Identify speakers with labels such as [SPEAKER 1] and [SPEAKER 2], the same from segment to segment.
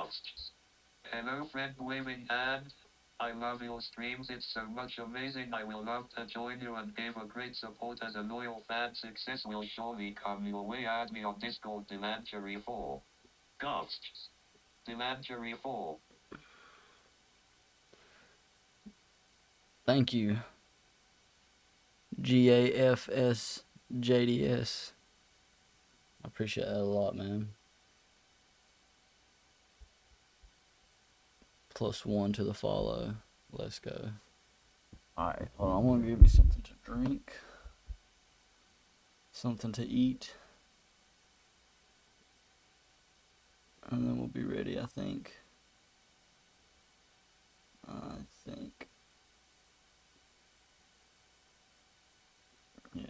[SPEAKER 1] Ghosts. Hello friend waving hand. I love your streams, it's so much amazing. I will love to join you and give a great support as a loyal fan. Success will surely come your way. Add me on Discord, Delanchery4. Ghosts. Delanchery4.
[SPEAKER 2] Thank you. GAFSJDS. I appreciate that a lot, man. +1 to the follow. Let's go. Alright, hold on. I'm gonna give me something to drink. Something to eat. And then we'll be ready, I think. Yeah.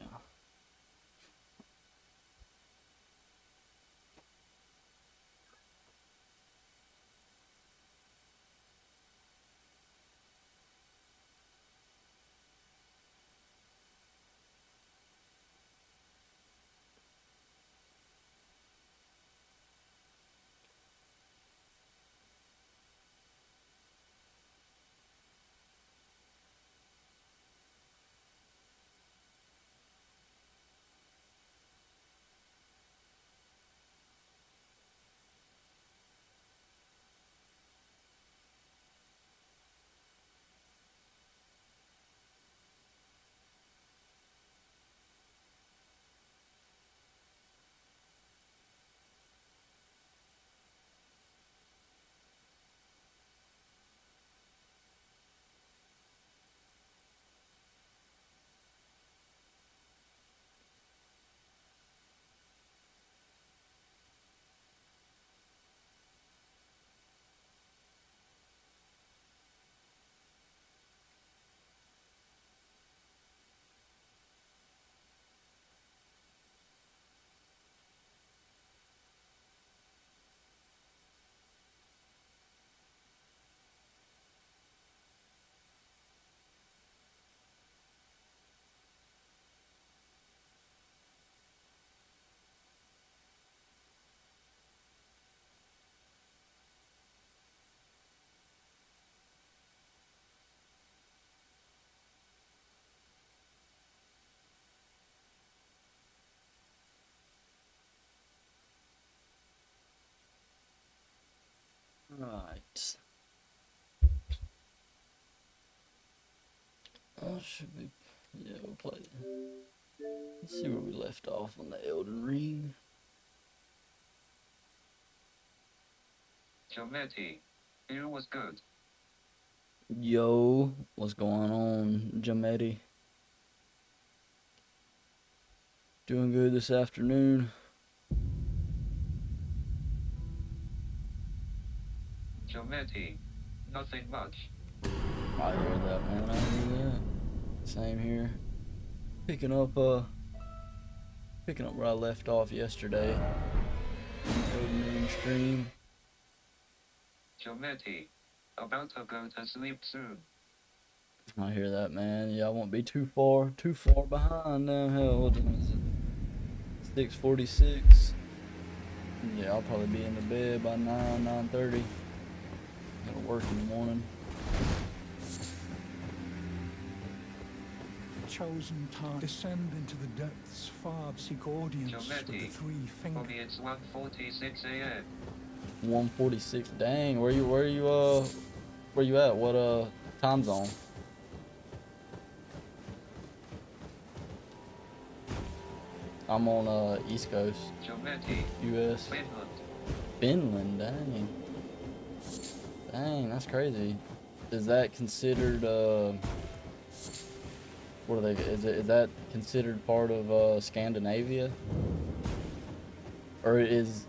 [SPEAKER 2] Right. Oh, should we? Yeah, we'll play. Let's see where we left off on the Elden Ring.
[SPEAKER 1] Jameti. You was good.
[SPEAKER 2] Yo, what's going on, Jameti? Doing good this afternoon.
[SPEAKER 1] Jameti. Nothing much.
[SPEAKER 2] I heard that, man. I heard that. Same here. Picking up where I left off yesterday. Elden Ring stream.
[SPEAKER 1] Jameti. About to go to sleep soon.
[SPEAKER 2] I hear that, man. Yeah, I won't be too far behind now. Hell, what is it? 6:46. Yeah, I'll probably be in the bed by 9:30. Gotta work in the morning.
[SPEAKER 3] Chosen time, descend into the depths, far seek audience with the three
[SPEAKER 1] For
[SPEAKER 3] fingers.
[SPEAKER 1] me it's 1:46 a.m.
[SPEAKER 2] 1:46. Dang, where you at? What time zone? I'm on East Coast,
[SPEAKER 1] Jameti.
[SPEAKER 2] US. Finland, dang. Dang, that's crazy. Is that considered what are they? Is that considered part of Scandinavia? Or is?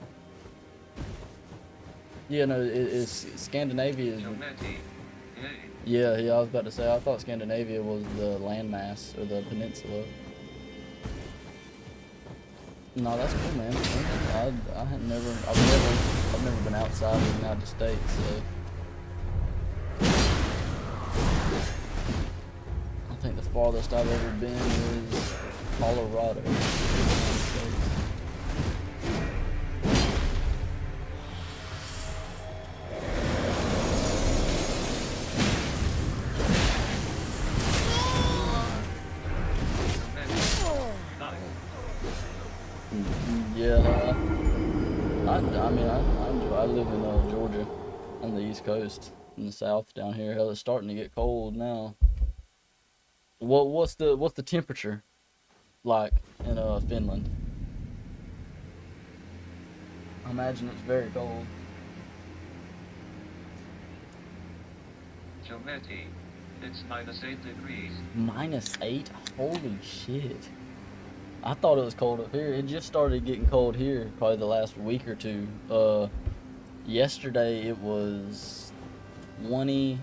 [SPEAKER 2] Yeah, no, is Scandinavia? Yeah, I was about to say. I thought Scandinavia was the landmass or the peninsula. No, that's cool, man. I've never been outside of the United States, so. I think the farthest I've ever been is Colorado. Yeah, I mean, I live in Georgia on the East Coast, in the South down here. Hell, it's starting to get cold now. What's the temperature like in Finland? I imagine it's very cold.
[SPEAKER 1] Humidity. It's -8 degrees.
[SPEAKER 2] -8? Holy shit. I thought it was cold up here. It just started getting cold here probably the last week or two. Yesterday it was 20,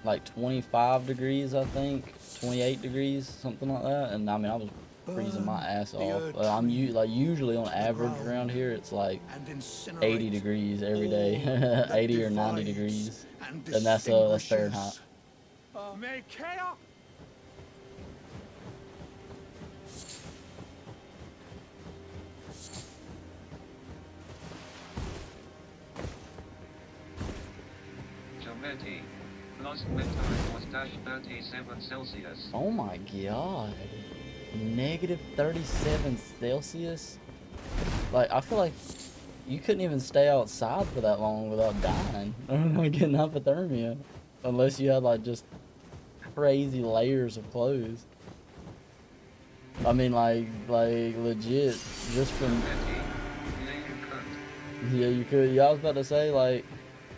[SPEAKER 2] like 25 degrees, I think. 28 degrees, something like that. And I mean, I was freezing my ass off. Like usually on average around here, it's like 80 degrees every day, 80 or 90 degrees, and that's Fahrenheit.
[SPEAKER 1] Humidity. Last winter it was -37 Celsius.
[SPEAKER 2] Oh my god, -37 Celsius. Like I feel like you couldn't even stay outside for that long without dying or like getting hypothermia, unless you had like just crazy layers of clothes. I mean, like legit, just from
[SPEAKER 1] Humidity. Yeah, you could.
[SPEAKER 2] yeah, you could. Yeah, I was about to say like,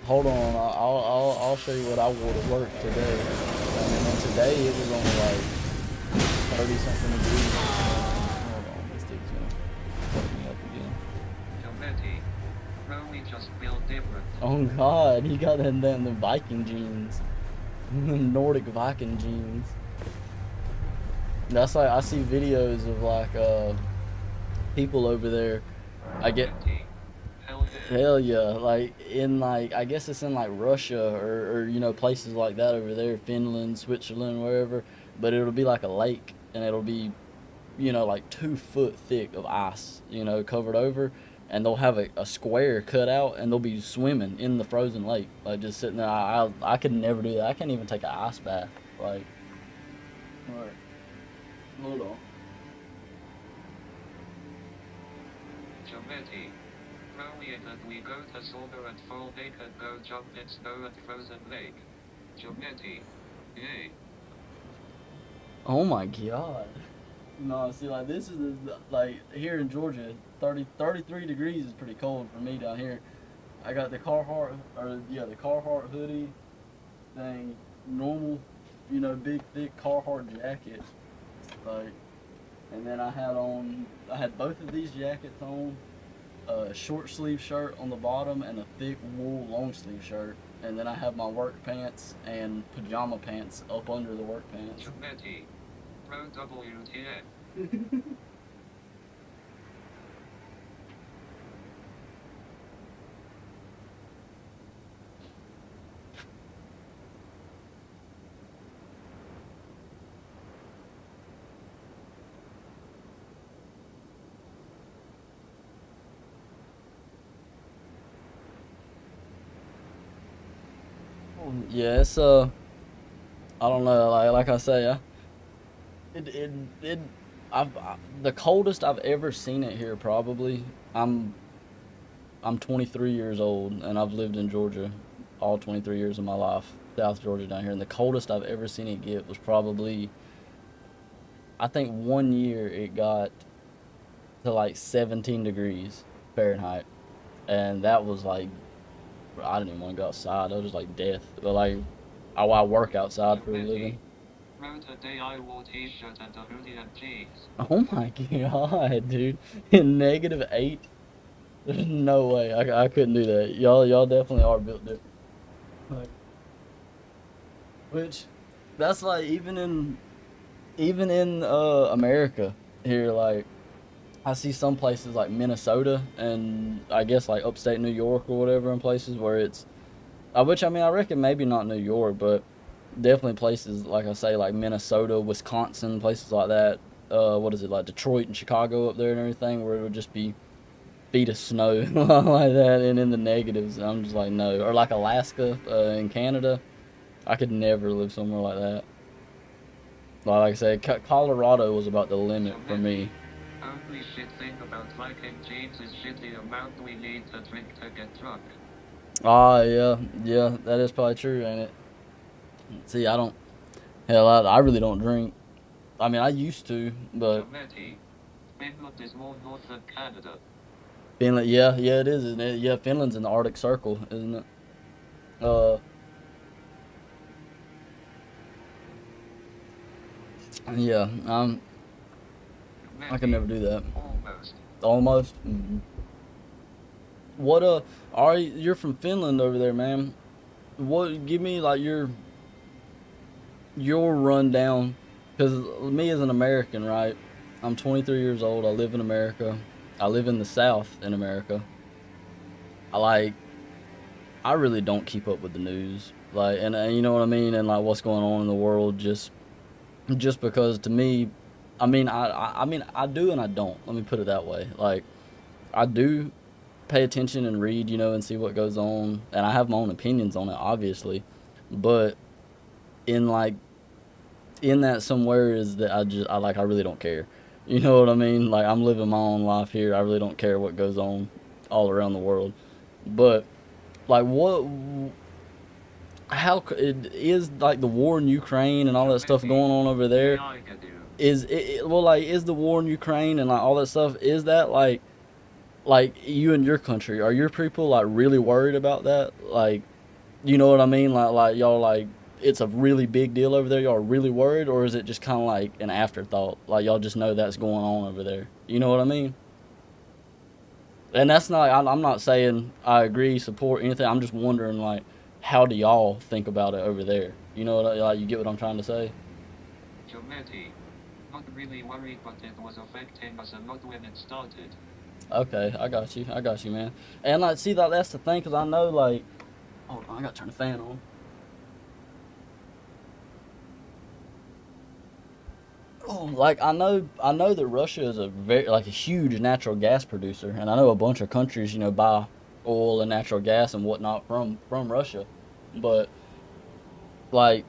[SPEAKER 2] hold on, I'll show you what I wore to work today. I mean, and today it was only like 30 something degrees. Hold on, this dude's gonna fuck me up again.
[SPEAKER 1] Humidity. Bro, we just feel different.
[SPEAKER 2] Oh God, he got the Viking jeans, Nordic Viking jeans. That's like I see videos of like people over there. I get
[SPEAKER 1] Humidity. Hell yeah.
[SPEAKER 2] hell yeah, like in like I guess it's in like Russia or you know places like that over there, Finland, Switzerland, wherever. But it'll be like a lake, and it'll be you know like 2 foot thick of ice, you know, covered over, and they'll have a square cut out, and they'll be swimming in the frozen lake, like just sitting there. I could never do that. I can't even take an ice bath, like. Alright, hold on.
[SPEAKER 1] Humidity. Bro, we go to summer and fall naked, go jump in snow and frozen lake. Humidity. Yay.
[SPEAKER 2] Oh my god. No, see, like this is like here in Georgia, 33 degrees is pretty cold for me down here. I got the the Carhartt hoodie thing, normal, you know, big thick Carhartt jacket, like, and then I had both of these jackets on, a short sleeve shirt on the bottom and a thick wool long sleeve shirt, and then I have my work pants and pajama pants up under the work pants.
[SPEAKER 1] Humidity. Bro, WTF.
[SPEAKER 2] Yeah, it's I don't know, like I say, it it it the coldest I've ever seen it here probably. I'm 23 years old and I've lived in Georgia all 23 years of my life, South Georgia down here, and the coldest I've ever seen it get was probably I think one year it got to like 17 degrees Fahrenheit, and that was like I didn't even want to go outside. That was just like death. But like I work outside for a living.
[SPEAKER 1] Bro, today I wore t-shirt and a hoodie and jeans.
[SPEAKER 2] Oh my god, dude! In -8. There's no way I couldn't do that. Y'all definitely are built different. Like, which that's like even in America here, like I see some places like Minnesota and I guess like upstate New York or whatever, in places where it's which I mean I reckon maybe not New York, but definitely places like I say like Minnesota, Wisconsin, places like that. What is it, like Detroit and Chicago up there and everything, where it'll just be feet of snow like that and in the negatives. I'm just like no. Or like Alaska in Canada, I could never live somewhere like that. Like I said, Colorado was about the limit for me.
[SPEAKER 1] Only shit thing about Viking jeans is shit the amount we need to drink to get drunk.
[SPEAKER 2] Ah, yeah, that is probably true, ain't it? See, I really don't drink. I mean, I used to, but
[SPEAKER 1] Jometi. Finland is more north than Canada.
[SPEAKER 2] Finland, yeah, it is, isn't it? Yeah, Finland's in the Arctic Circle, isn't it? Uh, yeah, I can never do that.
[SPEAKER 1] Almost.
[SPEAKER 2] Almost. What you're from Finland over there, man? What? Give me like your rundown, because me as an American, right? I'm 23 years old. I live in America. I live in the South in America. I like. I really don't keep up with the news, like, and you know what I mean, and like what's going on in the world, just because to me, I mean I do and I don't. Let me put it that way. Like I do pay attention and read, and see what goes on, and I have my own opinions on it, obviously, but in like in that somewhere is that I really don't care. You know what I mean? Like I'm living my own life here. I really don't care what goes on all around the world. But like what how it is like the war in Ukraine and all that stuff going on over there is the war in Ukraine and like all that stuff, is that like you and your country, are your people like really worried about that? Like, you know what I mean? Like y'all like it's a really big deal over there. Y'all are really worried, or is it just kind of like an afterthought? Like y'all just know that's going on over there. You know what I mean? And that's not. I'm not saying I agree, support anything. I'm just wondering like, how do y'all think about it over there? You know, like you get what I'm trying to say?
[SPEAKER 1] Jometi. Not really worried, but it was affecting us a lot when it started.
[SPEAKER 2] Okay, I got you. I got you, man. And like, see, like that's the thing, cause I know like, hold on, I gotta turn the fan on. Oh, like I know that Russia is a very like a huge natural gas producer, and I know a bunch of countries, buy oil and natural gas and whatnot from Russia, but like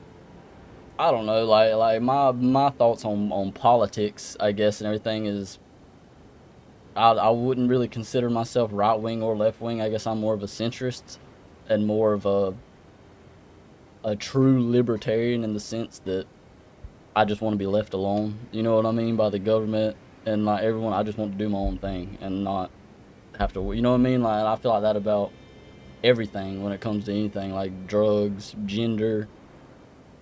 [SPEAKER 2] I don't know, like my thoughts on politics, I guess, and everything is I wouldn't really consider myself right wing or left wing. I guess I'm more of a centrist and more of a true libertarian in the sense that I just want to be left alone. You know what I mean? By the government and like everyone, I just want to do my own thing and not have to. You know what I mean? Like I feel like that about everything when it comes to anything like drugs, gender,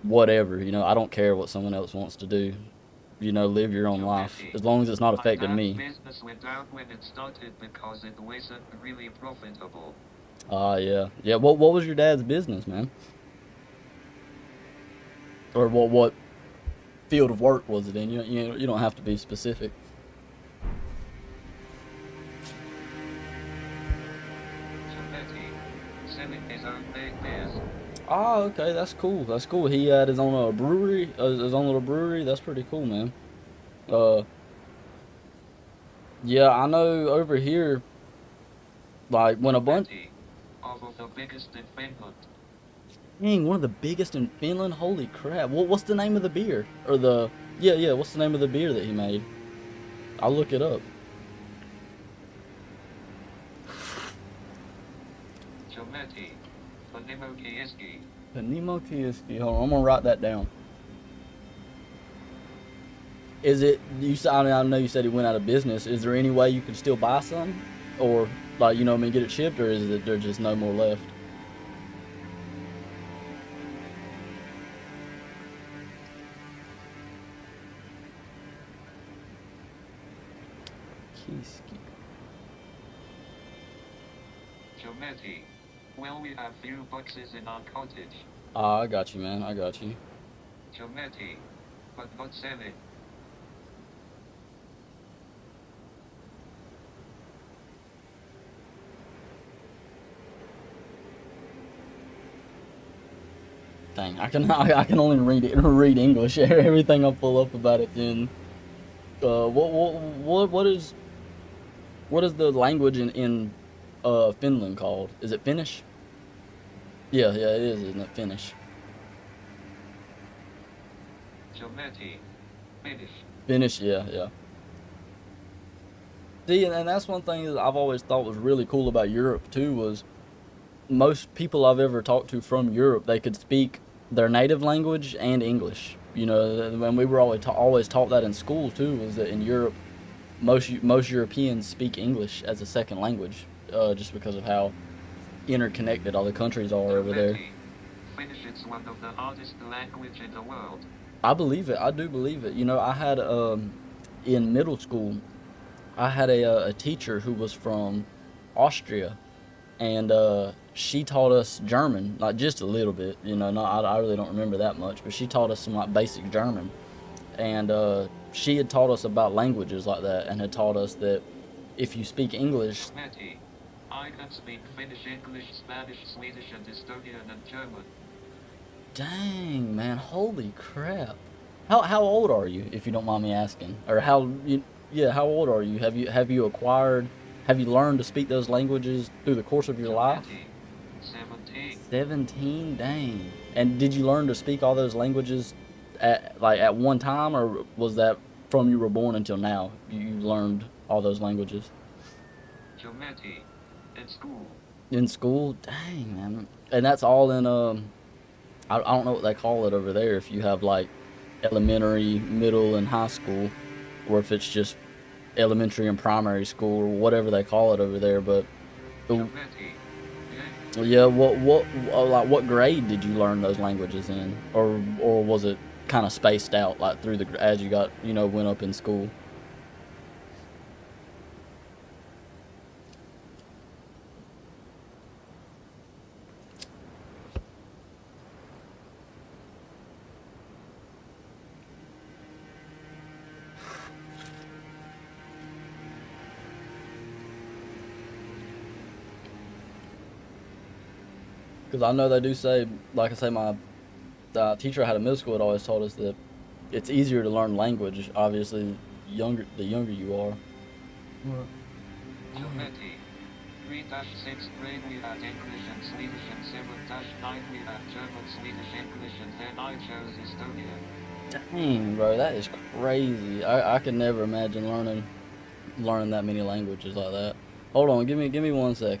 [SPEAKER 2] whatever. I don't care what someone else wants to do. Live your own life as long as it's not affecting me.
[SPEAKER 1] Business went down when it started because it wasn't really profitable.
[SPEAKER 2] Yeah. What was your dad's business, man? Or what field of work was it in? You don't have to be specific.
[SPEAKER 1] Selling his own big beers.
[SPEAKER 2] Oh, okay, that's cool. That's cool. He had his own brewery, his own little brewery. That's pretty cool, man. Uh, yeah, I know over here, like when a bunch.
[SPEAKER 1] Of the biggest in Finland.
[SPEAKER 2] Dang, one of the biggest in Finland. Holy crap! What's the name of the beer? Or the yeah. What's the name of the beer that he made? I'll look it up.
[SPEAKER 1] Jometi. Panimokiiski.
[SPEAKER 2] Panimokiiski. Hold on, I'm gonna write that down. Is it you? I know you said he went out of business. Is there any way you can still buy some, or like get it shipped, or is it there just no more left? Kiski.
[SPEAKER 1] Jometi. Well, we have few boxes in our cottage.
[SPEAKER 2] Ah, I got you, man. I got you.
[SPEAKER 1] Jometi. But not selling.
[SPEAKER 2] Dang, I can only read English. Everything I pull up about it in. What is the language in Finland called? Is it Finnish? Yeah, it is, isn't it? Finnish.
[SPEAKER 1] Jometi. Finnish.
[SPEAKER 2] Finnish, yeah. See, and that's one thing that I've always thought was really cool about Europe too was most people I've ever talked to from Europe, they could speak their native language and English. You know, and we were always taught that in school too, was that in Europe, most Europeans speak English as a second language, just because of how interconnected all the countries are over there.
[SPEAKER 1] Germany. Finnish is one of the hardest language in the world.
[SPEAKER 2] I believe it. I do believe it. You know, I had in middle school, I had a teacher who was from Austria, and she taught us German, like just a little bit. You know, not I really don't remember that much, but she taught us some like basic German, and she had taught us about languages like that, and had taught us that if you speak English,
[SPEAKER 1] Matty. I can speak Finnish, English, Spanish, Swedish, and Estonian and German.
[SPEAKER 2] dang man, holy crap! How old are you, if you don't mind me asking, or yeah, how old are you? Have you learned to speak those languages through the course of your life?
[SPEAKER 1] Matty. 17.
[SPEAKER 2] 17, dang. And did you learn to speak all those languages at one time, or was that from you were born until now you learned all those languages
[SPEAKER 1] Matty. In school.
[SPEAKER 2] in school? Dang, man. And that's all in I don't know what they call it over there, if you have like elementary, middle, and high school, or if it's just elementary and primary school, or whatever they call it over there. But
[SPEAKER 1] Matty.
[SPEAKER 2] yeah, what grade did you learn those languages in, or was it kind of spaced out like through the as you got went up in school? Because I know they do say, like I say, my teacher I had in middle school had always told us that it's easier to learn language, obviously, the younger you are.
[SPEAKER 1] Matty. 3-6th grade we had English and Swedish, and 7-9 we had German, Swedish, English, and then I chose Estonian.
[SPEAKER 2] Dang, bro, that is crazy. I could never imagine learning that many languages like that. Hold on, give me 1 sec.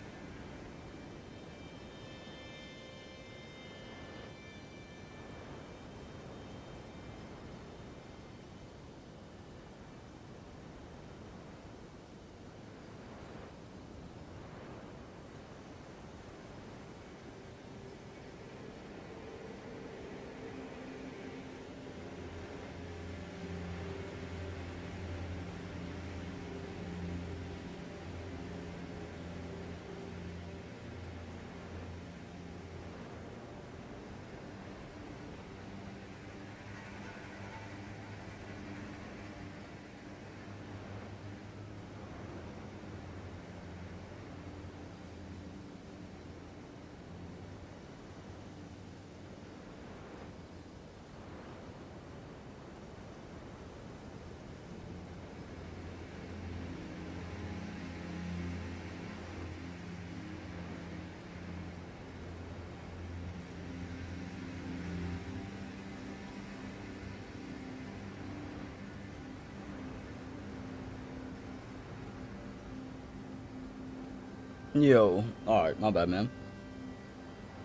[SPEAKER 2] Yo, all right, my bad, man.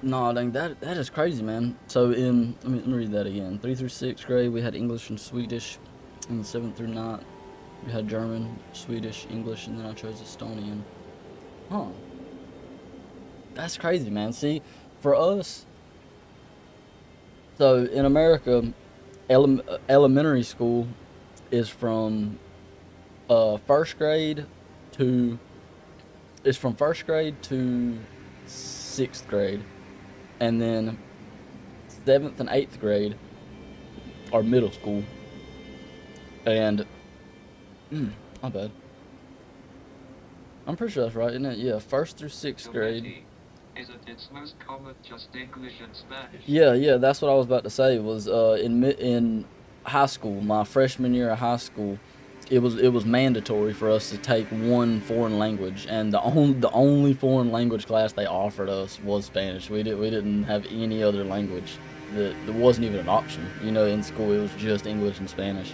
[SPEAKER 2] No, dang, that is crazy, man. So let me read that again. 3 through 6th grade, we had English and Swedish. In the 7th through 9th, we had German, Swedish, English, and then I chose Estonian. Huh? That's crazy, man. See, for us, so in America, elementary school is from first grade to it's from first grade to 6th grade, and then 7th and 8th grade are middle school. And my bad. I'm pretty sure that's right, isn't it? Yeah, first through 6th grade.
[SPEAKER 1] Matty. Isn't it most common just English and Spanish?
[SPEAKER 2] Yeah, that's what I was about to say. Was in high school, my freshman year of high school, it was mandatory for us to take one foreign language, and the only foreign language class they offered us was Spanish. We didn't have any other language. That wasn't even an option. In school it was just English and Spanish,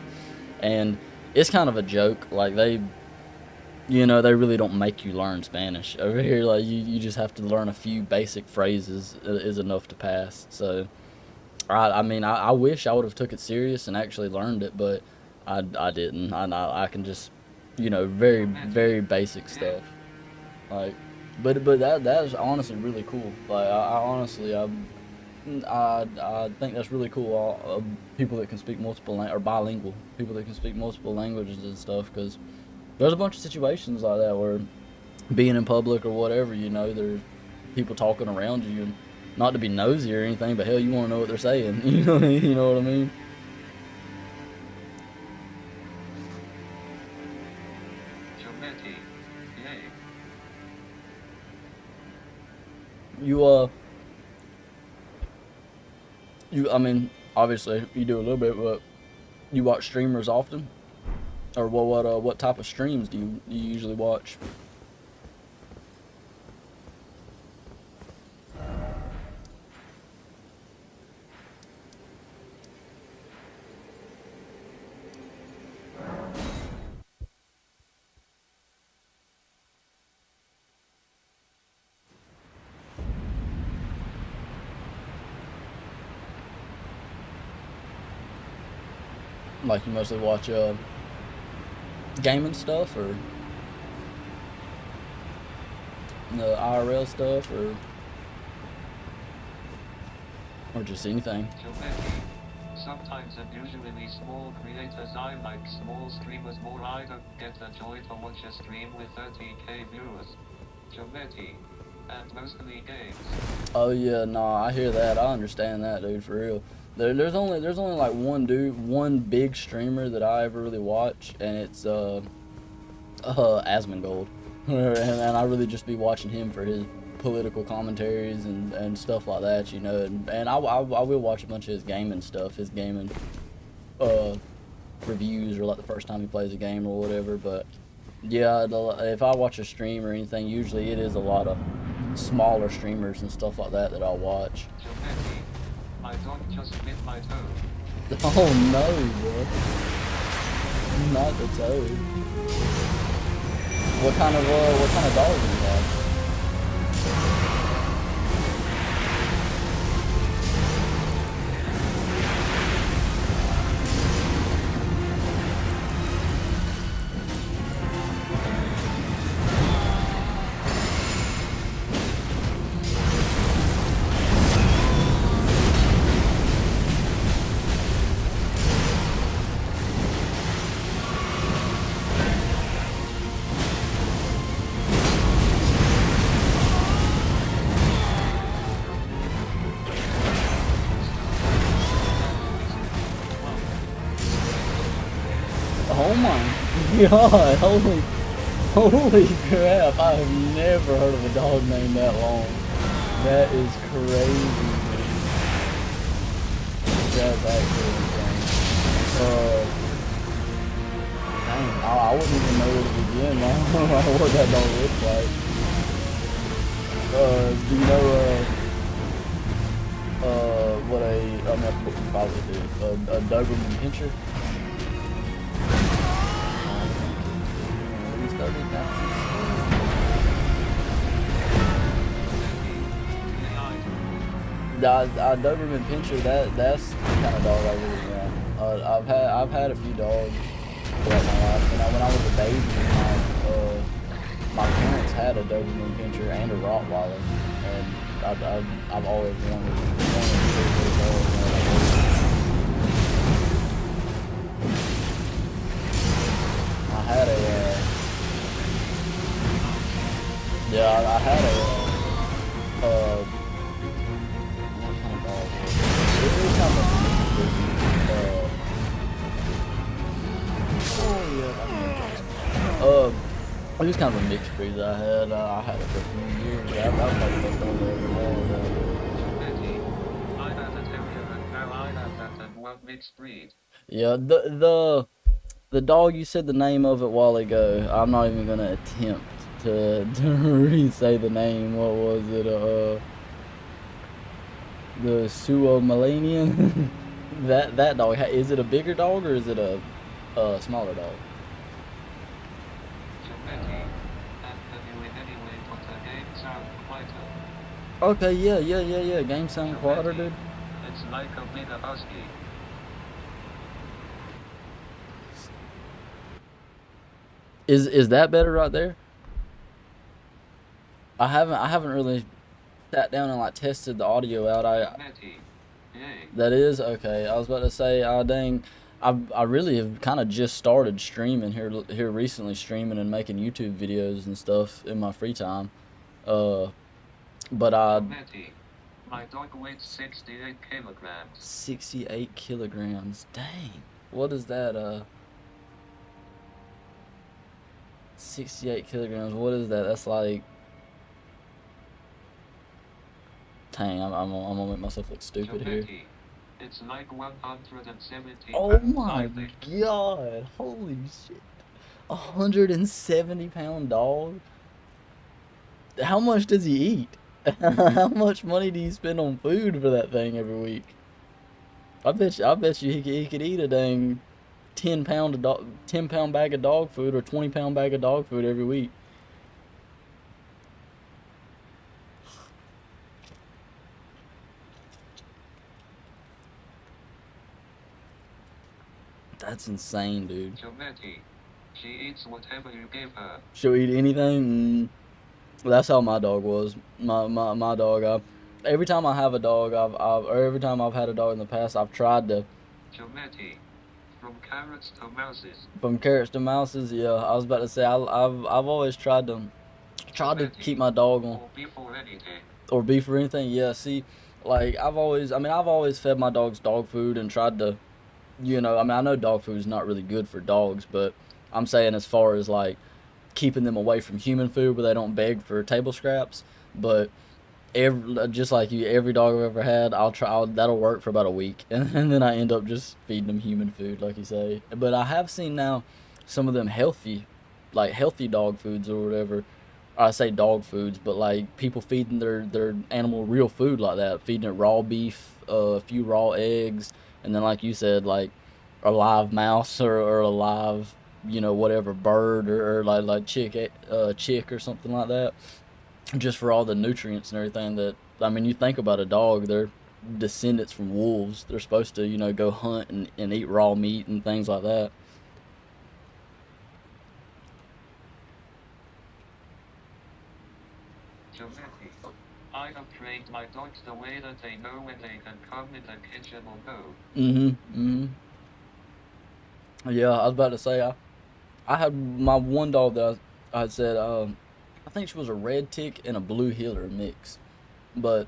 [SPEAKER 2] and it's kind of a joke. Like you know, they really don't make you learn Spanish over here. Like you just have to learn a few basic phrases is enough to pass. So I mean, I wish I would have took it serious and actually learned it, but I didn't. I can just, you know, very basic stuff. Like, but that is honestly really cool. Like I honestly I think that's really cool. People that can speak or bilingual people that can speak multiple languages and stuff, because there's a bunch of situations like that where being in public or whatever, you know, there's people talking around you, and not to be nosy or anything, but hell, you want to know what they're saying. You know, you know what I mean?
[SPEAKER 1] Humility. Yay.
[SPEAKER 2] I mean, obviously you do a little bit, but you watch streamers often, or what type of streams do you usually watch? Like, you mostly watch gaming stuff, or the IRL stuff, or just anything?
[SPEAKER 1] Humility. Sometimes and usually small creators I like small streamers more. I don't get the joy to watch a stream with 30k viewers. Humility. And mostly games.
[SPEAKER 2] Oh yeah, nah, I hear that. I understand that, dude, for real. There's only like one big streamer that I ever really watch, and it's Asmongold, and I really just be watching him for his political commentaries and stuff like that, you know. And I will watch a bunch of his gaming stuff, his gaming reviews, or like the first time he plays a game or whatever. But yeah, if I watch a stream or anything, usually it is a lot of smaller streamers and stuff like that I'll watch.
[SPEAKER 1] Humility. I don't just bit my toe.
[SPEAKER 2] Oh no, bro. Not the toad. What kind of dog do you have? Oh my god, holy crap, I have never heard of a dog named that long. That is crazy, dude. That's actually insane. Dang, I wouldn't even know where to begin. I don't know what that dog looks like. Do you know, what I'm probably do, a Doberman Pinscher? Doberman Pinscher, that's the kind of dog I really want. I've had a few dogs throughout my life. When I was a baby, my parents had a Doberman Pinscher and a Rottweiler, and I've always wanted those dogs. I had what kind of dog was it? It was kind of it was kind of a mixed breed that I had it for a few years. I've probably been on there every day.
[SPEAKER 1] I had a terrier and now I have that and one mixed breed.
[SPEAKER 2] Yeah, the dog, you said the name of it a while ago. I'm not even gonna attempt to re-say the name. What was it? The Suomalanian. that dog. Is it a bigger dog or is it a smaller dog?
[SPEAKER 1] Humility. quieter.
[SPEAKER 2] Okay, yeah. Game sound quieter, dude.
[SPEAKER 1] It's like a bigger husky.
[SPEAKER 2] Is that better right there? I haven't really sat down and like tested the audio out.
[SPEAKER 1] Matty. Yay.
[SPEAKER 2] That is okay. I was about to say, dang, I really have kind of just started streaming here recently, streaming and making YouTube videos and stuff in my free time. But
[SPEAKER 1] Matty. My dog weighs 68 kilograms.
[SPEAKER 2] 68 kilograms. Dang. What is that? 68 kilograms. What is that? That's like. Dang, I'm gonna make myself look stupid here.
[SPEAKER 1] It's like 170.
[SPEAKER 2] Oh my god! Holy shit! 170-pound dog. How much does he eat? How much money do you spend on food for that thing every week? I bet you he could eat a dang 10-pound bag of dog food or 20-pound bag of dog food every week. That's insane, dude.
[SPEAKER 1] She eats whatever you give her.
[SPEAKER 2] She'll eat anything. That's how my dog was. My dog. Every time I have a dog, or every time I've had a dog in the past, I've tried to.
[SPEAKER 1] From carrots to mouses.
[SPEAKER 2] From carrots to mouses, yeah. I was about to say I've always tried to keep my dog on.
[SPEAKER 1] Or beef or anything.
[SPEAKER 2] Or beef or anything. Yeah. See, like I've always fed my dogs dog food and tried to, I know dog food is not really good for dogs, but I'm saying as far as like keeping them away from human food where they don't beg for table scraps. But just like you, every dog I've ever had, that'll work for about a week, and then I end up just feeding them human food, like you say. But I have seen now some of them healthy dog foods or whatever. I say dog foods, but like people feeding their animal real food like that, feeding it raw beef, a few raw eggs, and then like you said, like a live mouse or a live, whatever bird or like chick or something like that, just for all the nutrients and everything that, you think about a dog, they're descendants from wolves. They're supposed to, go hunt and eat raw meat and things like that.
[SPEAKER 1] I have trained my dogs the way that they know when they can come in the kitchen or go.
[SPEAKER 2] Yeah, I was about to say, I had my one dog that I had said, I think she was a red tick and a blue heeler mix, but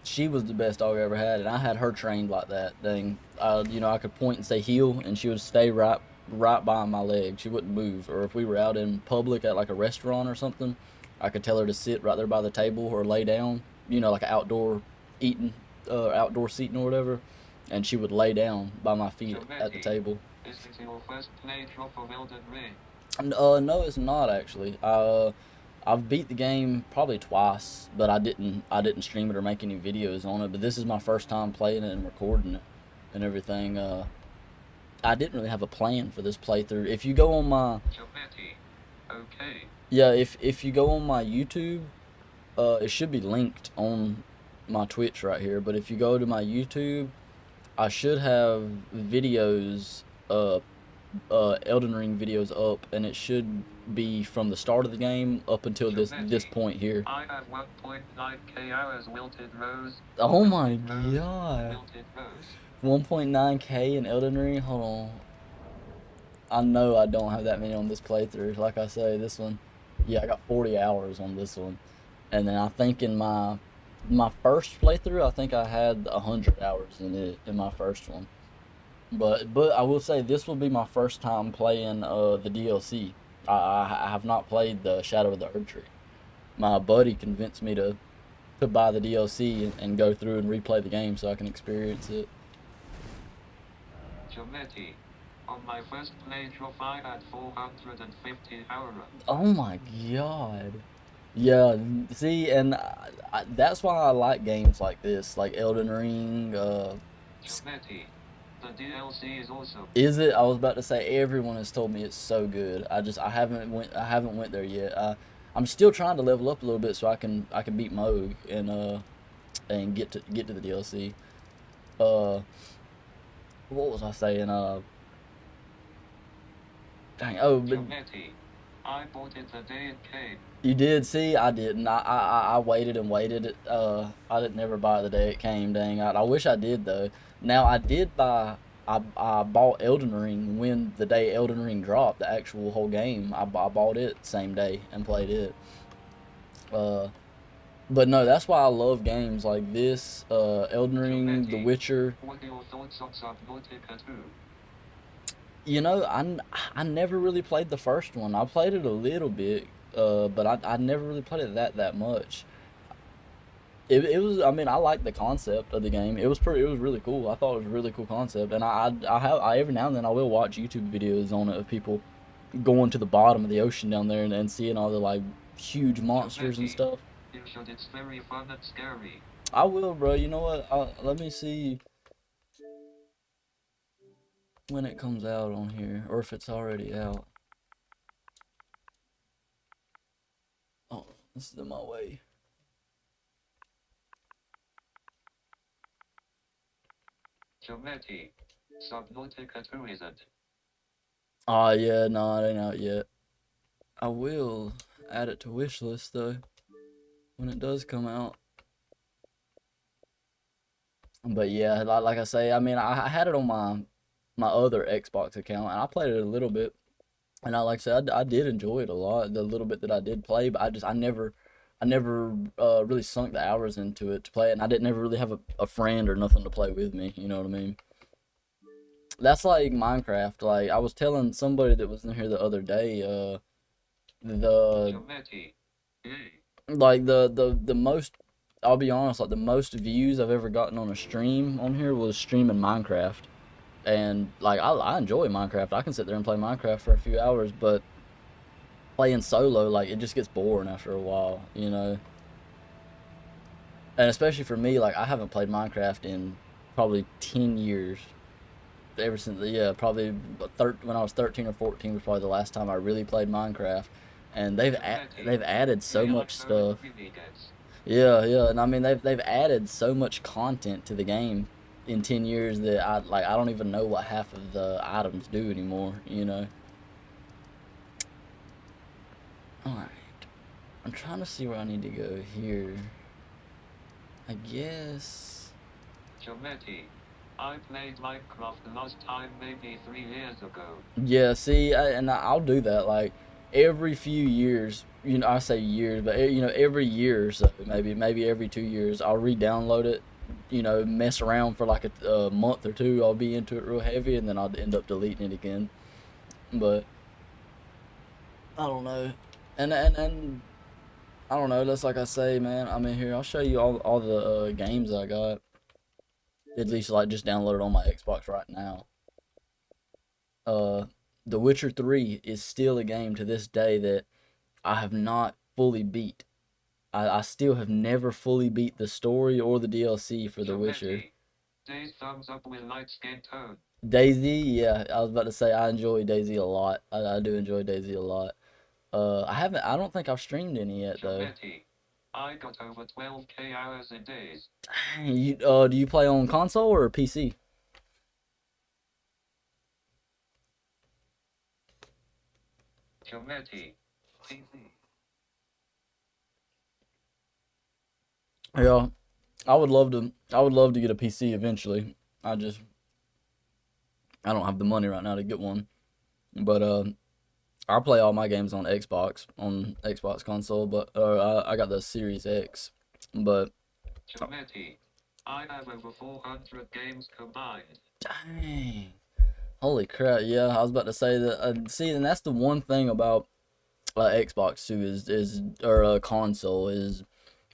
[SPEAKER 2] she was the best dog I ever had, and I had her trained like that. Dang, I could point and say heel, and she would stay right by my leg. She wouldn't move. Or if we were out in public at like a restaurant or something, I could tell her to sit right there by the table or lay down, like an outdoor eating, outdoor seating or whatever, and she would lay down by my feet at the table.
[SPEAKER 1] Is this your first playthrough of Elden Ring?
[SPEAKER 2] No, it's not actually. I've beat the game probably twice, but I didn't stream it or make any videos on it. But this is my first time playing it and recording it and everything. I didn't really have a plan for this playthrough. If you go on my
[SPEAKER 1] okay.
[SPEAKER 2] Yeah, if you go on my YouTube, it should be linked on my Twitch right here. But if you go to my YouTube, I should have videos, Elden Ring videos up, and it should be from the start of the game up until this point here.
[SPEAKER 1] I have 1.9k hours wilted rose.
[SPEAKER 2] Oh my god. 1.9k in Elden Ring? Hold on. I know I don't have that many on this playthrough. Like I say, this one, yeah, I got 40 hours on this one. And then I think in my first playthrough, I think I had 100 hours in it in my first one. But I will say this will be my first time playing the DLC. I have not played the Shadow of the Erdtree. My buddy convinced me to buy the DLC and go through and replay the game so I can experience it.
[SPEAKER 1] On my first playthrough, I had 450 hours.
[SPEAKER 2] Oh my god. Yeah, see, and that's why I like games like this, like Elden Ring.
[SPEAKER 1] The DLC is awesome.
[SPEAKER 2] Is it? I was about to say everyone has told me it's so good. I haven't went there yet. I'm still trying to level up a little bit so I can beat Moog and get to the DLC. Uh, what was I saying? Dang. Oh, but
[SPEAKER 1] Humanity. I bought it the day it came.
[SPEAKER 2] you did see? I didn't. I waited and waited. I didn't never buy it the day it came. Dang. I wish I did though. Now I did buy. I bought Elden Ring when the day Elden Ring dropped, the actual whole game. I bought it same day and played it. Uh, but no, that's why I love games like this. Elden Ring, The
[SPEAKER 1] Humanity.
[SPEAKER 2] Witcher.
[SPEAKER 1] What are your thoughts on Subnautica 2?
[SPEAKER 2] You know, I never really played the first one. I played it a little bit, but I never really played it that much. It was, I mean, I like the concept of the game. It was really cool. I thought it was a really cool concept, and I every now and then I will watch YouTube videos on it of people going to the bottom of the ocean down there and seeing all the like huge monsters and
[SPEAKER 1] Humanity.
[SPEAKER 2] stuff.
[SPEAKER 1] You should. It's very fun and scary.
[SPEAKER 2] I will, bro. You know what? Let me see when it comes out on here, or if it's already out. Oh, this is in my way.
[SPEAKER 1] Humanity. Subnautica 2 isn't.
[SPEAKER 2] Oh yeah, no, it ain't out yet. I will add it to wish list though when it does come out. But yeah, like I say, I mean, I had it on my other Xbox account and I played it a little bit. And like I said, I did enjoy it a lot, the little bit that I did play. But I never really sunk the hours into it to play it, and I didn't ever really have a friend or nothing to play with me. You know what I mean? That's like Minecraft. Like I was telling somebody that was in here the other day, the
[SPEAKER 1] Humanity. Yay.
[SPEAKER 2] like the most, I'll be honest, like the most views I've ever gotten on a stream on here was streaming Minecraft. And like I enjoy Minecraft. I can sit there and play Minecraft for a few hours, but playing solo, like it just gets boring after a while, you know. And especially for me, like I haven't played Minecraft in probably 10 years. Ever since, yeah, probably when I was 13 or 14 was probably the last time I really played Minecraft. And they've added so
[SPEAKER 1] We are
[SPEAKER 2] much stuff.
[SPEAKER 1] really gets.
[SPEAKER 2] Yeah, yeah, and I mean they've added so much content to the game in 10 years that I don't even know what half of the items do anymore, you know. All right. I'm trying to see where I need to go here. I guess.
[SPEAKER 1] Humanity. I played Minecraft the last time maybe 3 years ago.
[SPEAKER 2] Yeah, see, and I'll do that like every few years. You know, I say years, but you know, every year or so, maybe every 2 years, I'll re-download it. You know, mess around for like a month or two. I'll be into it real heavy, and then I'll end up deleting it again. But I don't know, and I don't know. That's like I say, man. I'm in here. I'll show you all the games I got. At least like just downloaded on my Xbox right now. Uh, The Witcher 3 is still a game to this day that I have not fully beat. I still have never fully beat the story or the DLC for The Witcher.
[SPEAKER 1] Humanity. Days thumbs up with light skin tone.
[SPEAKER 2] Daisy, yeah, I was about to say I enjoy Daisy a lot. I do enjoy Daisy a lot. I don't think I've streamed any yet though.
[SPEAKER 1] Humanity. I got over 12k hours in days.
[SPEAKER 2] Do you play on console or PC?
[SPEAKER 1] Humanity. PC.
[SPEAKER 2] Yeah, I would love to. I would love to get a PC eventually. I don't have the money right now to get one. But I play all my games on Xbox console. But I got the Series X. But
[SPEAKER 1] Humanity. I have over 400 games combined.
[SPEAKER 2] dang, holy crap! Yeah, I was about to say that. See, and that's the one thing about Xbox too is or a console is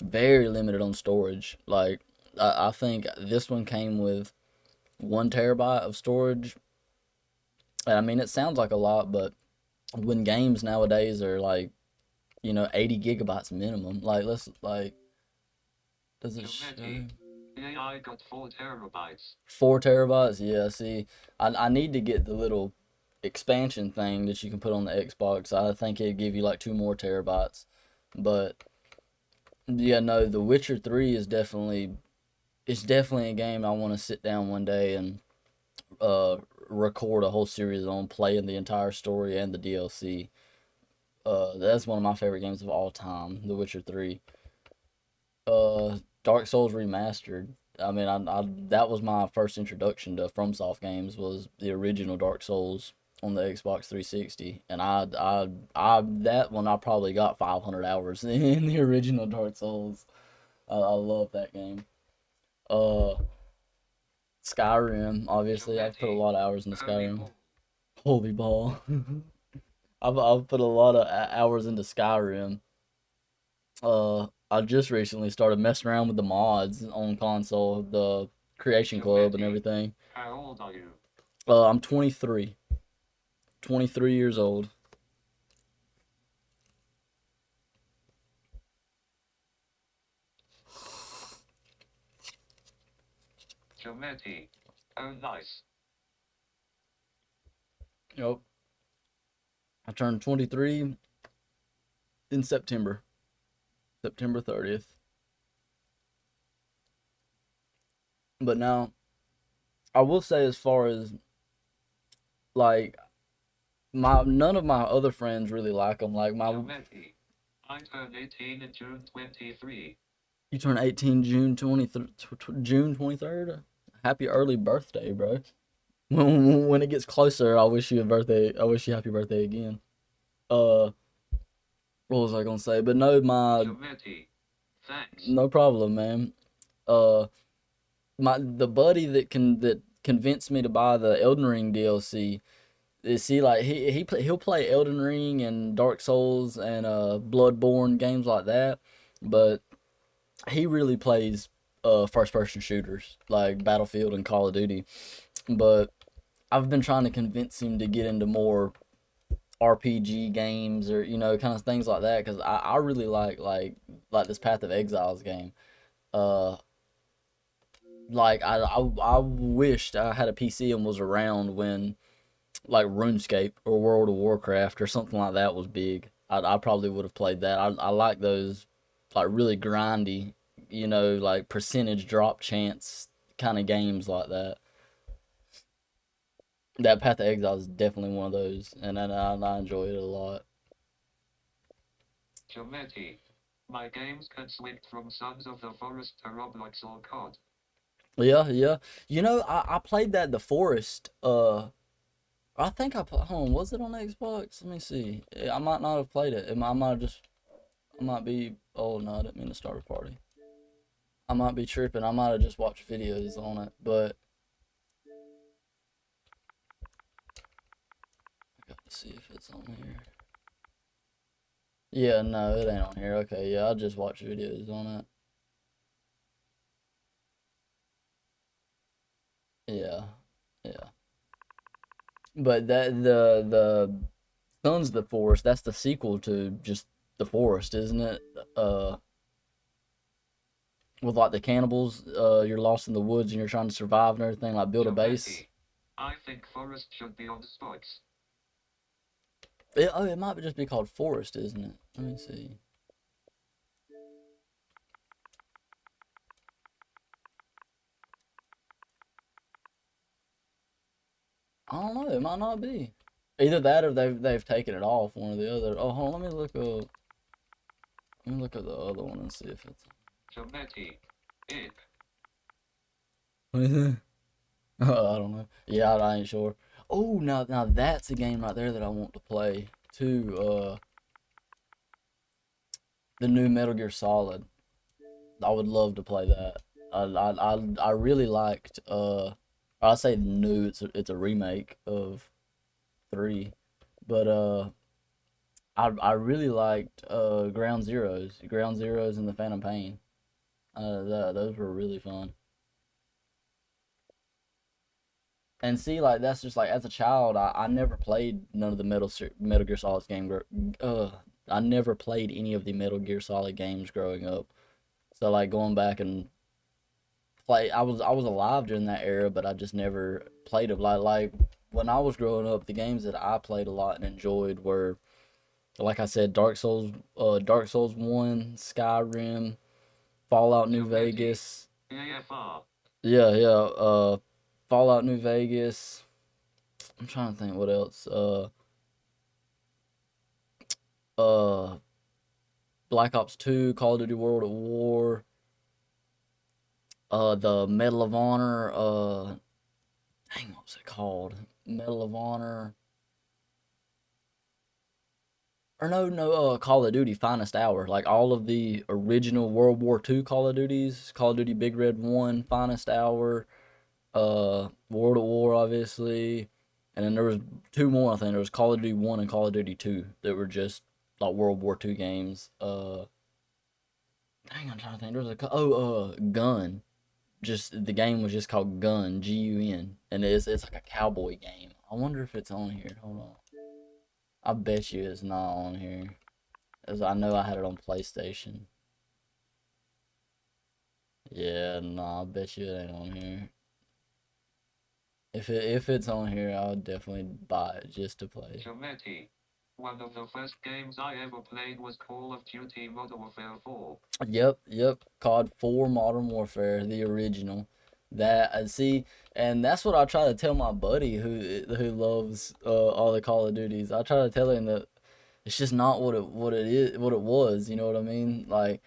[SPEAKER 2] very limited on storage. Like I think this one came with 1 terabyte of storage. And I mean, it sounds like a lot, but when games nowadays are like, 80 gigabytes minimum, like does it show
[SPEAKER 1] Humanity. Yeah, I got 4 terabytes.
[SPEAKER 2] 4 terabytes? Yeah, see, I need to get the little expansion thing that you can put on the Xbox. I think it'd give you like 2 more terabytes. But yeah, no, The Witcher 3 is definitely a game I want to sit down one day and uh record a whole series on, playing the entire story and the DLC. That's one of my favorite games of all time, The Witcher 3. Dark Souls Remastered. I mean, I that was my first introduction to FromSoft games, was the original Dark Souls on the Xbox 360, and I that one I probably got 500 hours in the original Dark Souls. I love that game. Uh, Skyrim, obviously, I've put a lot of hours into Skyrim. Holy ball. I've put a lot of hours into Skyrim. I just recently started messing around with the mods on console, the Creation Club and everything.
[SPEAKER 1] How old are you?
[SPEAKER 2] I'm 23. 23 years old.
[SPEAKER 1] Geometry. Oh, nice.
[SPEAKER 2] Yep. I turned 23 in September. September 30th. But now, I will say, as far as like my none of my other friends really like them. Like my
[SPEAKER 1] Geometry. I turned 18 in June 23.
[SPEAKER 2] You turn 18 June 23rd. Happy early birthday, bro. When it gets closer, I wish you a birthday. I wish you happy birthday again. Uh, what was I gonna say? But no,
[SPEAKER 1] Geometry. Thanks.
[SPEAKER 2] no problem, man. Uh, the buddy that convinced me to buy the Elden Ring DLC. Is he like he'll play Elden Ring and Dark Souls and Bloodborne games like that, but he really plays first person shooters like Battlefield and Call of Duty. But I've been trying to convince him to get into more RPG games, or kind of things like that, because I really like this Path of Exiles game. Uh, like I wished I had a PC and was around when like RuneScape or World of Warcraft or something like that was big. I probably would have played that. I like those like really grindy, like percentage drop chance kind of games like that. That Path of Exile is definitely one of those, and I enjoy it a lot.
[SPEAKER 1] Geometry. My games can switch from Sons of the Forest to Roblox or COD.
[SPEAKER 2] Yeah, yeah. I played that The Forest. I think hold on, was it on Xbox? Let me see. I might not have played it. I might just, I might be. Oh no, I didn't mean to start a party. I might be tripping. I might have just watched videos on it, but I got to see if it's on here. Yeah, no, it ain't on here. Okay, yeah, I just watched videos on it. Yeah, yeah. But the Sons of the Forest, that's the sequel to just The Forest, isn't it? With like the cannibals, you're lost in the woods and you're trying to survive and everything, like build a base.
[SPEAKER 1] Geometry. I think Forest should be on spikes.
[SPEAKER 2] It might just be called Forest, isn't it? Let me see. I don't know. It might not be. Either that or they've taken it off, one or the other. Oh, hold on. Let me look up. Let me look at the other one and see if it's.
[SPEAKER 1] Geometry. Ip.
[SPEAKER 2] What is it? I don't know. Yeah, I ain't sure. Oh, now that's a game right there that I want to play too. The new Metal Gear Solid. I would love to play that. I really liked. I say new. It's a remake of 3, but I really liked Ground Zeroes and the Phantom Pain. Those were really fun. And see, like that's just like as a child, I never played none of the Metal Gear Solid I never played any of the Metal Gear Solid games growing up. So like going back and I was alive during that era, but I just never played them. Like when I was growing up, the games that I played a lot and enjoyed were Like I said, Dark Souls 1, Skyrim, Fallout New Vegas.
[SPEAKER 1] AFR.
[SPEAKER 2] Yeah, yeah. Fallout New Vegas. I'm trying to think what else. Uh, Black Ops 2, Call of Duty World at War. The Medal of Honor. Dang, what was it called? Medal of Honor. Or no, Call of Duty Finest Hour. Like all of the original World War II Call of Duties. Call of Duty Big Red 1, Finest Hour. World at War, obviously. And then there was two more, I think. There was Call of Duty 1 and Call of Duty 2 that were just like World War II games. Dang, I'm trying to think. There was Gun. Just the game was just called Gun, Gun, and it's like a cowboy game. I wonder if it's on here. Hold on. I bet you it's not on here, as I know I had it on PlayStation. Yeah, nah, I bet you it ain't on here. If it's on here, I'll definitely buy it just to play.
[SPEAKER 1] Geometry. One of the first games I ever played was Call of Duty Modern Warfare 4.
[SPEAKER 2] Yep. COD 4 Modern Warfare, the original. That I see, and that's what I try to tell my buddy who loves all the Call of Duties. I try to tell him that it's just not what it was. You know what I mean? Like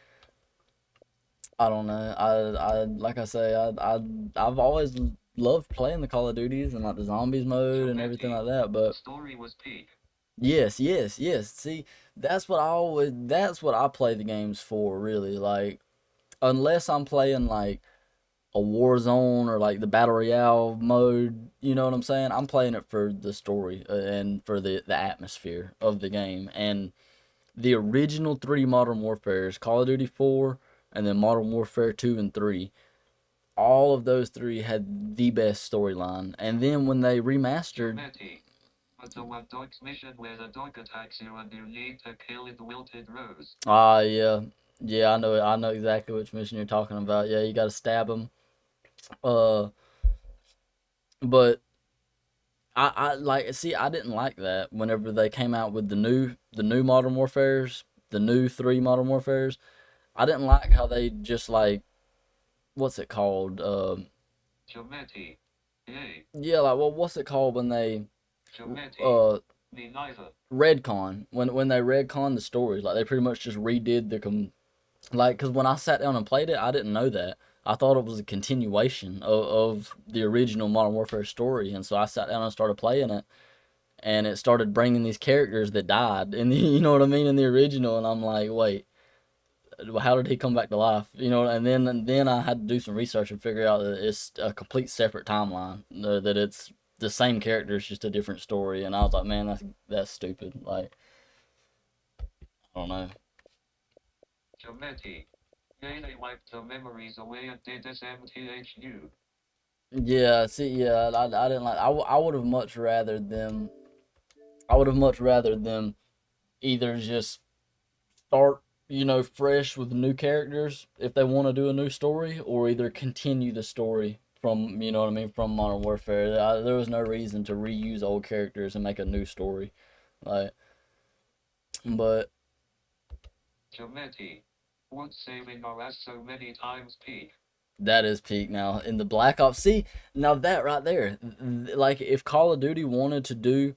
[SPEAKER 2] I don't know. I like I say I've always loved playing the Call of Duties and like the zombies mode and everything like that.
[SPEAKER 1] The
[SPEAKER 2] But
[SPEAKER 1] story was peak.
[SPEAKER 2] yes. See, that's what I play the games for. Really, like unless I'm playing like a war zone or like the battle royale mode, you know what I'm saying? I'm playing it for the story and for the atmosphere of the game. And the original three Modern Warfares, Call of Duty 4, and then Modern Warfare 2 and 3, all of those three had the best storyline. And then when they remastered.
[SPEAKER 1] But the one dog's mission where the dog attacks you and you need to kill it wilted rose.
[SPEAKER 2] Yeah. Yeah, I know exactly which mission you're talking about. Yeah, you gotta stab him. Uh, but I like see I didn't like that whenever they came out with the new Modern Warfares, the new three Modern Warfares. I didn't like how they just like what's it called?
[SPEAKER 1] Geometry. Yay.
[SPEAKER 2] Yeah, like well, what's it called when they
[SPEAKER 1] Geometry. Me neither.
[SPEAKER 2] Redcon when they redcon the stories, like they pretty much just redid like because when I sat down and played it, I didn't know that. I thought it was a continuation of the original Modern Warfare story, and so I sat down and started playing it, and it started bringing these characters that died, and you know what I mean in the original, and I'm like, wait, how did he come back to life? You know, and then I had to do some research and figure out that it's a complete separate timeline, that it's the same character, it's just a different story, and I was like, man, that's stupid. Like, I don't know.
[SPEAKER 1] Geometry. Yay, they wiped the memories away and did this MTHU.
[SPEAKER 2] Yeah, see, yeah, I didn't like. I would have much rather them. I would have much rather them either just start, you know, fresh with new characters if they want to do a new story, or either continue the story from, you know what I mean, from Modern Warfare. There was no reason to reuse old characters and make a new story, like. But
[SPEAKER 1] Geometry. What's saving our ass so many times peak?
[SPEAKER 2] that is peak now in the Black Ops. See, now that right there, like if Call of Duty wanted to do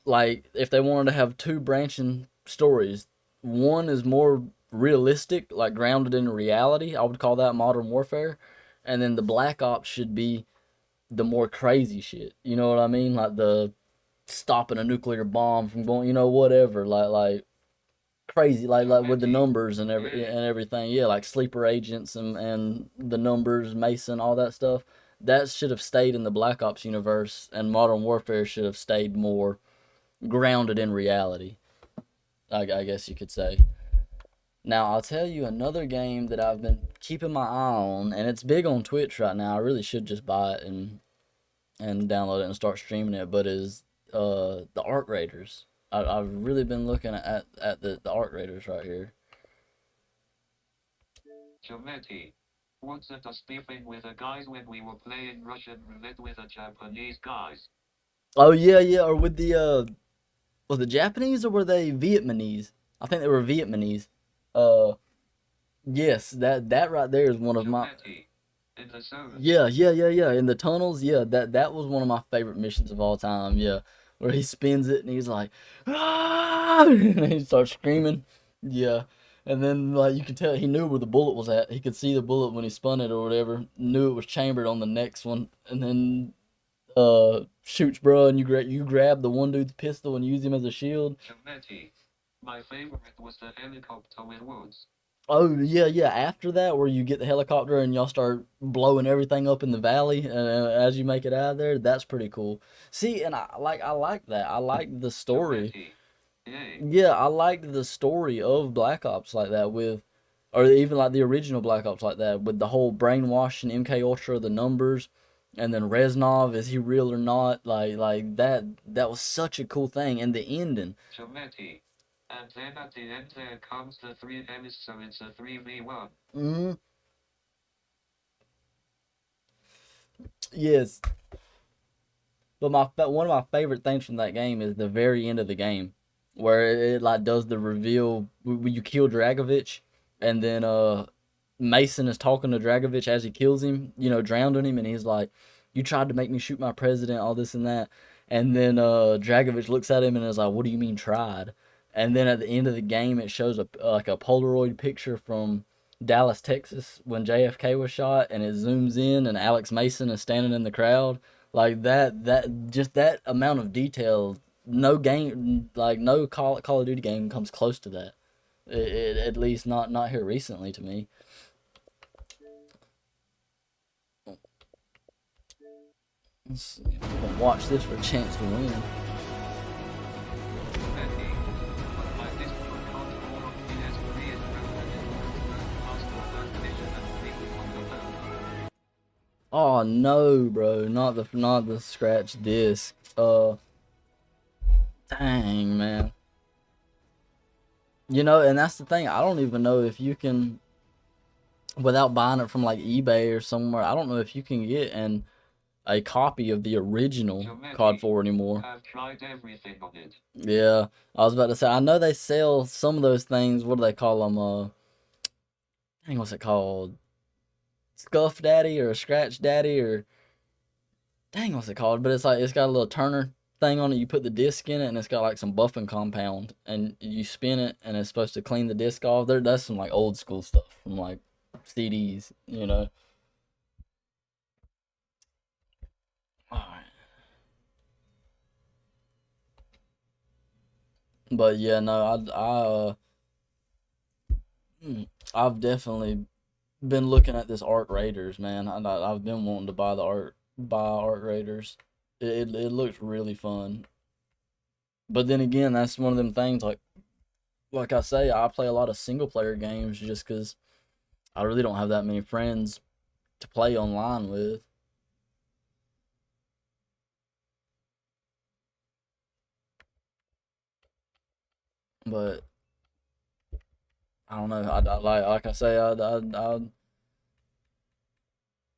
[SPEAKER 2] like if they wanted to have two branching stories, one is more realistic, like grounded in reality. I would call that Modern Warfare, and then the Black Ops should be the more crazy shit. You know what I mean? Like the stopping a nuclear bomb from going, you know, whatever. Like crazy, like with the numbers and everything. Yeah, like sleeper agents and the numbers, Mason, all that stuff. That should have stayed in the Black Ops universe, and Modern Warfare should have stayed more grounded in reality. I guess you could say. Now I'll tell you another game that I've been keeping my eye on, and it's big on Twitch right now. I really should just buy it and download it and start streaming it. But is the Arc Raiders? I've really been looking at the Arc Raiders right here.
[SPEAKER 1] Geometry. What's at us beefing with the guys when we were playing Russian roulette with the Japanese guys?
[SPEAKER 2] Oh yeah, or with the Was it Japanese or were they Vietnamese? I think they were Vietnamese. Uh, yes, that right there is one of my.
[SPEAKER 1] Geometry. In the zone.
[SPEAKER 2] Yeah. In the tunnels, yeah, that was one of my favorite missions of all time. Yeah, where he spins it and he's like, ah! And he starts screaming. Yeah, and then like you could tell he knew where the bullet was at. He could see the bullet when he spun it or whatever. Knew it was chambered on the next one, and then shoots, bro, and you grab the one dude's pistol and use him as a shield.
[SPEAKER 1] Geometry. My favorite was the helicopter with woods.
[SPEAKER 2] Oh yeah. After that, where you get the helicopter and y'all start blowing everything up in the valley, as you make it out of there, that's pretty cool. See, and I like that. I like the story.
[SPEAKER 1] Geometry. Yay.
[SPEAKER 2] Yeah, I liked the story of Black Ops like that with, or even like the original Black Ops like that with the whole brainwashing MK Ultra, the numbers, and then Reznov, is he real or not? Like that. That was such a cool thing, and the ending.
[SPEAKER 1] Geometry. And then at the end there comes the three enemies, so it's a 3v1.
[SPEAKER 2] Hmm. Yes. But one of my favorite things from that game is the very end of the game, where it like does the reveal when you kill Dragovich, and then Mason is talking to Dragovich as he kills him, drowning him, and he's like, "You tried to make me shoot my president, all this and that," and then Dragovich looks at him and is like, "What do you mean tried?" And then at the end of the game, it shows like a Polaroid picture from Dallas, Texas, when JFK was shot, and it zooms in, and Alex Mason is standing in the crowd like that just that amount of detail, no game, like no Call of Duty game comes close to that. At least not here recently to me. Let's see if we can watch this for a chance to win.
[SPEAKER 1] Geometry. My Discord control on PS3 is broken. Past the first mission and leave it on the phone.
[SPEAKER 2] Oh no, bro, not the scratch disc. Dang, man. And that's the thing. I don't even know if you can, without buying it from like eBay or somewhere. I don't know if you can get a copy of the original COD
[SPEAKER 1] Geometry.
[SPEAKER 2] 4 anymore.
[SPEAKER 1] I've tried everything on it.
[SPEAKER 2] Yeah, I was about to say. I know they sell some of those things. What do they call them? Dang, what's it called? Scuff Daddy or Scratch Daddy or dang, what's it called? But it's like it's got a little turner thing on it. You put the disc in it, and it's got like some buffing compound, and you spin it, and it's supposed to clean the disc off. That's some like old school stuff from like CDs, All right. But yeah, no, I've definitely been looking at this Arc Raiders, man. I've been wanting to buy Arc Raiders. It looks really fun. But then again, that's one of them things. Like I say, I play a lot of single player games just because I really don't have that many friends to play online with. But I don't know. Like I say, I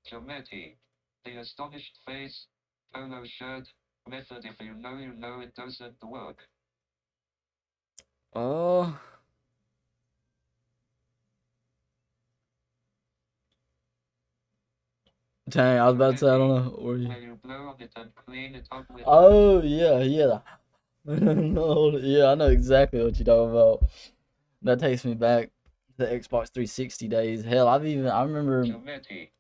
[SPEAKER 1] Geometry. The astonished face. Polo shirt. Method if you know it doesn't work.
[SPEAKER 2] uh dang, I was about to say I don't know. Or you?
[SPEAKER 1] Where you blow on it and clean it up with.
[SPEAKER 2] Oh yeah. No, yeah, I know exactly what you're talking about. That takes me back to the Xbox 360 days. Hell, I remember.
[SPEAKER 1] Geometry.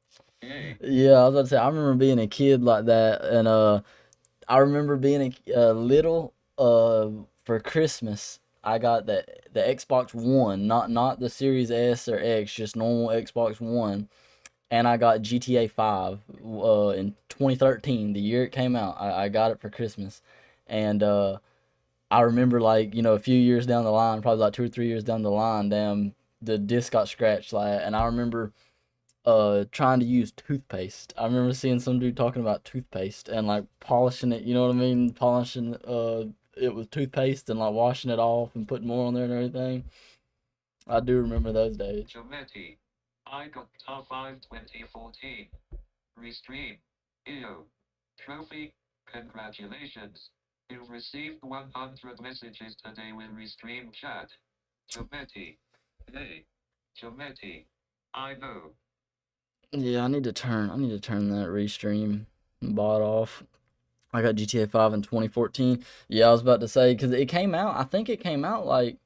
[SPEAKER 1] Yay.
[SPEAKER 2] Yeah, I was about to say I remember being a kid like that, and I remember being little. For Christmas, I got the Xbox One, not the Series S or X, just normal Xbox One, and I got GTA 5 in 2013, the year it came out. I got it for Christmas, and I remember like a few years down the line, probably like 2 or 3 years down the line, damn, the disc got scratched, like, and I remember trying to use toothpaste. I remember seeing some dude talking about toothpaste and like polishing it, you know what I mean? Polishing it with toothpaste and like washing it off and putting more on there and everything. I do remember those days.
[SPEAKER 1] Geometry. I got top 5 2014. Restream. Ew. Trophy. Congratulations. You've received 100 messages today when we stream chat. Chometi. Hey. Chometi. I know.
[SPEAKER 2] Yeah, I need to turn that restream bot off. I got GTA 5 in 2014. Yeah, I was about to say because it came out. I think it came out like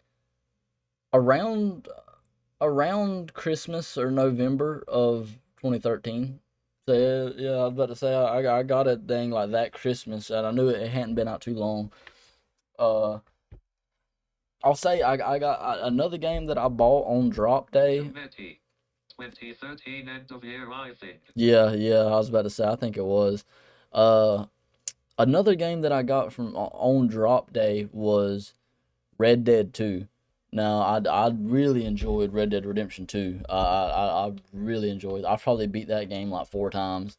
[SPEAKER 2] around Christmas or November of 2013. So yeah, I was about to say I got it dang like that Christmas, and I knew it hadn't been out too long. Uh, I'll say I got another game that I bought on drop day.
[SPEAKER 1] Chometi. 2013 end of year, I think.
[SPEAKER 2] Yeah, I was about to say I think it was. Another game that I got from on drop day was Red Dead 2. Now, I really enjoyed Red Dead Redemption 2. I really enjoyed it. I probably beat that game like 4 times.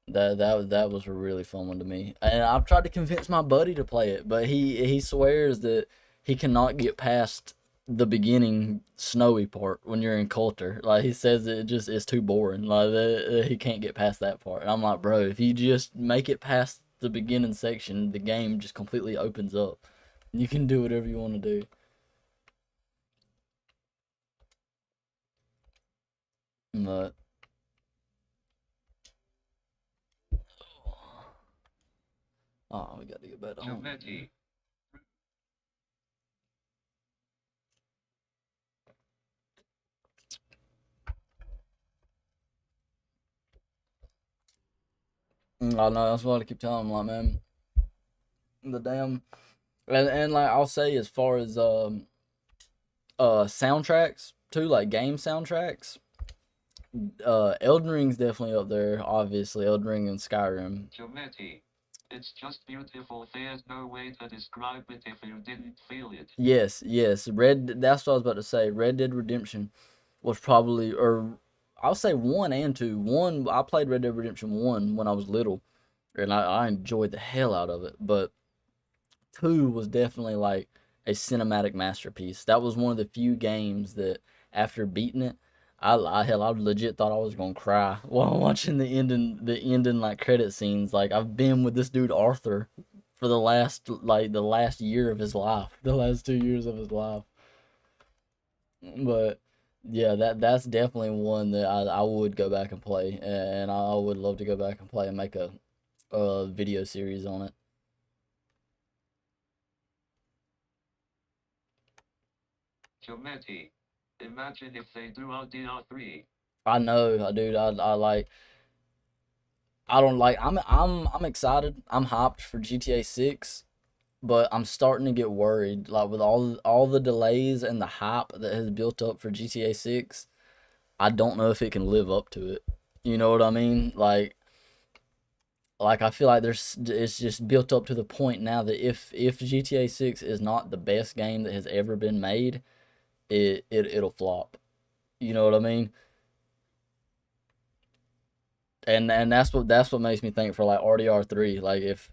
[SPEAKER 2] That was a really fun one to me. And I've tried to convince my buddy to play it, but he swears that he cannot get past the beginning snowy part when you're in Coulter. Like he says it just is too boring. Like he can't get past that part. And I'm like, bro, if you just make it past the beginning section, the game just completely opens up. You can do whatever you want to do. But oh, we got to get back home.
[SPEAKER 1] Chometi.
[SPEAKER 2] I know that's what I keep telling him. Like, man, the damn and like I'll say as far as soundtracks too, like game soundtracks. Elden Ring's definitely up there. Obviously, Elden Ring and Skyrim.
[SPEAKER 1] Chometi. It's just beautiful. There's no way to describe it if you didn't feel it.
[SPEAKER 2] Yes. That's what I was about to say. Red Dead Redemption was probably, or I'll say 1 and 2. I played Red Dead Redemption 1 when I was little, and I enjoyed the hell out of it. But 2 was definitely like a cinematic masterpiece. That was one of the few games that after beating it, I legit thought I was gonna cry while watching the ending like credit scenes. Like I've been with this dude Arthur for the last year of his life, the last 2 years of his life. But yeah, that's definitely one that I would go back and play, and I would love to go back and play and make a video series on it.
[SPEAKER 1] Chometi. Imagine if they do LDR3.
[SPEAKER 2] I know, dude. I like. I don't like. I'm excited. I'm hyped for GTA 6, but I'm starting to get worried. Like with all the delays and the hype that has built up for GTA 6, I don't know if it can live up to it. You know what I mean? Like I feel like it's just built up to the point now that if GTA 6 is not the best game that has ever been made, it'll flop. You know what I mean? And that's what makes me think for like RDR3. Like if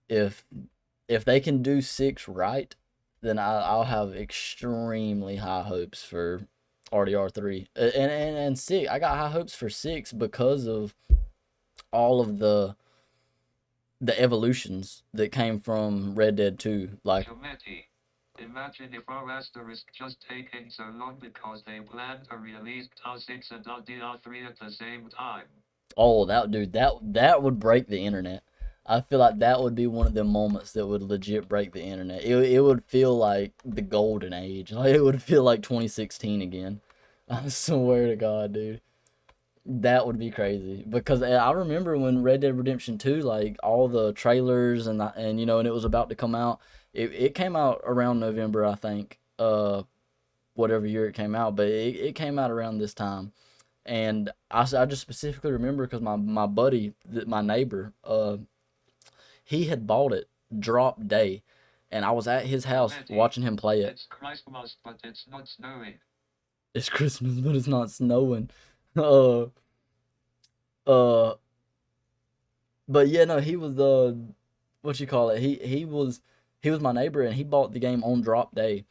[SPEAKER 2] if they can do 6 right, then I'll have extremely high hopes for RDR3. And 6, I got high hopes for 6 because of all of the evolutions that came from Red Dead 2. Like
[SPEAKER 1] Chometi. Imagine if our asterisk just taking so long because they plan to release TAR 6 and LDR3 at the same time.
[SPEAKER 2] oh, that would break the internet. I feel like that would be one of the moments that would legit break the internet. It would feel like the golden age. Like it would feel like 2016 again. I swear to God, dude. That would be crazy because I remember when Red Dead Redemption 2, like all the trailers and and it was about to come out. It came out around November, I think. Whatever year it came out, but it came out around this time. And I just specifically remember because my buddy, my neighbor, he had bought it drop day, and I was at his house
[SPEAKER 1] Chometi.
[SPEAKER 2] watching him play it.
[SPEAKER 1] It's Christmas, but it's not snowing.
[SPEAKER 2] It's Christmas, but it's not snowing. Uh, uh, but yeah, no, he was what you call it? He was my neighbor, and he bought the game on drop day.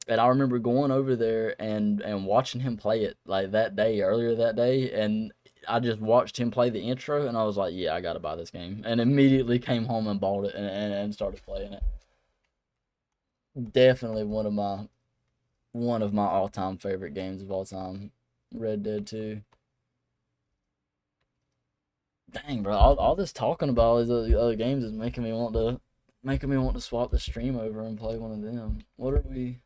[SPEAKER 2] And I remember going over there and watching him play it like that day, earlier that day, and I just watched him play the intro, and I was like, yeah, I gotta buy this game, and immediately came home and bought it and started playing it. Definitely one of my all time favorite games of all time. Red Dead 2. Dang, bro, all this talking about all these other games is making me want to swap the stream over and play one of them. What are we?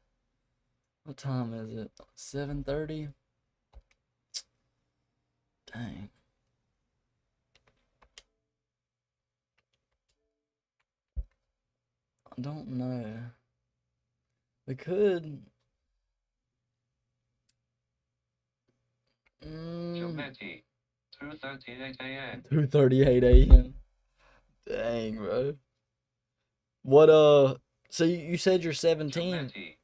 [SPEAKER 2] What time is it? 7:30. Dang. I don't know. We could.
[SPEAKER 1] Geometry. 2:38 a.m.
[SPEAKER 2] 2:38 a.m. Dang, bro. What So you said you're 17.
[SPEAKER 1] Geometry.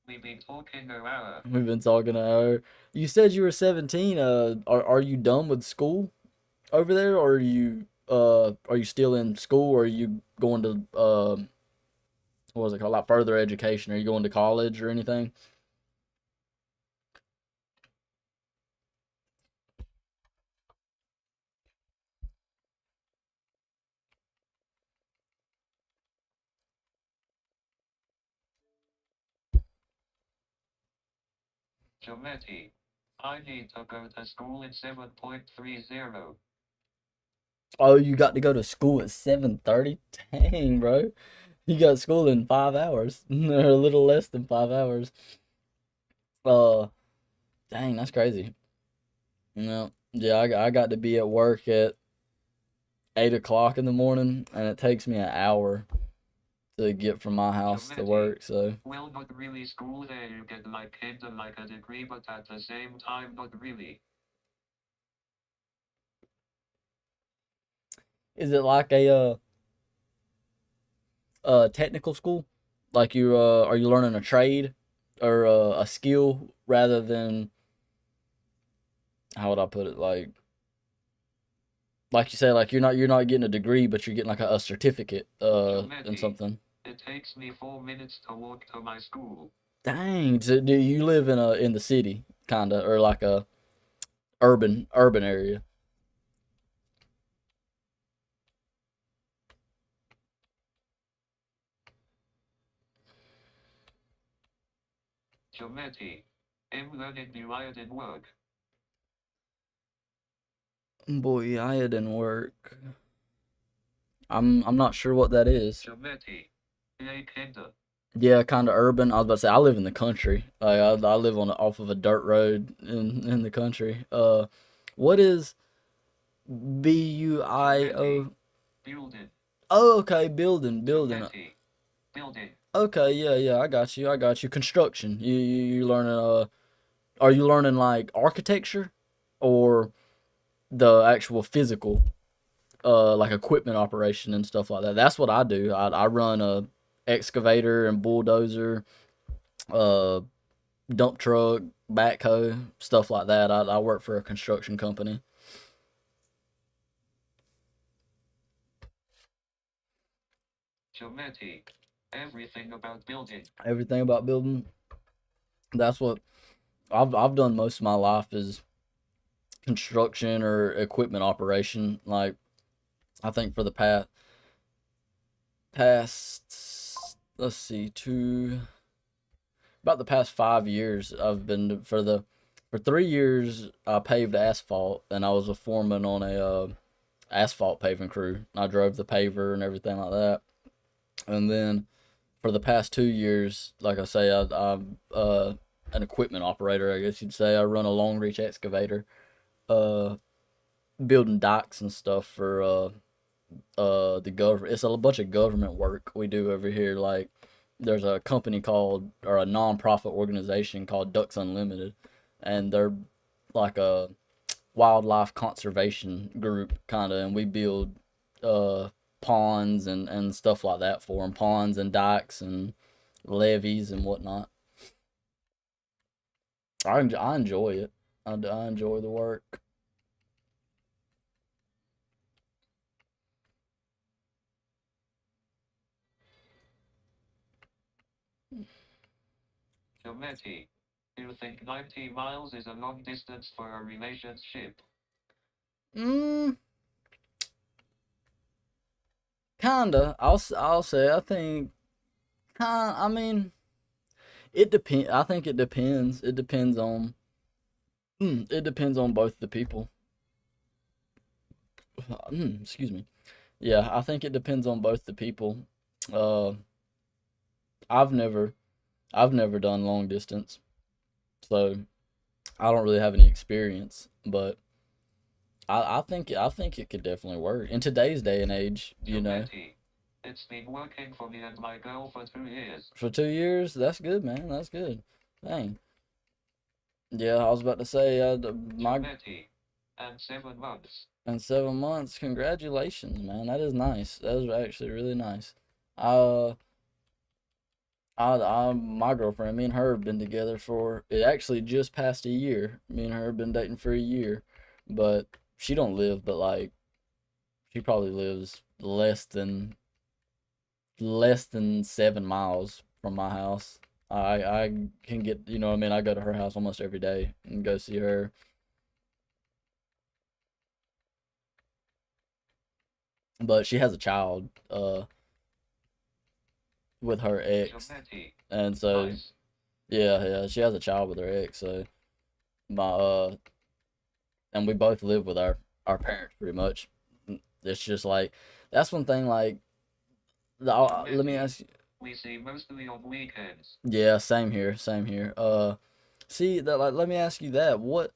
[SPEAKER 1] We've been talking an hour.
[SPEAKER 2] We've been talking an hour. You said you were 17. Are you done with school over there, or are you still in school, or are you going to what was it called, like further education? Are you going to college or anything?
[SPEAKER 1] Geometry. I need to go to school in 7.30.
[SPEAKER 2] Oh, you got to go to school at 7:30. Dang, bro. You got school in 5 hours, or a little less than 5 hours. Uh, Dang, that's crazy. No, yeah, I got to be at work at 8 o'clock in the morning, and it takes me an hour to get from my house to work. So
[SPEAKER 1] Well, not really school there. You get like kinda like a degree, but at the same time, not really.
[SPEAKER 2] is it like technical school? Like you are you learning a trade or a skill rather than, how would I put it, like you said, like you're not getting a degree, but you're getting like a certificate in something.
[SPEAKER 1] It takes me 4 minutes to walk to my school.
[SPEAKER 2] Dang, so do you live in the city kinda, or like a urban area?
[SPEAKER 1] Geometry. I'm learning the Elden work.
[SPEAKER 2] Boy, I didn't work. I'm not sure what that is.
[SPEAKER 1] Geometry. Yeah, kinda.
[SPEAKER 2] Yeah, kind of urban. I was about to say I live in the country. Like I live on off of a dirt road in the country. What is BUIO?
[SPEAKER 1] Building.
[SPEAKER 2] Oh, okay, building.
[SPEAKER 1] Geometry. Building.
[SPEAKER 2] Okay, yeah, I got you. Construction. You learning are you learning like architecture, or the actual physical like equipment operation and stuff like that? That's what I do. I run a excavator and bulldozer, uh dump truck, backhoe, stuff like that. I work for a construction company.
[SPEAKER 1] Geometry. Everything about building.
[SPEAKER 2] Everything about building. That's what I've done most of my life, is construction or equipment operation. Like I think for the past let's see, two about the past 5 years, I've been for 3 years I paved asphalt, and I was a foreman on a asphalt paving crew. I drove the paver and everything like that. And then for the past 2 years, like I say, I'm an equipment operator, I guess you'd say. I run a long reach excavator, uh, building docks and stuff for the government. It's a bunch of government work we do over here. Like there's a company called, or a non-profit organization called Ducks Unlimited, and they're like a wildlife conservation group kind of, and we build uh ponds and stuff like that for them, ponds and dikes and levees and whatnot. I enjoy it. I enjoy the work.
[SPEAKER 1] Geometry. You think 90 miles is a long distance for a relationship?
[SPEAKER 2] Mm, kinda. I'll say I think kind. I mean, it depend. I think it depends. It depends on. It depends on both the people. Excuse me. Yeah, I think it depends on both the people. Uh, I've never I've never done long distance, so I don't really have any experience. But I think it could definitely work in today's day and age. You know,
[SPEAKER 1] Humanity. It's been working for me and my girl for 2 years.
[SPEAKER 2] for 2 years, that's good, man. That's good. Dang. Yeah, I was about to say, my
[SPEAKER 1] Humanity. And 7 months.
[SPEAKER 2] in 7 months. Congratulations, man. That is nice. That is actually really nice. Uh, my girlfriend, me and her have been together for it actually just past a year. Me and her have been dating for a year, but she don't live, but like she probably lives less than 7 miles from my house. I can get, you know what I mean, I go to her house almost every day and go see her. But she has a child with her ex,
[SPEAKER 1] Humanity.
[SPEAKER 2] and so
[SPEAKER 1] Nice.
[SPEAKER 2] yeah, she has a child with her ex. So my and we both live with our parents pretty much. It's just like that's one thing. Like, let me
[SPEAKER 1] Humanity.
[SPEAKER 2] ask you.
[SPEAKER 1] We see mostly on weekends.
[SPEAKER 2] Yeah, same here, same here. See that, like, let me ask you that. What,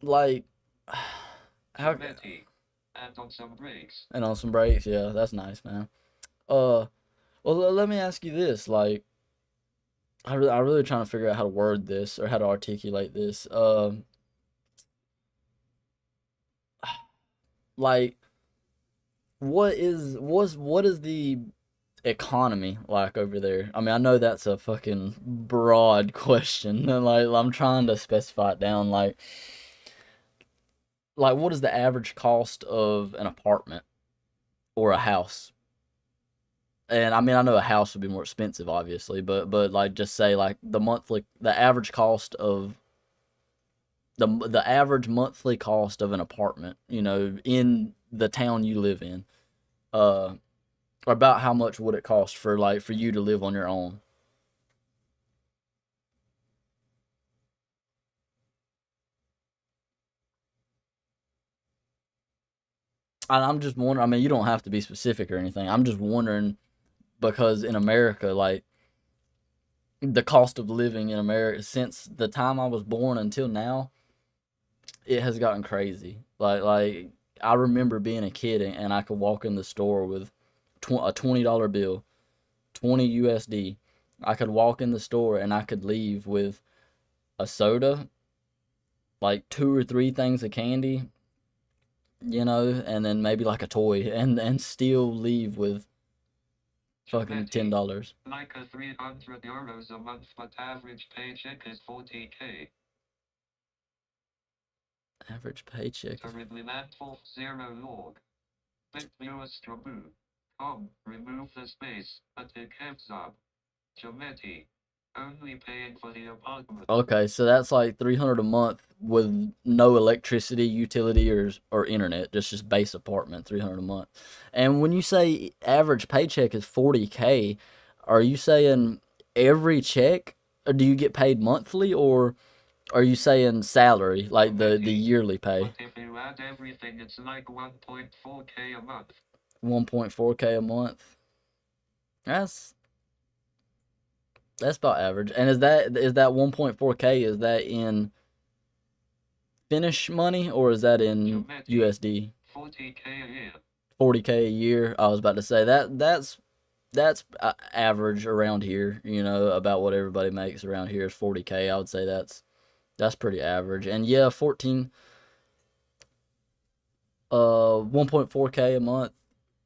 [SPEAKER 2] like, how?
[SPEAKER 1] Humanity. And on some breaks.
[SPEAKER 2] And on some breaks, yeah, that's nice, man. Uh, well, let me ask you this. Like, I really trying to figure out how to word this or how to articulate this. Like, what is the economy like over there? I mean, I know that's a fucking broad question. And like, I'm trying to specify it down. Like, what is the average cost of an apartment or a house? And I mean, I know a house would be more expensive, obviously, but like, just say like the average cost of the average monthly cost of an apartment, in the town you live in. Uh, about how much would it cost for you to live on your own? I'm just wondering. I mean, you don't have to be specific or anything. I'm just wondering because in America, like the cost of living in America since the time I was born until now, it has gotten crazy. Like I remember being a kid and I could walk in the store with a $20 bill, 20 USD. I could walk in the store and I could leave with a soda, like two or three things of candy, and then maybe like a toy, and still leave with fucking
[SPEAKER 1] Humanity.
[SPEAKER 2] $10.
[SPEAKER 1] Like a 300 euros a month, but average paycheck is 40k.
[SPEAKER 2] Average paycheck is
[SPEAKER 1] Terribly landful, zero log. Bit viewers Strabu. Remove the space, but it comes up. Geometry. Only paying for the apartment.
[SPEAKER 2] okay. So that's like 300 a month with no electricity, utility, or internet. Just base apartment, 300 a month. And when you say average paycheck is 40K, are you saying every check, or do you get paid monthly, or are you saying salary, like the
[SPEAKER 1] Geometry.
[SPEAKER 2] yearly pay?
[SPEAKER 1] But if you add everything, it's like 1.4k a month.
[SPEAKER 2] 1.4K a month. That's that's about average. And is that 1.4K, is that in Finnish money or is that in
[SPEAKER 1] Geometry.
[SPEAKER 2] USD?
[SPEAKER 1] 40k a year.
[SPEAKER 2] 40K a year. I was about to say that's average around here. About what everybody makes around here is 40K. I would say that's pretty average. And yeah, 1.4K a month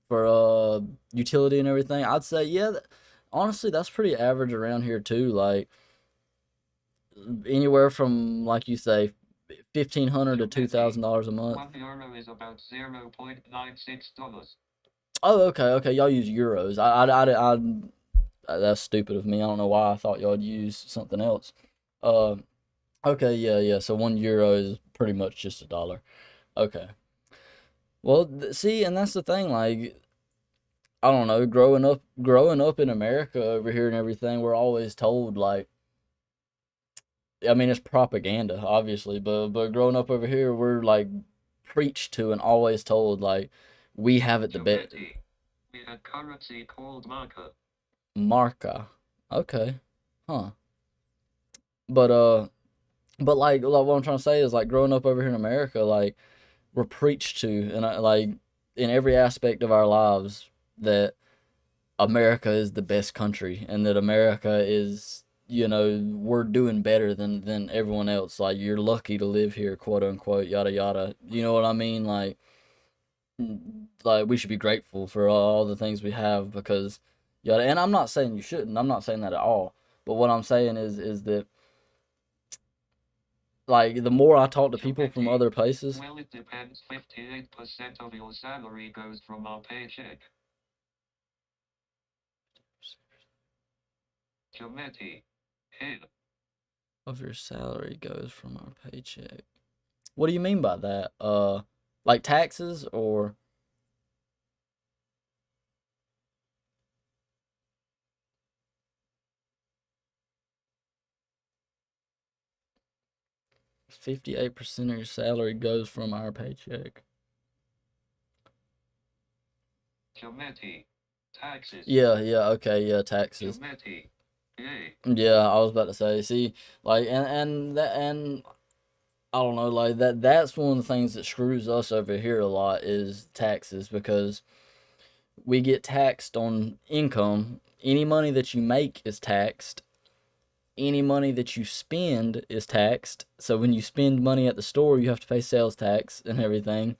[SPEAKER 2] for utility and everything. I'd say yeah. Honestly, that's pretty average around here too. Like anywhere from, like you say, 1,500 to $2,000 a month.
[SPEAKER 1] €1 is about $0.96.
[SPEAKER 2] Oh, okay. Y'all use euros. That's stupid of me. I don't know why I thought y'all would use something else. Uh, okay, yeah. So €1 is pretty much just a dollar. Okay. Well, see, and that's the thing. Like, I don't know, growing up in America over here and everything, we're always told like, I mean, it's propaganda, obviously, but growing up over here, we're like preached to and always told like we have it the best.
[SPEAKER 1] Humanity. We had currency called marker.
[SPEAKER 2] Marca. Okay. Huh. But like what I'm trying to say is like growing up over here in America, like we're preached to and like in every aspect of our lives that America is the best country and that America is, we're doing better than everyone else. Like you're lucky to live here, quote unquote, yada yada. You know what I mean? Like we should be grateful for all the things we have because yada. And I'm not saying you shouldn't. I'm not saying that at all. But what I'm saying is that like the more I talk to people from other places,
[SPEAKER 1] Well, it depends. 58% of your salary goes from our paycheck. Humanity. Hey.
[SPEAKER 2] of your salary goes from our paycheck. What do you mean by that? Like taxes or 58% of your salary goes from our paycheck.
[SPEAKER 1] Humanity. Taxes.
[SPEAKER 2] Yeah, okay, yeah, taxes.
[SPEAKER 1] Humanity. Yay.
[SPEAKER 2] Yeah, I was about to say, see, like, and I don't know, like that's one of the things that screws us over here a lot is taxes because we get taxed on income. Any money that you make is taxed. Any money that you spend is taxed. So when you spend money at the store, you have to pay sales tax and everything.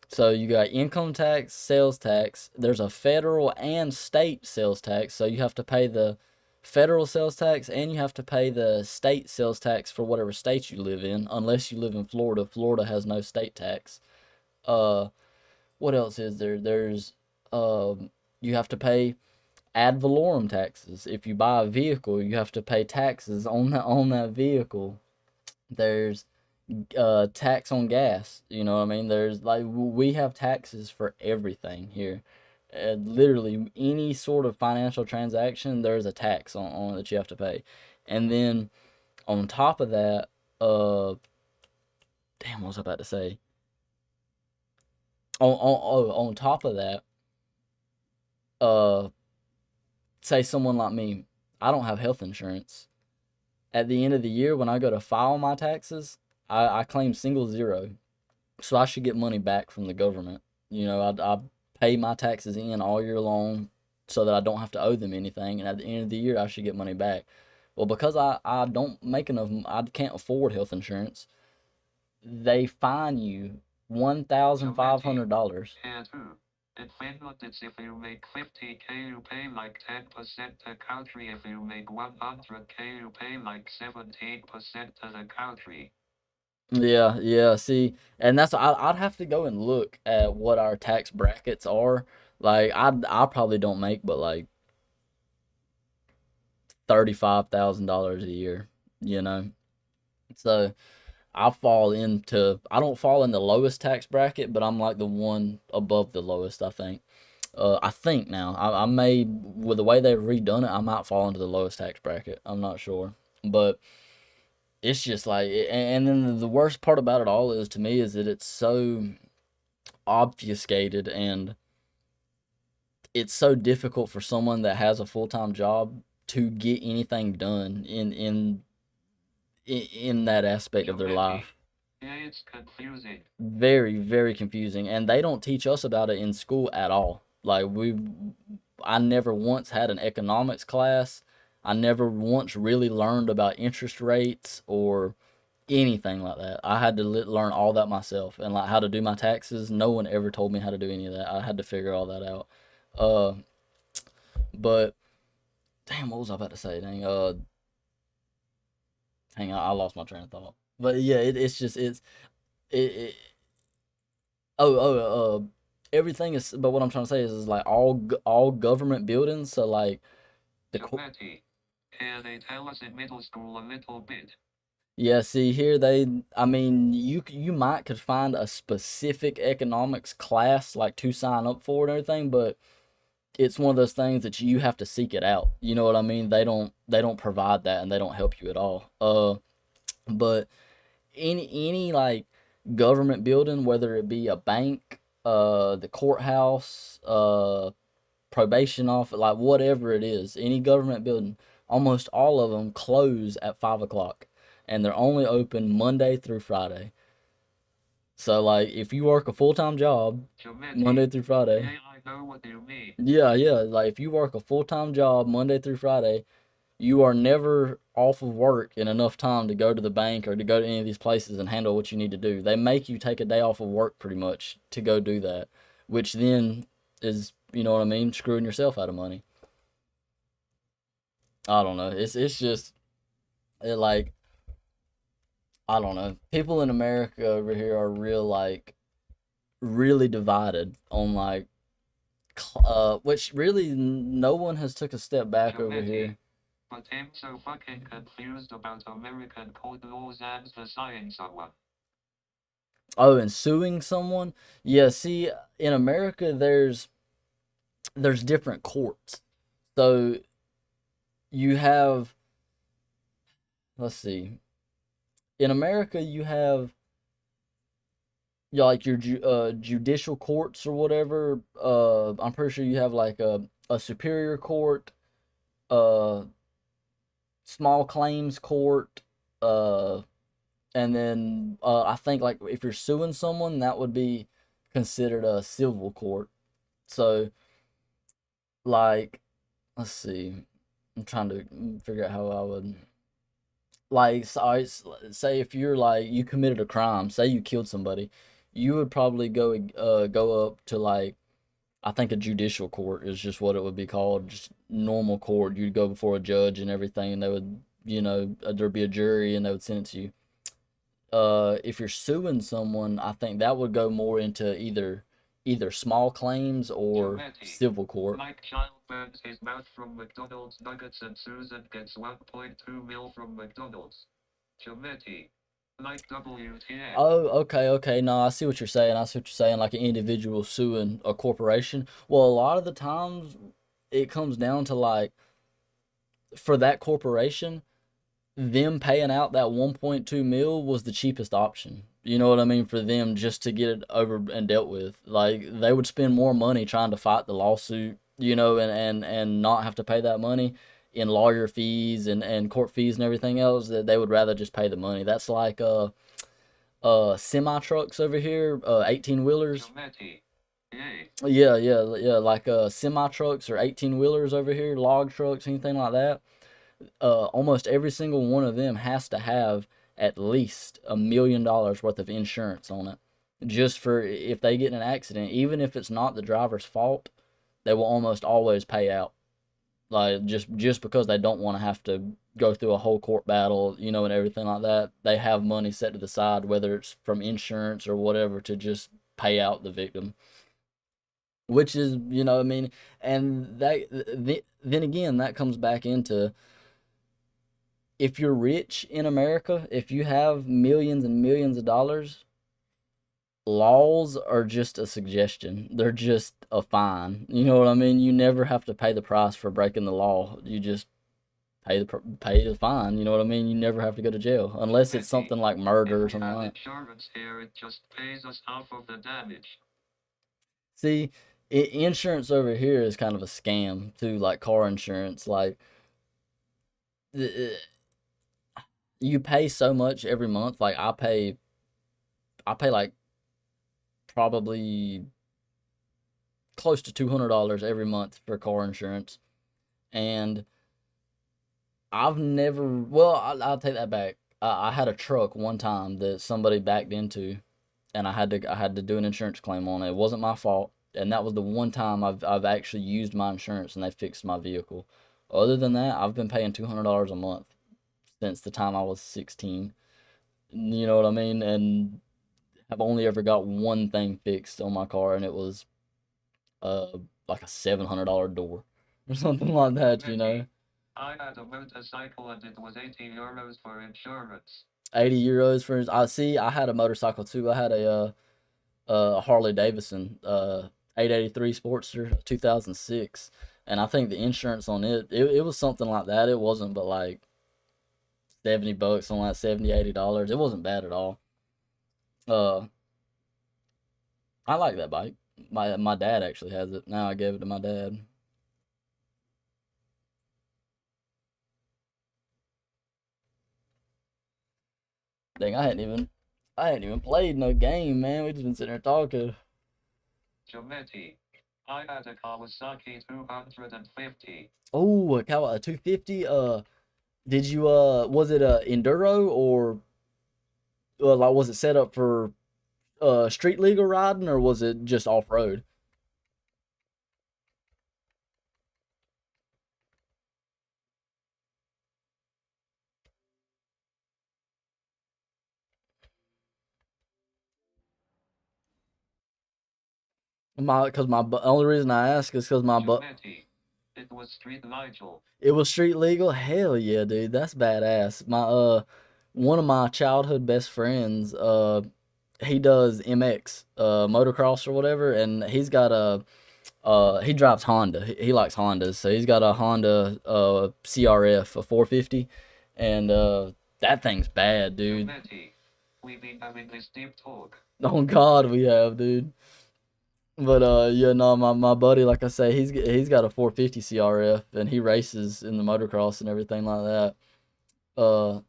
[SPEAKER 2] So you got income tax, sales tax. There's a federal and state sales tax. So you have to pay the federal sales tax and you have to pay the state sales tax for whatever state you live in, unless you live in Florida. Florida has no state tax. Uh, what else is there? There's you have to pay ad valorem taxes. If you buy a vehicle, you have to pay taxes on that vehicle. There's tax on gas. You know what I mean? There's like we have taxes for everything here. Literally any sort of financial transaction, there's a tax on it that you have to pay. And then on top of that, damn, what was I about to say? On top of that, uh, say someone like me, I don't have health insurance. At the end of the year, when I go to file my taxes, I claim single zero. So I should get money back from the government. I pay my taxes in all year long so that I don't have to owe them anything. And at the end of the year, I should get money back. Well, because I don't make enough, I can't afford health insurance, they fine you $1,500.
[SPEAKER 1] And who? In Finland, it's if you make 50K, you pay like 10% to country. If you make 100K, you pay like 17% to the country.
[SPEAKER 2] Yeah. See, and I'd have to go and look at what our tax brackets are. Like I probably don't make but like $35,000 a year. You know, so I don't fall in the lowest tax bracket, but I'm like the one above the lowest. I think now I may with the way they've redone it, I might fall into the lowest tax bracket. I'm not sure, but it's just like, and then the worst part about it all is to me is that it's so obfuscated and it's so difficult for someone that has a full-time job to get anything done in that aspect of their life.
[SPEAKER 1] Yeah, it's confusing.
[SPEAKER 2] Very, very confusing, and they don't teach us about it in school at all. Like I never once had an economics class. I never once really learned about interest rates or anything like that. I had to learn all that myself, and like how to do my taxes. No one ever told me how to do any of that. I had to figure all that out. Uh, but damn, what was I about to say? Dang, hang on, I lost my train of thought. But yeah, it's just it everything is. But what I'm trying to say is like all government buildings. So like the
[SPEAKER 1] Yeah, they tell us in middle school a little bit.
[SPEAKER 2] Yeah, see here I mean, you might could find a specific economics class like to sign up for and everything, but it's one of those things that you have to seek it out. You know what I mean? They don't provide that and they don't help you at all. But any like government building, whether it be a bank, the courthouse, probation office, like whatever it is, any government building, almost all of them close at 5 o'clock, and they're only open Monday through Friday. So like, if you work a full time job, Monday through Friday,
[SPEAKER 1] Yeah, I know what you mean.
[SPEAKER 2] yeah, like if you work a full time job Monday through Friday, you are never off of work in enough time to go to the bank or to go to any of these places and handle what you need to do. They make you take a day off of work pretty much to go do that, which then is, you know what I mean, screwing yourself out of money. I don't know. It's just like, I don't know. People in America over here are real like really divided on like which really no one has took a step back over here.
[SPEAKER 1] But I'm so fucking confused about American code laws and the science of one.
[SPEAKER 2] Oh, and suing someone? Yeah, see, in America there's different courts. So you have, let's see. In America you have, yeah, like your judicial courts or whatever. I'm pretty sure you have like a superior court, uh small claims court, uh and then I think like if you're suing someone, that would be considered a civil court. So like, let's see, I'm trying to figure out how I would, like, so say if you're like you committed a crime, say you killed somebody, you would probably go up to like, I think a judicial court is just what it would be called, just normal court. You'd go before a judge and everything, and they would, there'd be a jury and they would sentence you. If you're suing someone, I think that would go more into either small claims or civil court.
[SPEAKER 1] Mike Child burns his mouth from McDonald's nuggets and Susan gets 1.2 mil from McDonald's. Chometi. Like WTF.
[SPEAKER 2] Oh, okay. No, I see what you're saying. I see what you're saying. Like an individual suing a corporation. Well, a lot of the times it comes down to like, for that corporation, them paying out that 1.2 mil was the cheapest option. You know what I mean? For them just to get it over and dealt with. Like, they would spend more money trying to fight the lawsuit, and not have to pay that money in lawyer fees and court fees and everything else. That they would rather just pay the money. That's like semi trucks over here, 18 wheelers. Yeah, like semi trucks or 18 wheelers over here, log trucks, anything like that. Almost every single one of them has to have at least $1 million worth of insurance on it, just for if they get in an accident, even if it's not the driver's fault, they will almost always pay out. Like, just because they don't want to have to go through a whole court battle, and everything like that, they have money set to the side, whether it's from insurance or whatever, to just pay out the victim. Which is, I mean, and then again, that comes back into, if you're rich in America, if you have millions and millions of dollars, laws are just a suggestion. They're just a fine. You know what I mean? You never have to pay the price for breaking the law. You just pay the fine. You know what I mean? You never have to go to jail unless it's something like murder or something like that.
[SPEAKER 1] Insurance here, it just pays us half of the damage.
[SPEAKER 2] See, insurance over here is kind of a scam too, like car insurance. Like, you pay so much every month. Like, I pay like probably close to $200 every month for car insurance, and I've never. Well, I'll take that back. I had a truck one time that somebody backed into, and I had to do an insurance claim on it. It wasn't my fault, and that was the one time I've actually used my insurance and they fixed my vehicle. Other than that, I've been paying $200 a month since the time I was 16. You know what I mean? And I've only ever got one thing fixed on my car, and it was uh like a $700 door or something like that.
[SPEAKER 1] I had a motorcycle and it was €80 for insurance.
[SPEAKER 2] €80 for. I see. I had a motorcycle too. I had a Harley Davidson 883 Sportster 2006, and I think the insurance on it was something like that. It wasn't but like $70 on like $70 $80. It wasn't bad at all. Uh, I like that bike. My dad actually has it now. I gave it to my dad. Dang, I hadn't even played no game, man. We just been sitting here talking.
[SPEAKER 1] Giamatti. I had a Kawasaki 250.
[SPEAKER 2] Oh, a 250. Did you was it a enduro or like was it set up for street legal riding or was it just off road? Only reason I ask is because my butt.
[SPEAKER 1] Giamatti. It was street legal.
[SPEAKER 2] It was street legal. Hell yeah, dude, that's badass. My one of my childhood best friends, he does MX, motocross or whatever, and he's got a he drives Honda. He likes Hondas, so he's got a Honda CRF, a 450, and that thing's bad, dude.
[SPEAKER 1] Giamatti. We've been having this deep talk.
[SPEAKER 2] Oh God, we have, dude. But yeah, no, my buddy, like I say, he's got a 450 CRF, and he races in the motocross and everything like that. Uh,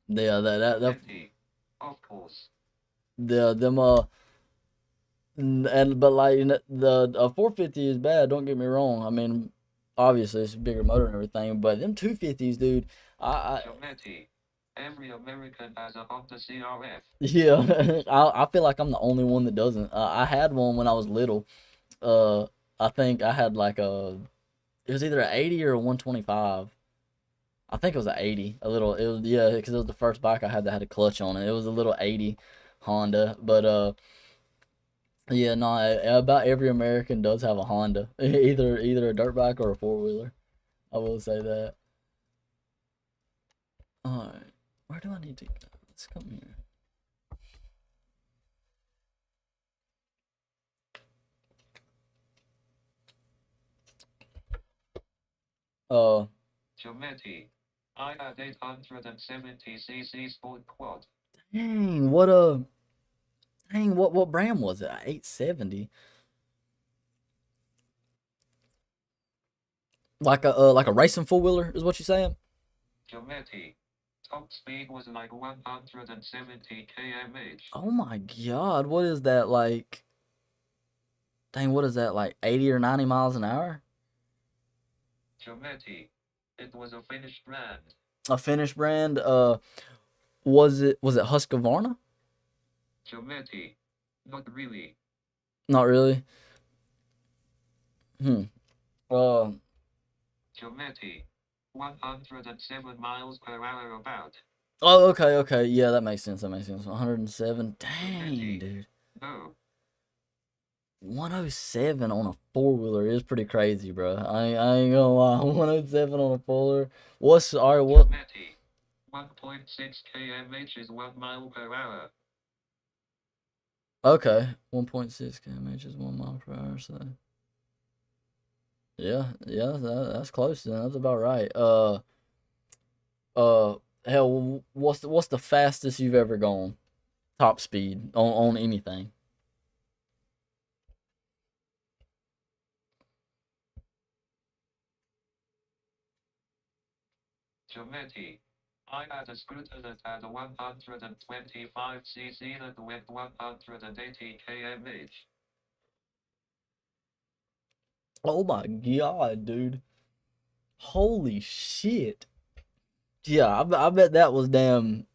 [SPEAKER 2] yeah, that
[SPEAKER 1] Giamatti. Of course.
[SPEAKER 2] the them and but like the 450 is bad. Don't get me wrong. I mean, obviously it's a bigger motor and everything, but them 250s, dude. I
[SPEAKER 1] Giamatti. Every American has a Honda CRF.
[SPEAKER 2] yeah, I feel like I'm the only one that doesn't. I had one when I was little. Uh, I think I had like it was either an 80 or a 125. I think it was an 80. A little, it was, yeah, because it was the first bike I had that had a clutch on it. It was a little 80 Honda, but yeah, no, about every American does have a Honda, either a dirt bike or a four wheeler. I will say that. All right, where do I need to go? Let's come here. Uh,
[SPEAKER 1] Giamatti. I had 870cc sport quad.
[SPEAKER 2] dang, what brand was it? 870. Like a racing four wheeler is what you saying?
[SPEAKER 1] Giamatti. Top speed was like 170 km/h.
[SPEAKER 2] Oh my God, what is that like? Dang, what is that like 80 or 90 miles an hour?
[SPEAKER 1] Giamatti. It was a Finnish brand.
[SPEAKER 2] A Finnish brand. Was it Husqvarna?
[SPEAKER 1] Giamatti. Not really.
[SPEAKER 2] Not really. Hmm. Uh.
[SPEAKER 1] Giamatti. 107 miles per hour about.
[SPEAKER 2] Oh, okay. Yeah, that makes sense. 107. Dang, dude.
[SPEAKER 1] No.
[SPEAKER 2] 107 on a four wheeler is pretty crazy, bro. I ain't gonna lie. 107 on a four wheeler. What's all right? What?
[SPEAKER 1] Giamatti. 1.6 km/h is 1 mile per hour.
[SPEAKER 2] Okay, 1.6 km is 1 mile per hour. So yeah, that's close. Then that's about right. Hell, what's the fastest you've ever gone? Top speed on anything?
[SPEAKER 1] Giamatti. I had a scooter that had a 125cc that went 180 km/h.
[SPEAKER 2] Oh my God, dude! Holy shit! Yeah, I bet that was damn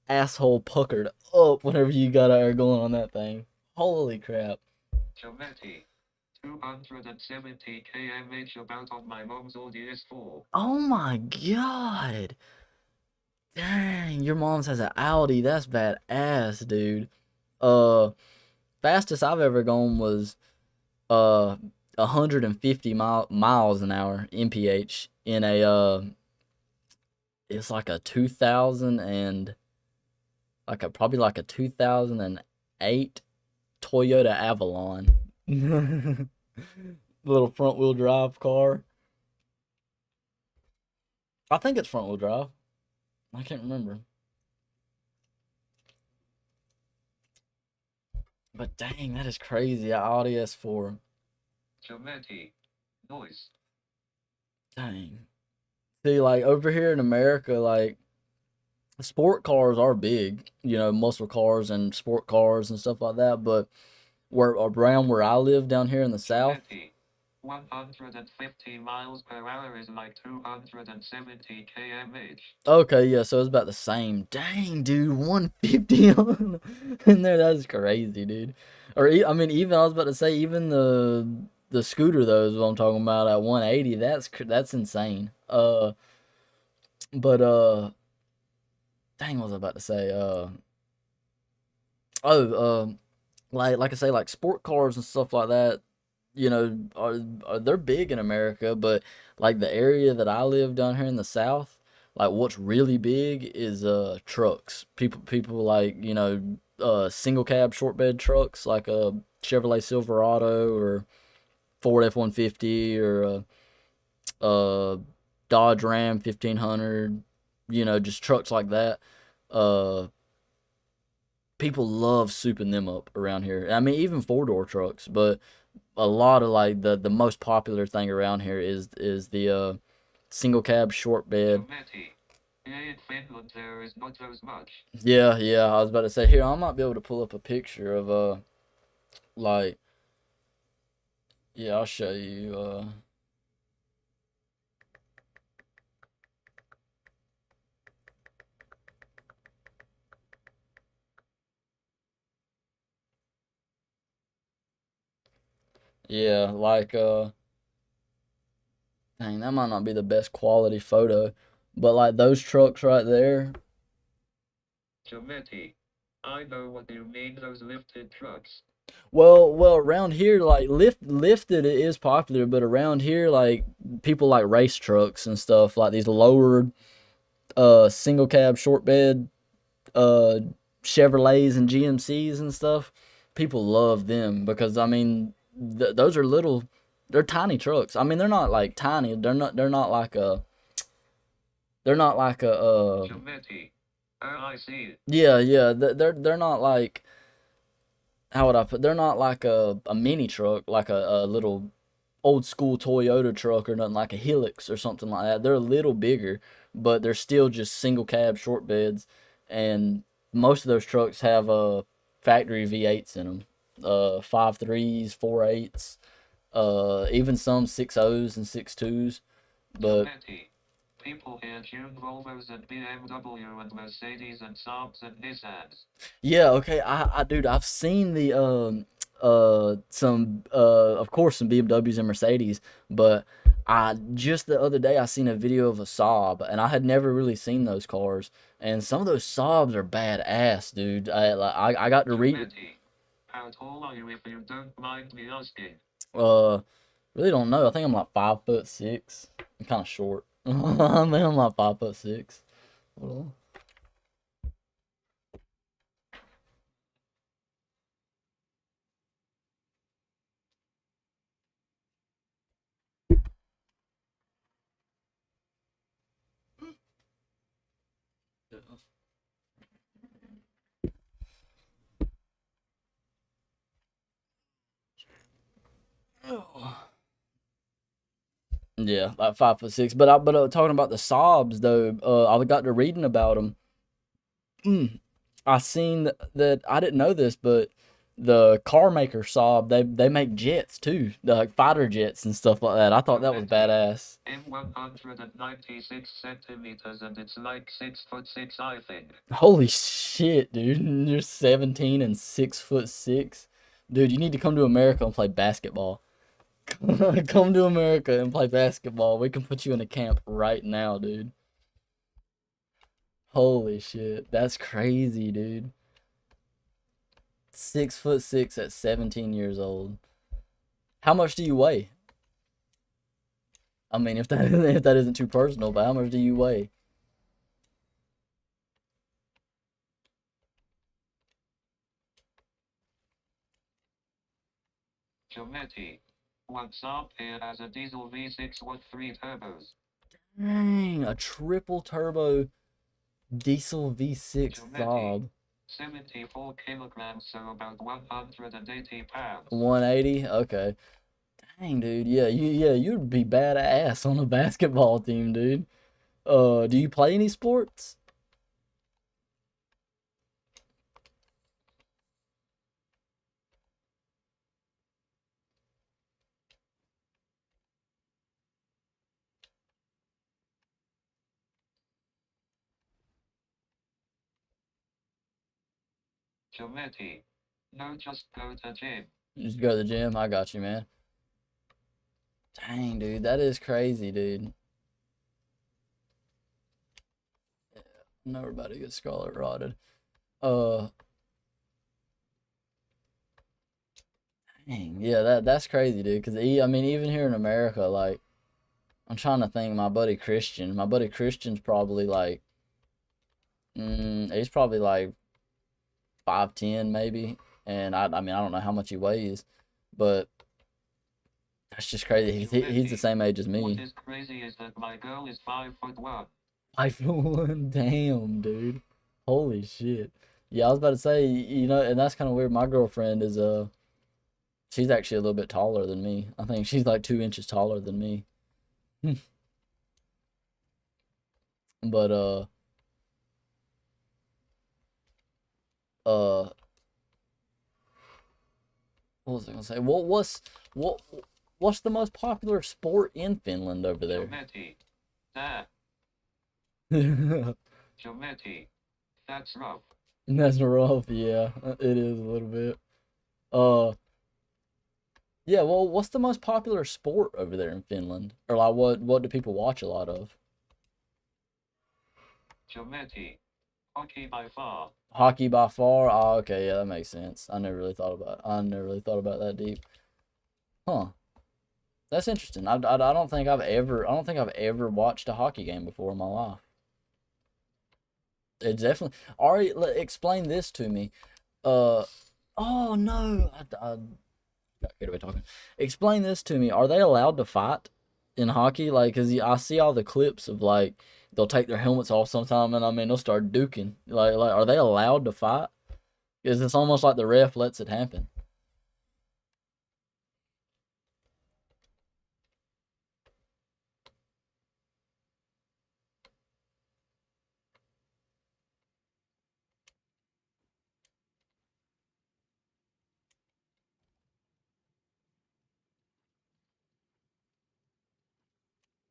[SPEAKER 2] asshole puckered up whenever you got out there going on that thing. Holy crap!
[SPEAKER 1] Giamatti. 270 km/h about on my mom's old ES4.
[SPEAKER 2] Oh my God! Dang, your mom's has an Audi. That's badass, dude. Uh, Fastest I've ever gone was uh 150 miles an hour mph in a it's like a 2000 and probably like a 2008 Toyota Avalon. Little front wheel drive car. I think it's front wheel drive. I can't remember. But dang, that is crazy. Audi S4.
[SPEAKER 1] Geometry. Noise.
[SPEAKER 2] Dang. See, like over here in America, like sport cars are big, muscle cars and sport cars and stuff like that. But around where I live down here in the South,
[SPEAKER 1] Geometry. 150 miles per hour is like 270 km/h.
[SPEAKER 2] okay, yeah, so it's about the same. Dang, dude, 150 on in there. That's crazy, dude. I mean, even I was about to say, even the scooter though is what I'm talking about at 180. That's insane. But dang, what was I about to say? Oh, like I say, like sport cars and stuff like that. They're big in America, but like the area that I live down here in the South, like what's really big is trucks. People like single cab short bed trucks like a Chevrolet Silverado or Ford F-150 or a Dodge Ram 1500. Just trucks like that. Uh, People love souping them up around here. I mean, even four-door trucks, but a lot of like the most popular thing around here is the single cab short bed.
[SPEAKER 1] In Finland there is not as much.
[SPEAKER 2] Yeah, yeah. I was about to say here I might be able to pull up a picture of like yeah, I'll show you yeah, like dang, that might not be the best quality photo, but like those trucks right there.
[SPEAKER 1] Geometry. I know what you mean, those lifted trucks.
[SPEAKER 2] Well, around here, like lifted it is popular, but around here, like people like race trucks and stuff, like these lowered single cab short bed uh Chevrolets and GMCs and stuff. People love them because I mean those are they're tiny trucks. I mean they're not like tiny. They're not like a they're not like a
[SPEAKER 1] Geometry. I see.
[SPEAKER 2] yeah. They're not like how would I put? They're not like a mini truck, like a little old school Toyota truck or nothing like a Helix or something like that. They're a little bigger, but they're still just single cab short beds, and most of those trucks have factory V8s in them, 5.3s, 4.8s, even some 6.0s and 6.2s. But
[SPEAKER 1] Geometry. People here tune Volvos and BMW and Mercedes and Saabs and Nissans.
[SPEAKER 2] yeah, okay, dude, I've seen the some of course some BMWs and Mercedes, but I just the other day I seen a video of a Saab and I had never really seen those cars and some of those Saabs are badass, dude. I got to read
[SPEAKER 1] Geometry. How tall are you if you don't mind me asking?
[SPEAKER 2] uh really don't know. I think I'm like 5'6". I'm kind of short. I think I'm like 5'6". Hold on. Yeah, like 5'6". But talking about the Saabs though, I got to reading about them. I seen that I didn't know this, but the car maker Saab they make jets too, like fighter jets and stuff like that. I thought that was badass.
[SPEAKER 1] M196 centimeters and it's like 6'6", I think.
[SPEAKER 2] Holy shit, dude! You're 17 and 6'6". Dude, you need to come to America and play basketball. Come to America and play basketball. We can put you in a camp right now, dude. Holy shit, that's crazy, dude. 6'6" at 17 years old. How much do you weigh? I mean, if that if that isn't too personal, but how much do you weigh?
[SPEAKER 1] Geometry. What's up? It has a diesel V6 with 3 turbos.
[SPEAKER 2] Dang, a triple turbo diesel V6
[SPEAKER 1] Geometry.
[SPEAKER 2] Zob.
[SPEAKER 1] 74 kilograms, so about 180 pounds.
[SPEAKER 2] 180? Okay. Dang, dude. Yeah, you'd be badass on a basketball team, dude. Do you play any sports?
[SPEAKER 1] Geometry. No, just go to gym.
[SPEAKER 2] You just go to the gym? I got you, man. Dang, dude. That is crazy, dude. Yeah, I know everybody gets scarlet rotted. Uh, Dang, yeah, that's crazy, dude. Cause I mean, even here in America, like, I'm trying to think. My buddy Christian. My buddy Christian's probably like, he's probably like 5'10" maybe, and I mean, I don't know how much he weighs, but that's just crazy. He's the same age as
[SPEAKER 1] What
[SPEAKER 2] me.
[SPEAKER 1] is crazy is that my girl is 5'1".
[SPEAKER 2] 5'1", damn, dude. Holy shit. Yeah, I was about to say, and that's kind of weird. My girlfriend is she's actually a little bit taller than me. I think she's like 2 inches taller than me. But uh, what was I gonna say? What's the most popular sport in Finland over there?
[SPEAKER 1] Geometry. That. Geometry. That's rough.
[SPEAKER 2] That's rough, yeah. It is a little bit. Uh, yeah, well, what's the most popular sport over there in Finland? Or like what do people watch a lot of?
[SPEAKER 1] Geometry. Hockey by far.
[SPEAKER 2] Hockey by far? Oh, okay, yeah, that makes sense. I never really thought about that deep. Huh. That's interesting. I don't think I've ever watched a hockey game before in my life. It definitely. Ari, explain this to me. Uh, oh no, I got carried away talking. Explain this to me. Are they allowed to fight in hockey? Like, cause I see all the clips of like they'll take their helmets off sometime, and I mean they'll start duking. Like, are they allowed to fight? Because it's almost like the ref lets it happen.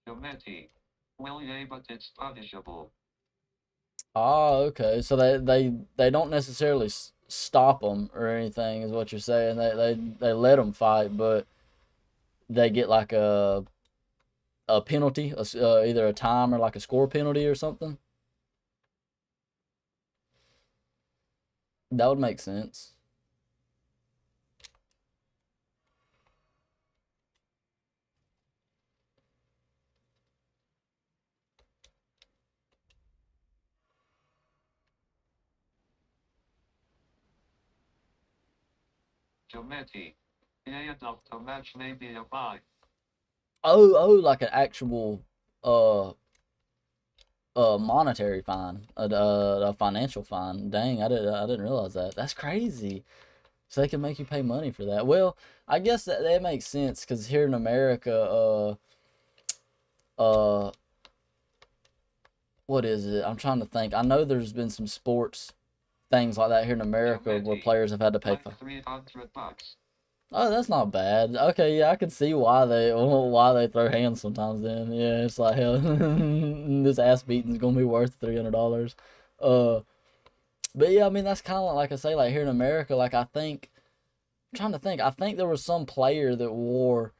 [SPEAKER 1] Geometry. Well, yeah, but it's punishable.
[SPEAKER 2] Ah, okay. So they don't necessarily stop them or anything, is what you're saying. They let them fight, but they get like a penalty, either a time or like a score penalty or something. That would make sense.
[SPEAKER 1] Geometry. Yeah, enough to match maybe a 5.
[SPEAKER 2] Like an actual uh monetary fine, a financial fine. Dang, I didn't realize that. That's crazy. So they can make you pay money for that. Well, I guess that makes sense because here in America, uh, what is it? I'm trying to think. I know there's been some sports things like that here in America where players have had to pay
[SPEAKER 1] Like
[SPEAKER 2] for.
[SPEAKER 1] $300.
[SPEAKER 2] Oh, that's not bad. Okay, yeah, I can see why they throw hands sometimes. Then, yeah, it's like hell, this ass beating's gonna be worth $300. Uh, but yeah, I mean that's kind of like I say, like here in America, like I'm trying to think. I think there was some player that wore.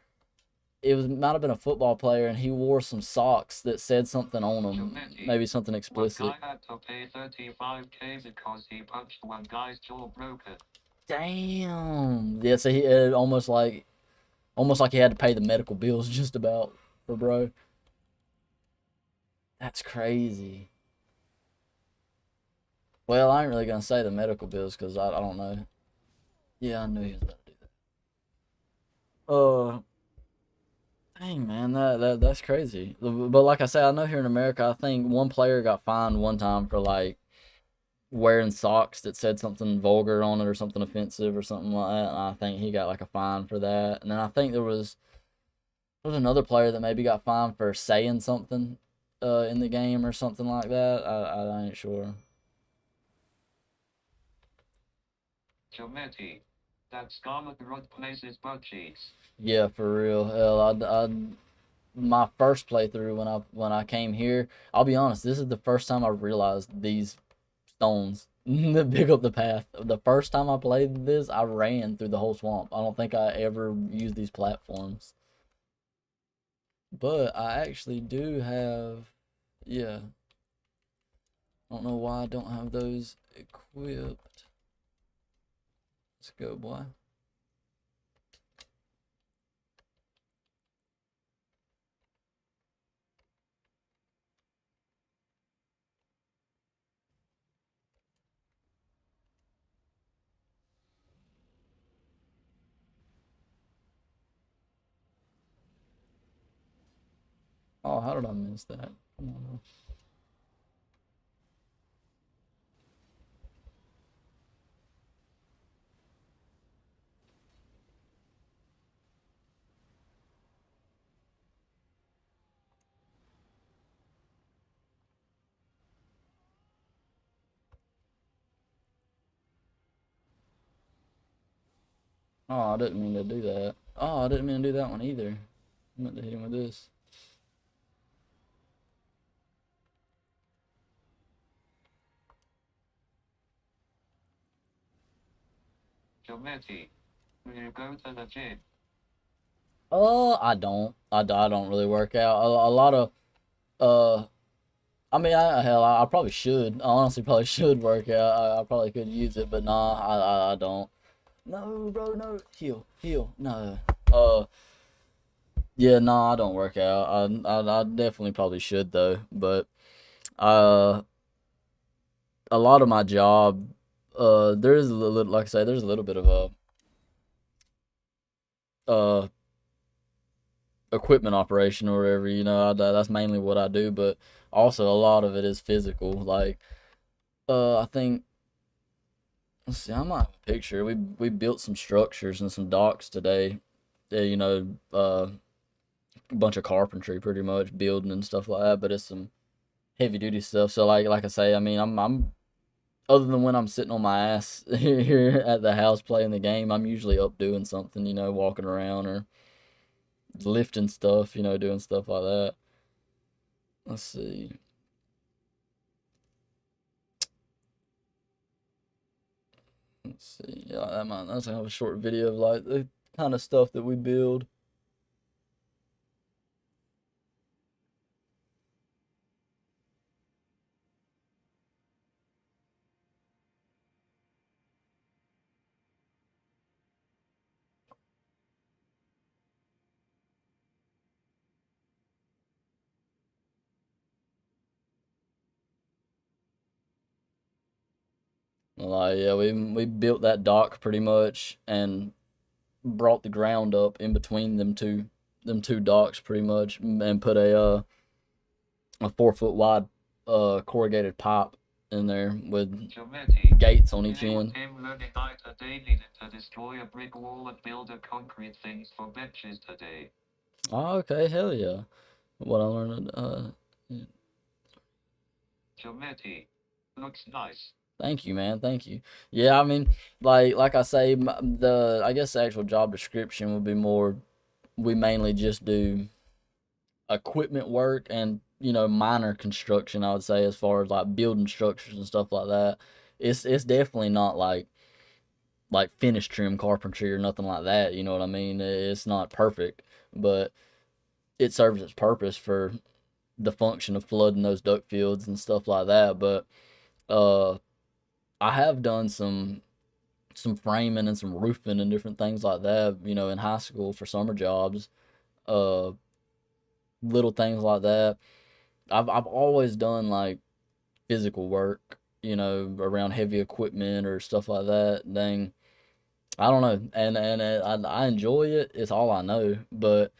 [SPEAKER 2] Might have been a football player, and he wore some socks that said something on them,
[SPEAKER 1] Geometry.
[SPEAKER 2] maybe something
[SPEAKER 1] One
[SPEAKER 2] explicit.
[SPEAKER 1] guy had to pay 35K because he punched one guy's jaw broken.
[SPEAKER 2] Damn. Yeah, so he almost like he had to pay the medical bills just about for bro. That's crazy. Well, I ain't really gonna say the medical bills because I don't know. Yeah, I knew he was about to do that. Uh, Dang man, that's crazy. But like I say, I know here in America, I think one player got fined one time for like wearing socks that said something vulgar on it or something offensive or something like that. And I think he got like a fine for that. And then I think there was another player that maybe got fined for saying something in the game or something like that. I ain't sure.
[SPEAKER 1] Geometry. That Scarlet Rod places butt cheeks.
[SPEAKER 2] Yeah, for real. Hell, my first playthrough when I came here, I'll be honest, this is the first time I realized these stones that pick up the path. The first time I played this, I ran through the whole swamp. I don't think I ever used these platforms. But I actually do have, yeah. I don't know why I don't have those equipped. Let's go, boy. Oh, how did I miss that? Come on. Oh, I didn't mean to do that. Oh, I didn't mean to do that one either. I meant to hit him with this.
[SPEAKER 1] Geometry. Will you go to the gym?
[SPEAKER 2] I don't. I don't really work out. A lot of uh I mean, I probably should. I honestly probably should work out. I probably could use it, but nah, I don't. No, bro, no. Heal, heal. No. Uh, yeah, nah, I don't work out. I definitely probably should though, but uh, a lot of my job, there is a little, like I say, there's a little bit of a uh equipment operation or whatever. That's mainly what I do, but also a lot of it is physical. Like, I think. Let's see. I might have a picture. We built some structures and some docks today. A bunch of carpentry, pretty much building and stuff like that. But it's some heavy duty stuff. So like I say, I mean, I'm other than when I'm sitting on my ass here at the house playing the game, I'm usually up doing something. Walking around or lifting stuff. Doing stuff like that. Let's see. Let's see. Yeah, that's kind of a short video of like the kind of stuff that we build. Like, yeah, we built that dock pretty much and brought the ground up in between them two docks pretty much and put a 4 foot wide corrugated pipe in there with
[SPEAKER 1] Geometry.
[SPEAKER 2] gates on
[SPEAKER 1] In
[SPEAKER 2] each
[SPEAKER 1] our
[SPEAKER 2] end.
[SPEAKER 1] game learning night today needed to destroy a brick wall and build a concrete things for benches today.
[SPEAKER 2] Oh, okay, hell yeah. What I learned,
[SPEAKER 1] Geometry. Looks nice.
[SPEAKER 2] thank you, man, thank you. Yeah, I mean, like I say, I guess the actual job description would be more. We mainly just do equipment work and minor construction. I would say as far as like building structures and stuff like that. It's definitely not like finish trim carpentry or nothing like that. You know what I mean? It's not perfect, but it serves its purpose for the function of flooding those duck fields and stuff like that. But uh, I have done some framing and some roofing and different things like that. In high school for summer jobs. Uh, Little things like that. I've always done like physical work. Around heavy equipment or stuff like that. Dang, I don't know, and I enjoy it. It's all I know, but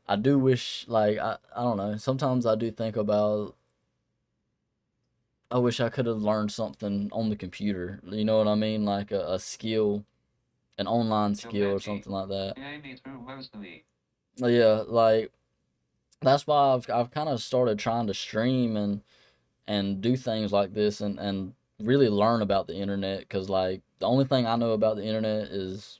[SPEAKER 2] I do wish, like, I don't know. Sometimes I do think about, I wish I could have learned something on the computer. You know what I mean? Like a skill, an online skill or
[SPEAKER 1] Geometry.
[SPEAKER 2] something like that.
[SPEAKER 1] Yeah, me too, mostly.
[SPEAKER 2] Yeah, like that's why I've kind of started trying to stream and do things like this and really learn about the internet, because like the only thing I know about the internet is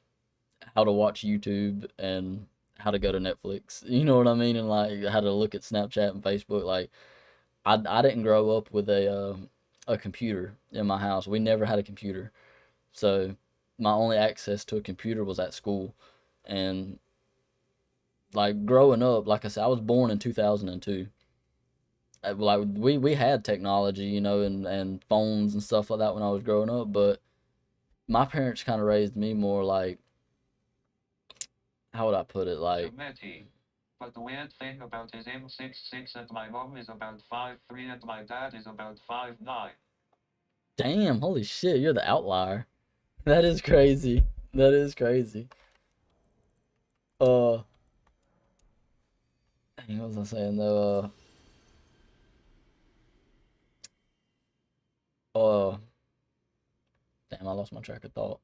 [SPEAKER 2] how to watch YouTube and how to go to Netflix. You know what I mean? And like how to look at Snapchat and Facebook. Like I didn't grow up with a computer in my house. We never had a computer, so my only access to a computer was at school. And like growing up, like I said, I was born in 2002. Like we had technology, you know, and phones and stuff like that when I was growing up, but my parents kind of raised me more like, how would I put it, like,
[SPEAKER 1] Geometry. But the weird thing about is him 6'6" and my mom is about 5'3" and my dad is about 5'9".
[SPEAKER 2] damn, holy shit, you're the outlier. That is crazy. That is crazy. Uh, dang, what was I saying though? Damn, I lost my track of thought.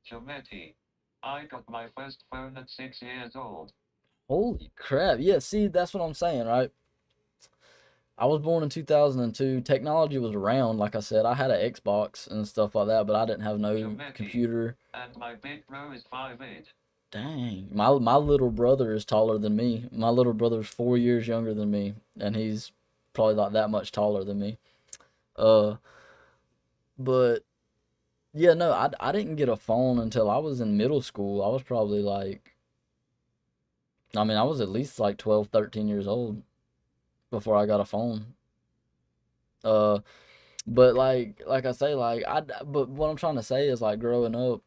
[SPEAKER 1] Geometry. I got my first phone at 6 years old.
[SPEAKER 2] Holy crap. Yeah, see, that's what I'm saying, right? I was born in 2002. Technology was around. Like I said, I had an Xbox and stuff like that, but I didn't have no
[SPEAKER 1] Geometry.
[SPEAKER 2] computer.
[SPEAKER 1] And my big bro is 5'8".
[SPEAKER 2] Dang, my little brother is taller than me. My little brother's 4 years younger than me, and he's probably like that much taller than me. Uh, but yeah, no, I didn't get a phone until I was in middle school. I was probably like, I mean, I was at least like 12, 13 years old before I got a phone. Uh, but like I say, but what I'm trying to say is like growing up,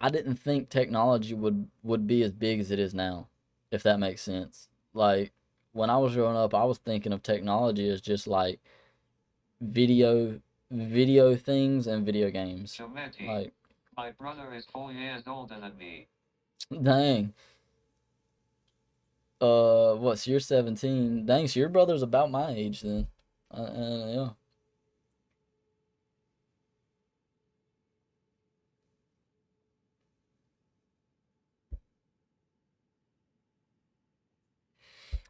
[SPEAKER 2] I didn't think technology would be as big as it is now, if that makes sense. Like when I was growing up, I was thinking of technology as just like video video things and video games.
[SPEAKER 1] Geometry.
[SPEAKER 2] Like,
[SPEAKER 1] My brother is 4 years older than me.
[SPEAKER 2] dang. What's you're 17? Dang, so your brother's about my age then. Yeah.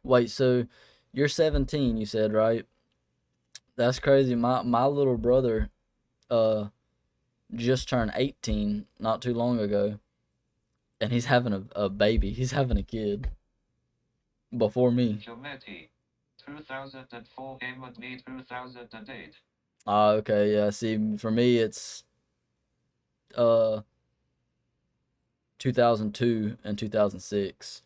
[SPEAKER 2] Wait, so you're 17, you said, right? That's crazy. My little brother uh just turned 18 not too long ago, and he's having a baby. He's having a kid before me.
[SPEAKER 1] Geometry. 2004 came with me 2008.
[SPEAKER 2] Ah, okay, yeah. See, for me it's uh 2002 and 2006.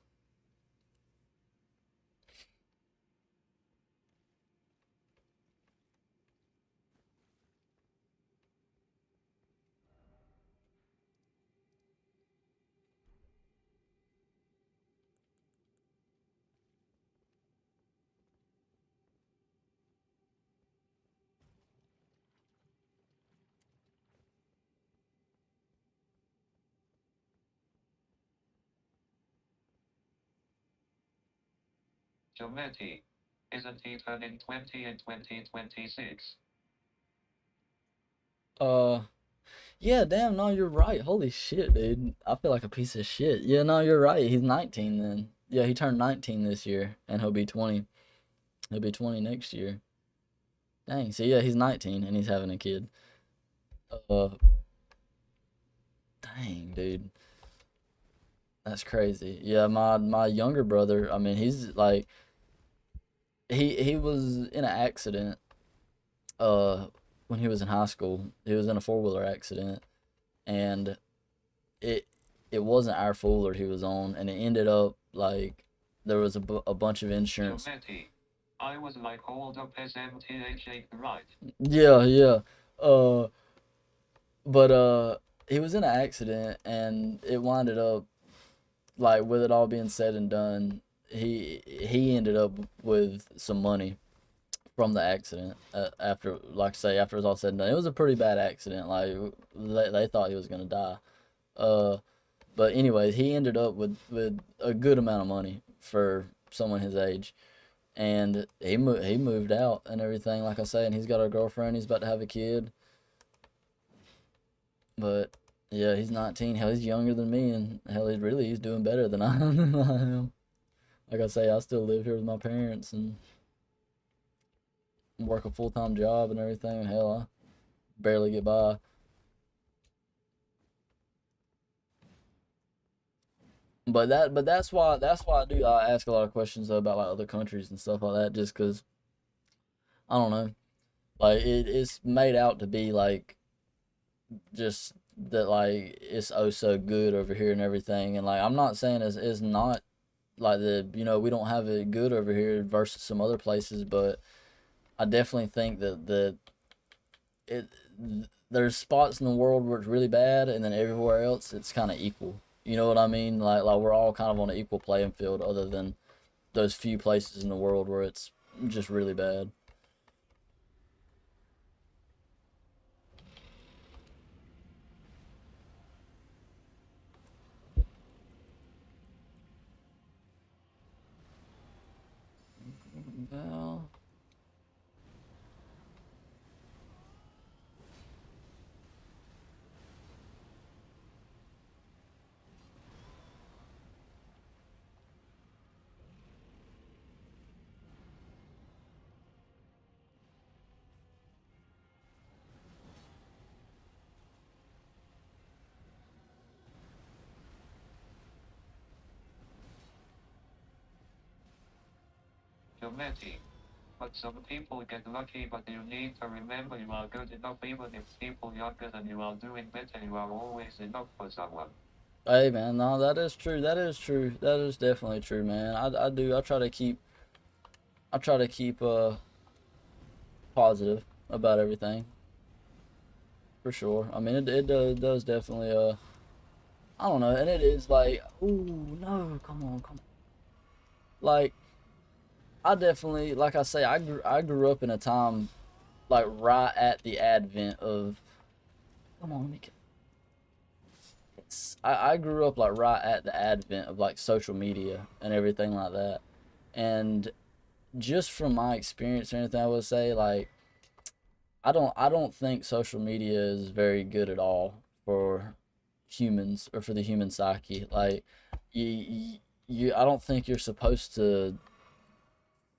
[SPEAKER 1] Geometry. Isn't he turning 20 in 2026?
[SPEAKER 2] Uh yeah, damn, no, you're right. Holy shit, dude. I feel like a piece of shit. Yeah, no, you're right. He's 19 then. Yeah, he turned 19 this year and he'll be 20. He'll be 20 next year. Dang, so yeah, he's 19 and he's having a kid. Uh, dang, dude. That's crazy. Yeah, my younger brother, I mean, he's like he was in an accident uh when he was in high school. He was in a four-wheeler accident, and it it wasn't our four-wheeler he was on, and it ended up like there was a bunch of insurance.
[SPEAKER 1] Geometry. I was like, hold up, SMTH, right?
[SPEAKER 2] Yeah, yeah. Uh but he was in an accident, and it winded up like with it all being said and done, he ended up with some money from the accident. After, like I say, after it was all said and done, it was a pretty bad accident. Like they thought he was gonna die. Uh, but anyways, he ended up with a good amount of money for someone his age, and he moved out and everything. Like I say, and he's got a girlfriend. He's about to have a kid. But yeah, he's 19. Hell, he's younger than me, and hell, he's doing better than I am. Like I say, I still live here with my parents and work a full time job and everything. And hell, I barely get by. But that's why I ask a lot of questions though, about like other countries and stuff like that, just because I don't know, like it's made out to be like just that like it's oh so good over here and everything, and like I'm not saying it's not like we don't have it good over here versus some other places, but I definitely think that it there's spots in the world where it's really bad, and then everywhere else it's kind of equal. You know what I mean? Like we're all kind of on an equal playing field, other than those few places in the world where it's just really bad. Well,
[SPEAKER 1] Humanity. But some people get lucky, but you need to remember you are good enough even if people younger than you are doing better, you are always enough for someone.
[SPEAKER 2] hey man, no, that is true. That is true. That is definitely true, man. I do. I try to keep positive about everything for sure. I mean, it does definitely I don't know, and it is like, ooh, no, come on. Like I definitely, like I say, I grew up in a time like right at the advent of, come on, let me get, I grew up like right at the advent of like social media and everything like that. And just from my experience or anything, I would say like I don't think social media is very good at all for humans or for the human psyche. Like I don't think you're supposed to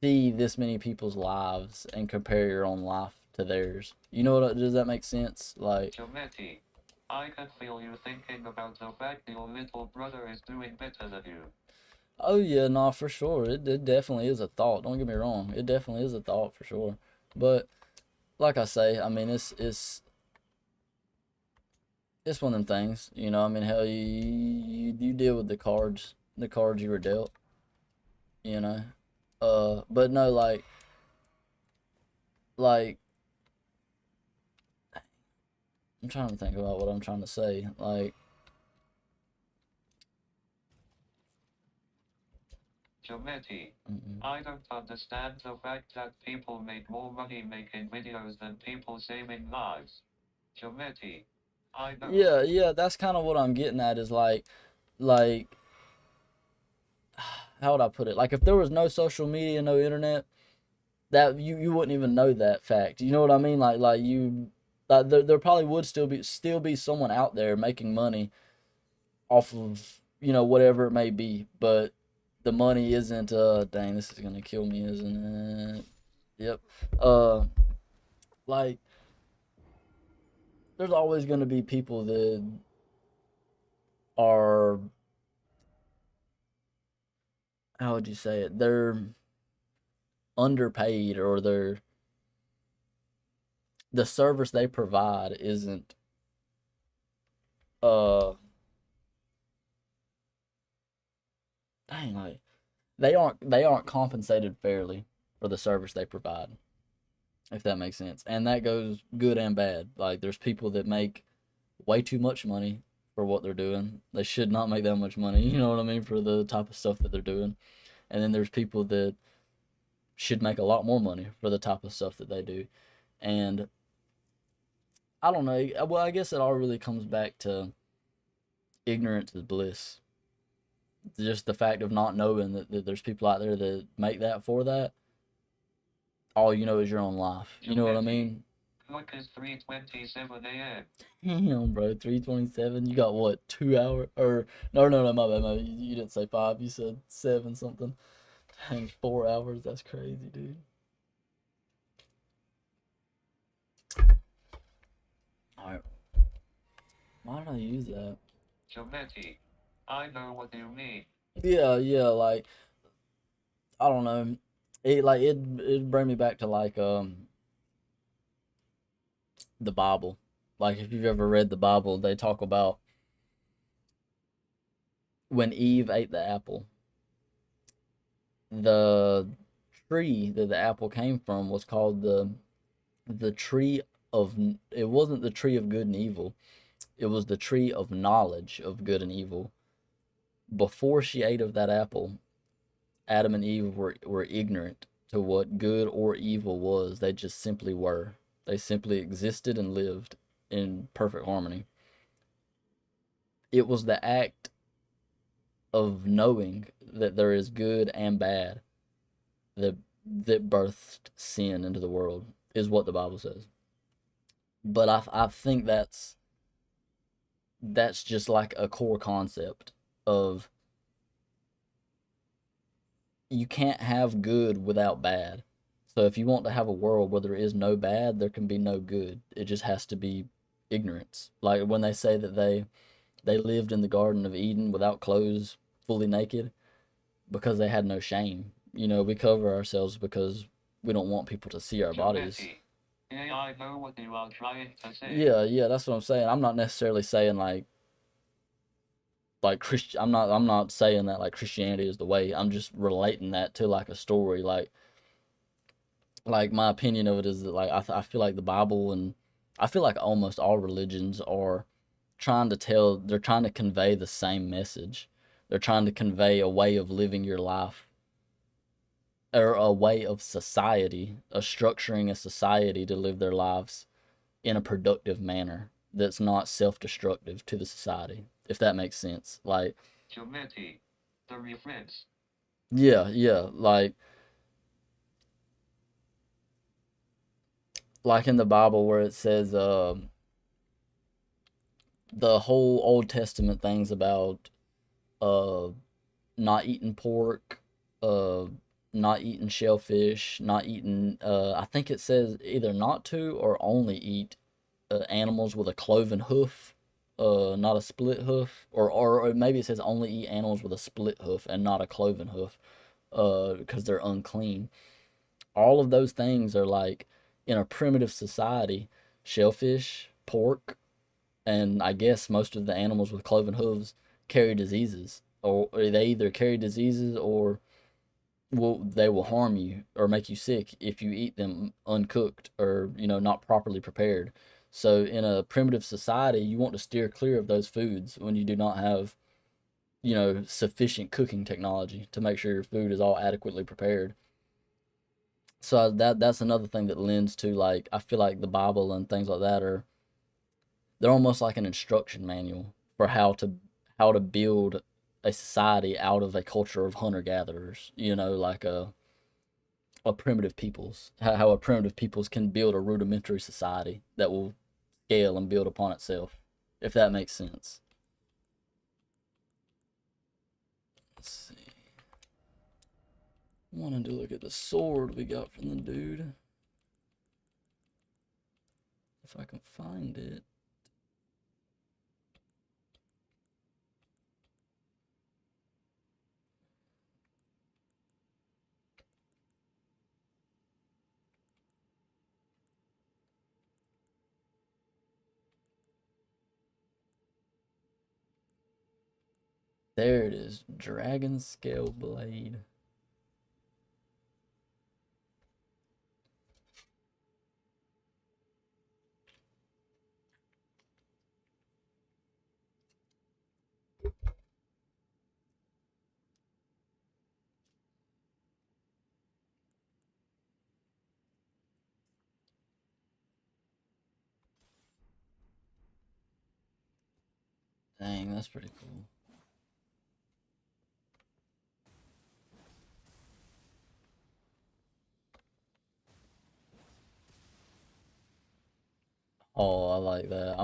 [SPEAKER 2] see this many people's lives and compare your own life to theirs. You know what? Does that make sense? Like,
[SPEAKER 1] Humanity. I can feel you thinking about the fact your little brother is doing better than you.
[SPEAKER 2] oh yeah, no, for sure. It definitely is a thought. Don't get me wrong. It definitely is a thought for sure. But like I say, I mean, it's one of them things. You know, I mean, hell, you deal with the cards you were dealt. You know, but no, like I'm trying to think about what I'm trying to say. Like,
[SPEAKER 1] Humanity.
[SPEAKER 2] mm-mm.
[SPEAKER 1] I don't understand the fact that people make more money making videos than people saving lives. Humanity. I know.
[SPEAKER 2] Yeah, that's kind of what I'm getting at. Is like how would I put it? Like if there was no social media, no internet, that you wouldn't even know that fact. You know what I mean? There probably would still be someone out there making money off of whatever it may be, but the money isn't. Dang, this is gonna kill me, isn't it? Yep. Uh, like there's always gonna be people that are, how would you say it? They're underpaid, or the service they provide isn't uh dang, like they aren't compensated fairly for the service they provide, if that makes sense. And that goes good and bad. Like there's people that make way too much money for what they're doing. They should not make that much money, you know what I mean, for the type of stuff that they're doing. And then there's people that should make a lot more money for the type of stuff that they do. And I don't know. Well, I guess it all really comes back to ignorance is bliss. Just the fact of not knowing that there's people out there that make that for that. All you know is your own life. You know what I mean?
[SPEAKER 1] Look, it's 3:27 a.m.
[SPEAKER 2] Damn, bro, 3:27. You got what, 2 hours? Or no, my bad, my bad. You didn't say 5. You said 7 something. Dang, 4 hours. That's crazy, dude. All right. Why did I use that?
[SPEAKER 1] Geometry. I know what you mean.
[SPEAKER 2] Yeah. Like I don't know. It bring me back to like the Bible. Like if you've ever read the Bible, they talk about when Eve ate the apple. The tree that the apple came from was called the tree of, it wasn't the tree of good and evil. It was the tree of knowledge of good and evil. Before she ate of that apple, Adam and Eve were ignorant to what good or evil was. They just simply were. They simply existed and lived in perfect harmony. It was the act of knowing that there is good and bad that birthed sin into the world, is what the Bible says. But I think that's just like a core concept of you can't have good without bad. So if you want to have a world where there is no bad, there can be no good. It just has to be ignorance. Like when they say that they lived in the Garden of Eden without clothes, fully naked, because they had no shame. You know, we cover ourselves because we don't want people to see our bodies.
[SPEAKER 1] Yeah, I know what you are trying to say.
[SPEAKER 2] Yeah, that's what I'm saying. I'm not necessarily saying like Christian. I'm not saying that like Christianity is the way. I'm just relating that to like a story. Like my opinion of it is that like I feel like the Bible, and I feel like almost all religions are they're trying to convey the same message. They're trying to convey a way of living your life, or a way of society, of structuring a society to live their lives in a productive manner that's not self-destructive to the society, if that makes sense. Like
[SPEAKER 1] Geometry. The reference.
[SPEAKER 2] yeah, like in the Bible where it says the whole Old Testament things about uh not eating pork, uh not eating shellfish, not eating I think it says either not to or only eat animals with a cloven hoof, not a split hoof, or maybe it says only eat animals with a split hoof and not a cloven hoof, because they're unclean. All of those things are like in a primitive society, shellfish, pork, and I guess most of the animals with cloven hooves carry diseases, or they either carry diseases or they will harm you or make you sick if you eat them uncooked or not properly prepared. So in a primitive society, you want to steer clear of those foods when you do not have sufficient cooking technology to make sure your food is all adequately prepared. So that's another thing that lends to, like, I feel like the Bible and things like that they're almost like an instruction manual for how to build a society out of a culture of hunter gatherers. Like a primitive peoples, how a primitive peoples can build a rudimentary society that will scale and build upon itself, if that makes sense. Let's see. Wanted to look at the sword we got from the dude. If I can find it. There it is. Dragon Scale Blade. Dang, that's pretty cool. Oh, I like that. I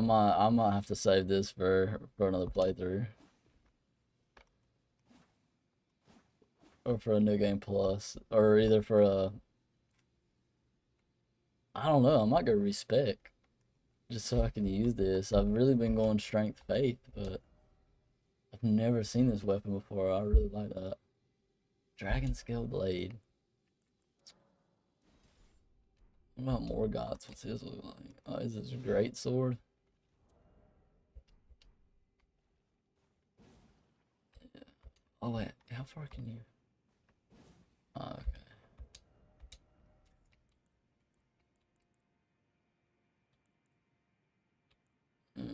[SPEAKER 2] might have to save this for another playthrough. Or for a new game plus. Or either for a I don't know, I might go respec. Just so I can use this. I've really been going strength faith, but I've never seen this weapon before. I really like that. Dragon scale blade. What about Morgoth's? What's his look like? Oh, is this a great sword? Yeah. Oh wait, how far can you? Oh, okay. Yeah.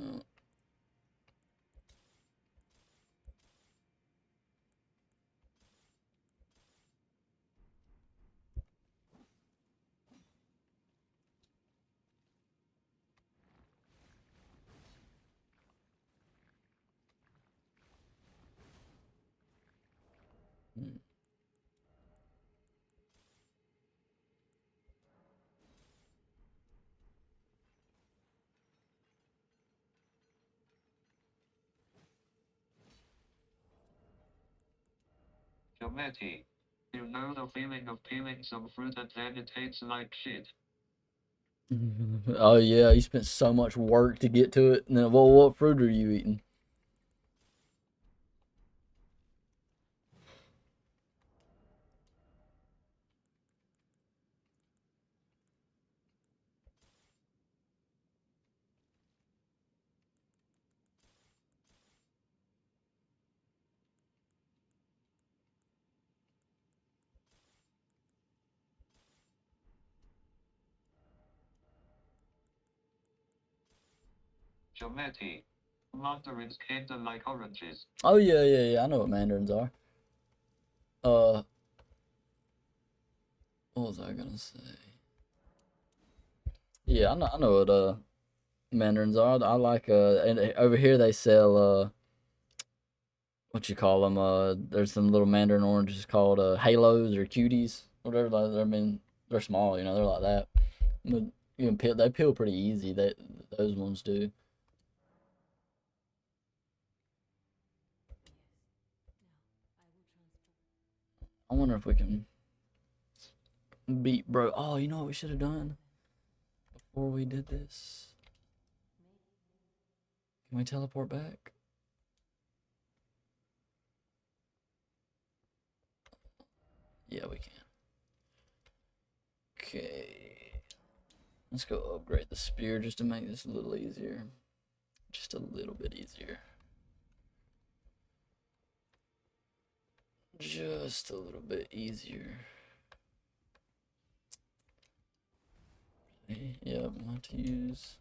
[SPEAKER 2] Hmm.
[SPEAKER 1] Geometry. You know the feeling of peeling some fruit and then it tastes like shit.
[SPEAKER 2] Oh yeah, you spent so much work to get to it. And then, well, what fruit are you eating?
[SPEAKER 1] Geometry. Mandarins kinda like oranges.
[SPEAKER 2] Oh yeah. I know what mandarins are. Uh, what was I gonna say? Yeah, I know what mandarins are. I like and over here they sell what you call them? There's some little mandarin oranges called halos or cuties, whatever. Like, I mean, they're small, they're like that. But you can peel. They peel pretty easy. Those ones do. I wonder if we can beat bro. Oh, you know what we should have done before we did this? Can we teleport back? Yeah, we can. Okay. Let's go upgrade the spear just to make this a little easier. Just a little bit easier. Just a little bit easier. Yeah, I want to use.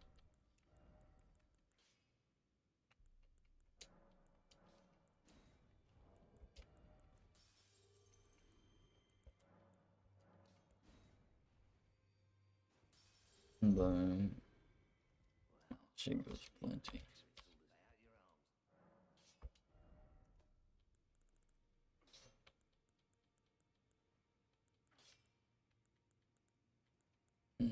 [SPEAKER 2] Boom. She goes plenty. No.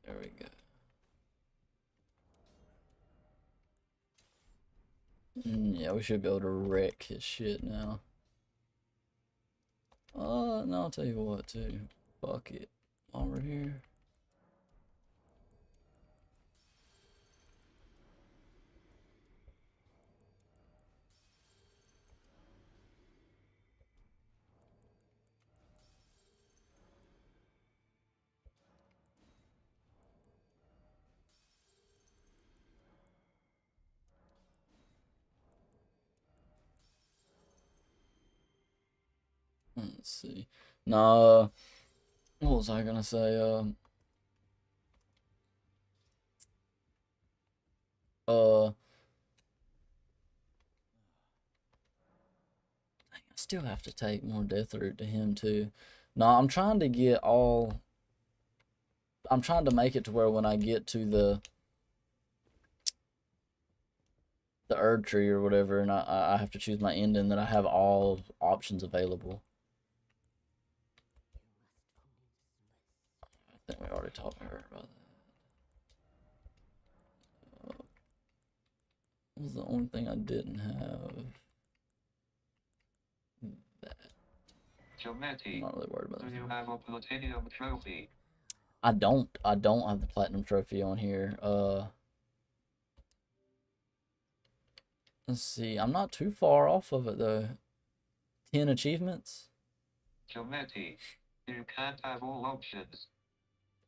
[SPEAKER 2] There we go. Yeah, we should be able to wreck his shit now. No, I'll tell you what, too. Fuck it. While we're here. Let's see. Nah, what was I gonna say? I still have to take more death root to him too. No, I'm trying to get all. I'm trying to make it to where when I get to the Erd tree or whatever, and I have to choose my ending, that I have all options available. I think we already talked to her about that. What was the only thing I didn't have? That. I'm not really worried about
[SPEAKER 1] Do
[SPEAKER 2] that.
[SPEAKER 1] you have a platinum trophy?
[SPEAKER 2] I don't have the platinum trophy on here. Let's see. I'm not too far off of it though. 10 achievements.
[SPEAKER 1] Geometry. You can't have all options.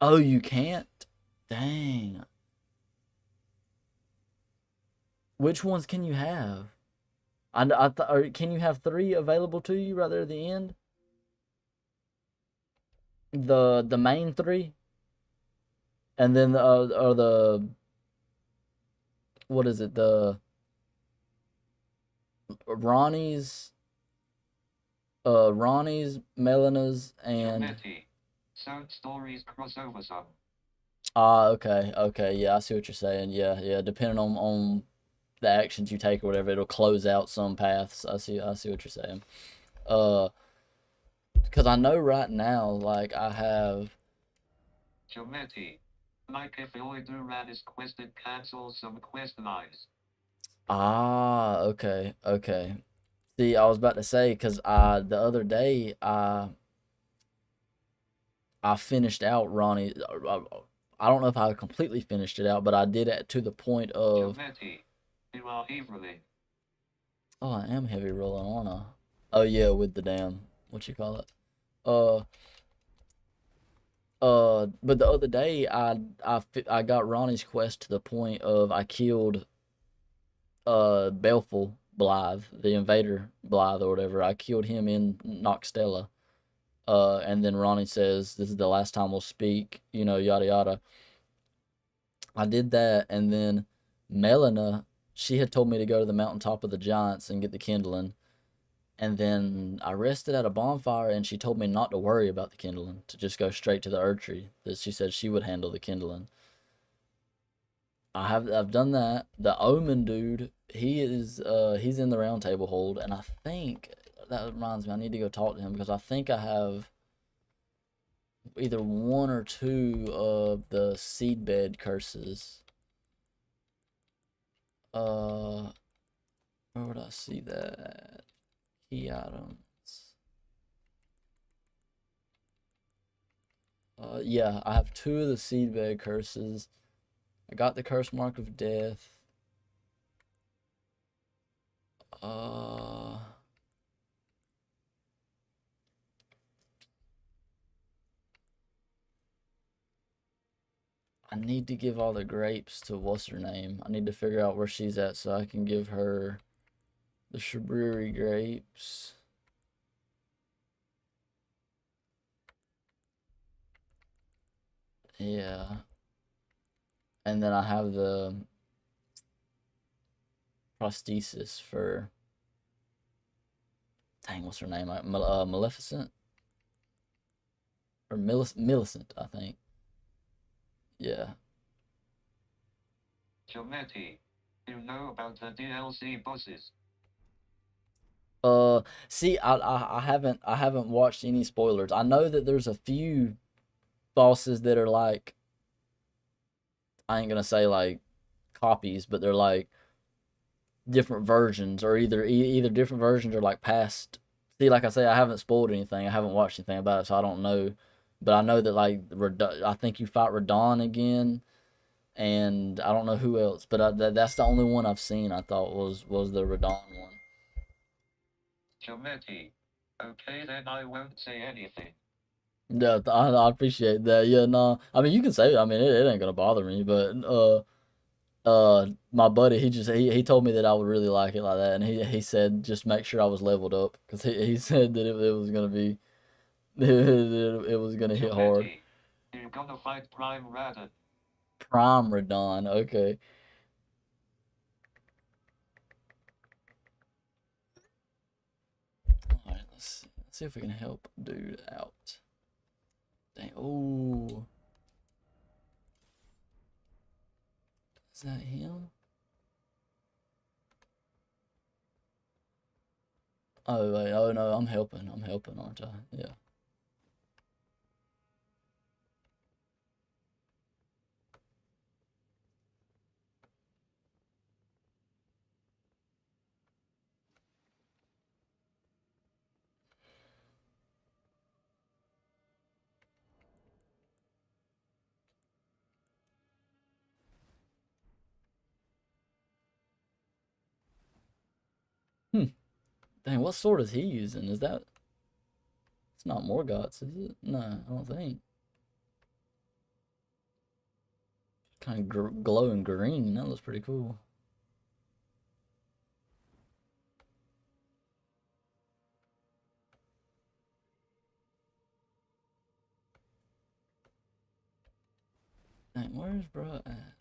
[SPEAKER 2] Oh, you can't? Dang. Which ones can you have? Or can you have 3 available to you right there at the end? The main 3, and then or the, what is it? The Ronnie's, Melena's, and
[SPEAKER 1] Geometry. Sound stories crossover some.
[SPEAKER 2] okay, yeah, I see what you're saying. Yeah, depending on the actions you take or whatever, it'll close out some paths. I see what you're saying. Because I know right now, like, I have.
[SPEAKER 1] Geometry. Like if Illiduran is quested, cancel some quest lines.
[SPEAKER 2] Okay. See, I was about to say, because the other day I finished out Ronnie. I don't know if I completely finished it out, but I did it to the point of.
[SPEAKER 1] Geometry. You are evilly.
[SPEAKER 2] Oh, I am heavy rolling, aren't I? Oh yeah, with the damn, what you call it? Uh, but the other day I got Ronnie's quest to the point of I killed Belful Blythe, the invader Blythe or whatever. I killed him in Noxtella. And then Ronnie says, "This is the last time we'll speak," yada yada. I did that, and then Melina, she had told me to go to the mountaintop of the giants and get the kindling. And then I rested at a bonfire, and she told me not to worry about the kindling, to just go straight to the Erd tree. That she said she would handle the kindling. I've done that. The Omen dude, he's in the round table hold, and I think that reminds me, I need to go talk to him because I think I have either 1 or 2 of the seedbed curses. Where would I see that? Key items. Yeah, I have 2 of the seedbed curses. I got the curse mark of death. I need to give all the grapes to what's her name. I need to figure out where she's at so I can give her the Shabriri grapes. Yeah. And then I have the prosthesis for, dang, what's her name? Maleficent? Or Millicent, I think. Yeah.
[SPEAKER 1] Geometry. You know about the DLC bosses.
[SPEAKER 2] See, I haven't watched any spoilers. I know that there's a few bosses that are like, I ain't gonna say like copies, but they're like different versions, or either different versions or like past. See, like I say, I haven't spoiled anything. I haven't watched anything about it, so I don't know. But I know that like I think you fight Radon again, and I don't know who else. But that's the only one I've seen. I thought was the Radon one.
[SPEAKER 1] Geometry. Okay, then I won't say anything.
[SPEAKER 2] Yeah, I appreciate that. Yeah, no, I mean you can say it. I mean it ain't gonna bother me, but my buddy, he told me that I would really like it like that, and he said just make sure I was leveled up because he said that it was gonna be it was gonna hit hard.
[SPEAKER 1] You're gonna fight Prime Radon.
[SPEAKER 2] Prime Radon, okay. All right, let's see if we can help dude out. Dang. Oh. Is that him? Oh wait, oh no, I'm helping, aren't I? Yeah. Dang, what sword is he using? Is that... It's not Morgoth's, is it? No, I don't think. Kind of glowing green. That looks pretty cool. Dang, where's bro at?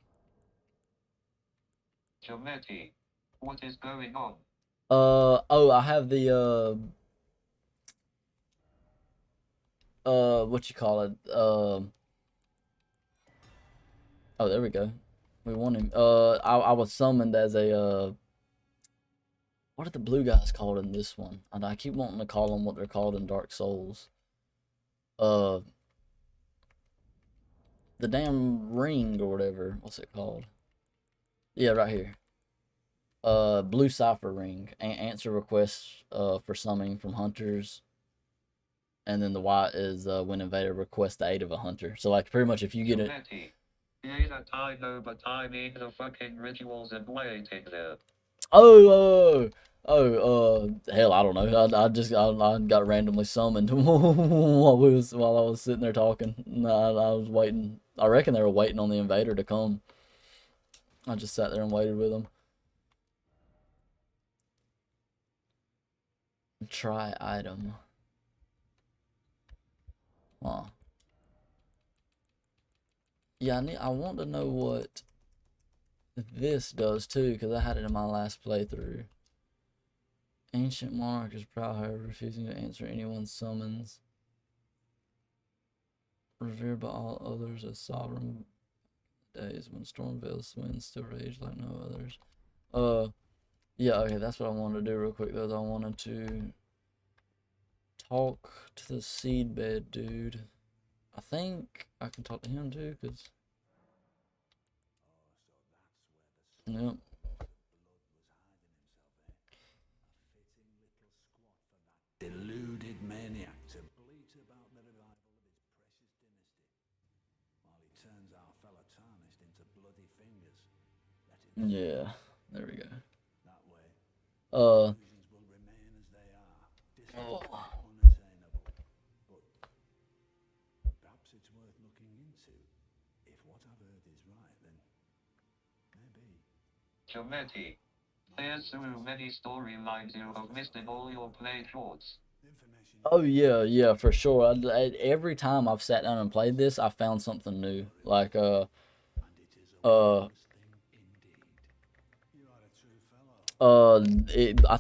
[SPEAKER 1] Giametti, what is going on?
[SPEAKER 2] Oh, I have the what you call it? Oh, there we go. We won him. I was summoned as a what are the blue guys called in this one? And I keep wanting to call them what they're called in Dark Souls. The damn ring or whatever. What's it called? Yeah, right here. Blue cipher ring. Answer requests for summoning from hunters. And then the white is when invader requests the aid of a hunter. So like pretty much if you get it.
[SPEAKER 1] Yeah, that I know, but I mean the fucking rituals and waiting there.
[SPEAKER 2] Hell, I don't know. I got randomly summoned while I was sitting there talking. I was waiting. I reckon they were waiting on the invader to come. I just sat there and waited with them. Try item. Huh. Yeah, I want to know what this does too, because I had it in my last playthrough. Ancient monarch is proud, however, refusing to answer anyone's summons. Revered by all others as sovereign days when Stormvale's winds still rage like no others. Yeah, okay, that's what I wanted to do real quick though. I wanted to talk to the seedbed dude. I think I can talk to him too, because... Yep.
[SPEAKER 3] Deluded maniac to bleat about the revival of his precious dynasty, while he turns our fellow Tarnished into bloody fingers.
[SPEAKER 2] Yeah, there we go.
[SPEAKER 3] That way, illusions will remain as they are, distant, unattainable. But perhaps it's worth looking into. If what I've heard is right, then maybe.
[SPEAKER 1] Giametti, there's so many storylines you have missed in all your playthroughs.
[SPEAKER 2] Oh yeah, for sure. Every time I've sat down and played this, I found something new. Like I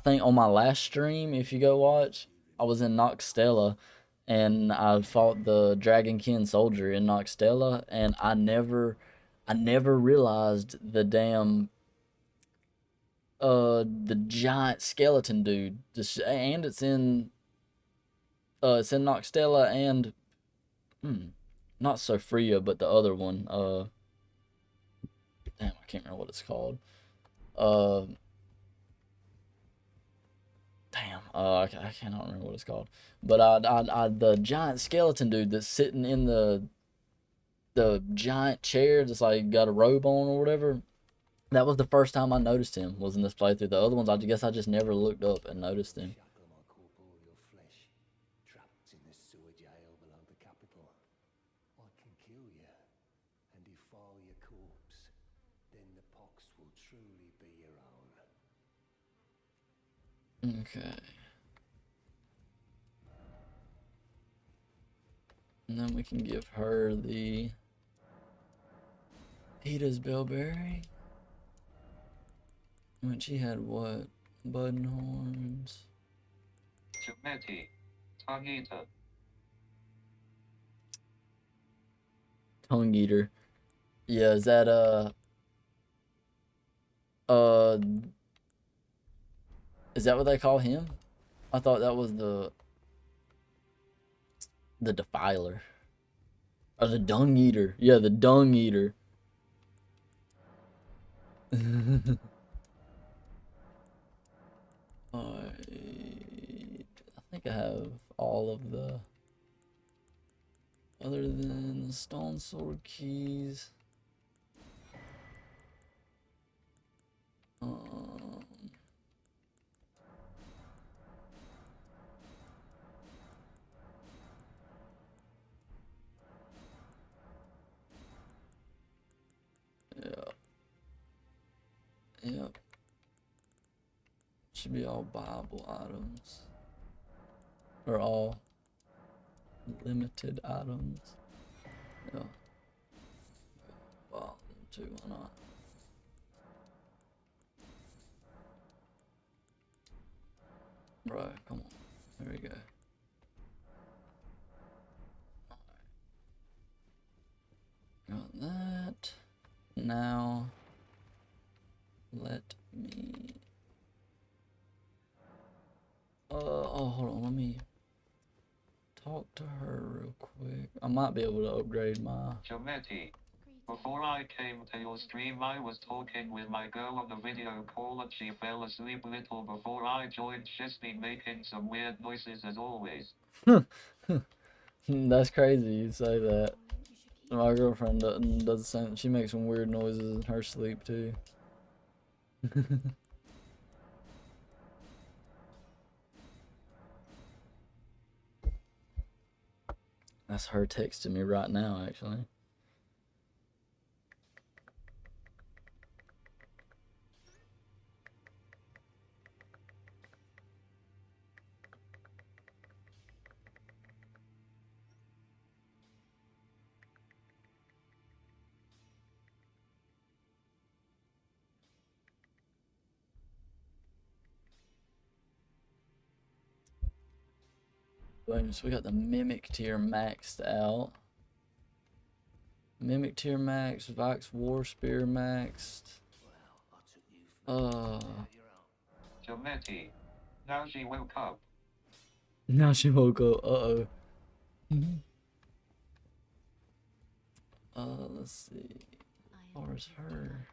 [SPEAKER 2] think on my last stream, if you go watch, I was in Noxtella, and I fought the Dragonkin soldier in Noxtella, and I never realized the damn the giant skeleton dude. And it's in Noxtella and not Sophria, but the other one. Damn, I can't remember what it's called. Damn, I cannot remember what it's called. But the giant skeleton dude that's sitting in the giant chair, that's like got a robe on or whatever. That was the first time I noticed him, was in this playthrough. The other ones, I guess I just never looked up and noticed him. Okay. And then we can give her the Peter's Bellberry. When she had what? Button horns.
[SPEAKER 1] Giametti, Tongue eater.
[SPEAKER 2] Tongue eater. Yeah, is that uh is that what they call him? I thought that was the defiler. Or the dung eater. Yeah, the dung eater. I think I have all of the other than the stone sword keys. Um, yeah, yep. Should be all Bible items. Or all limited items. Yeah. Well, them two, why not? Right, come on. There we go. Got that. Now, let me. Oh, hold on. Let me talk to her real quick. I might be able to upgrade my.
[SPEAKER 1] Jameti. Before I came to your stream, I was talking with my girl on the video call and she fell asleep little before I joined. She's been making some weird noises as always.
[SPEAKER 2] That's crazy you say that. My girlfriend does the same. She makes some weird noises in her sleep too. That's her texting me right now, actually. So we got the Mimic tier maxed out. Mimic tier maxed, Vix War Spear maxed.
[SPEAKER 1] Jameti. Now she woke up.
[SPEAKER 2] Now she woke up. Uh-oh. Let's see. As far as her.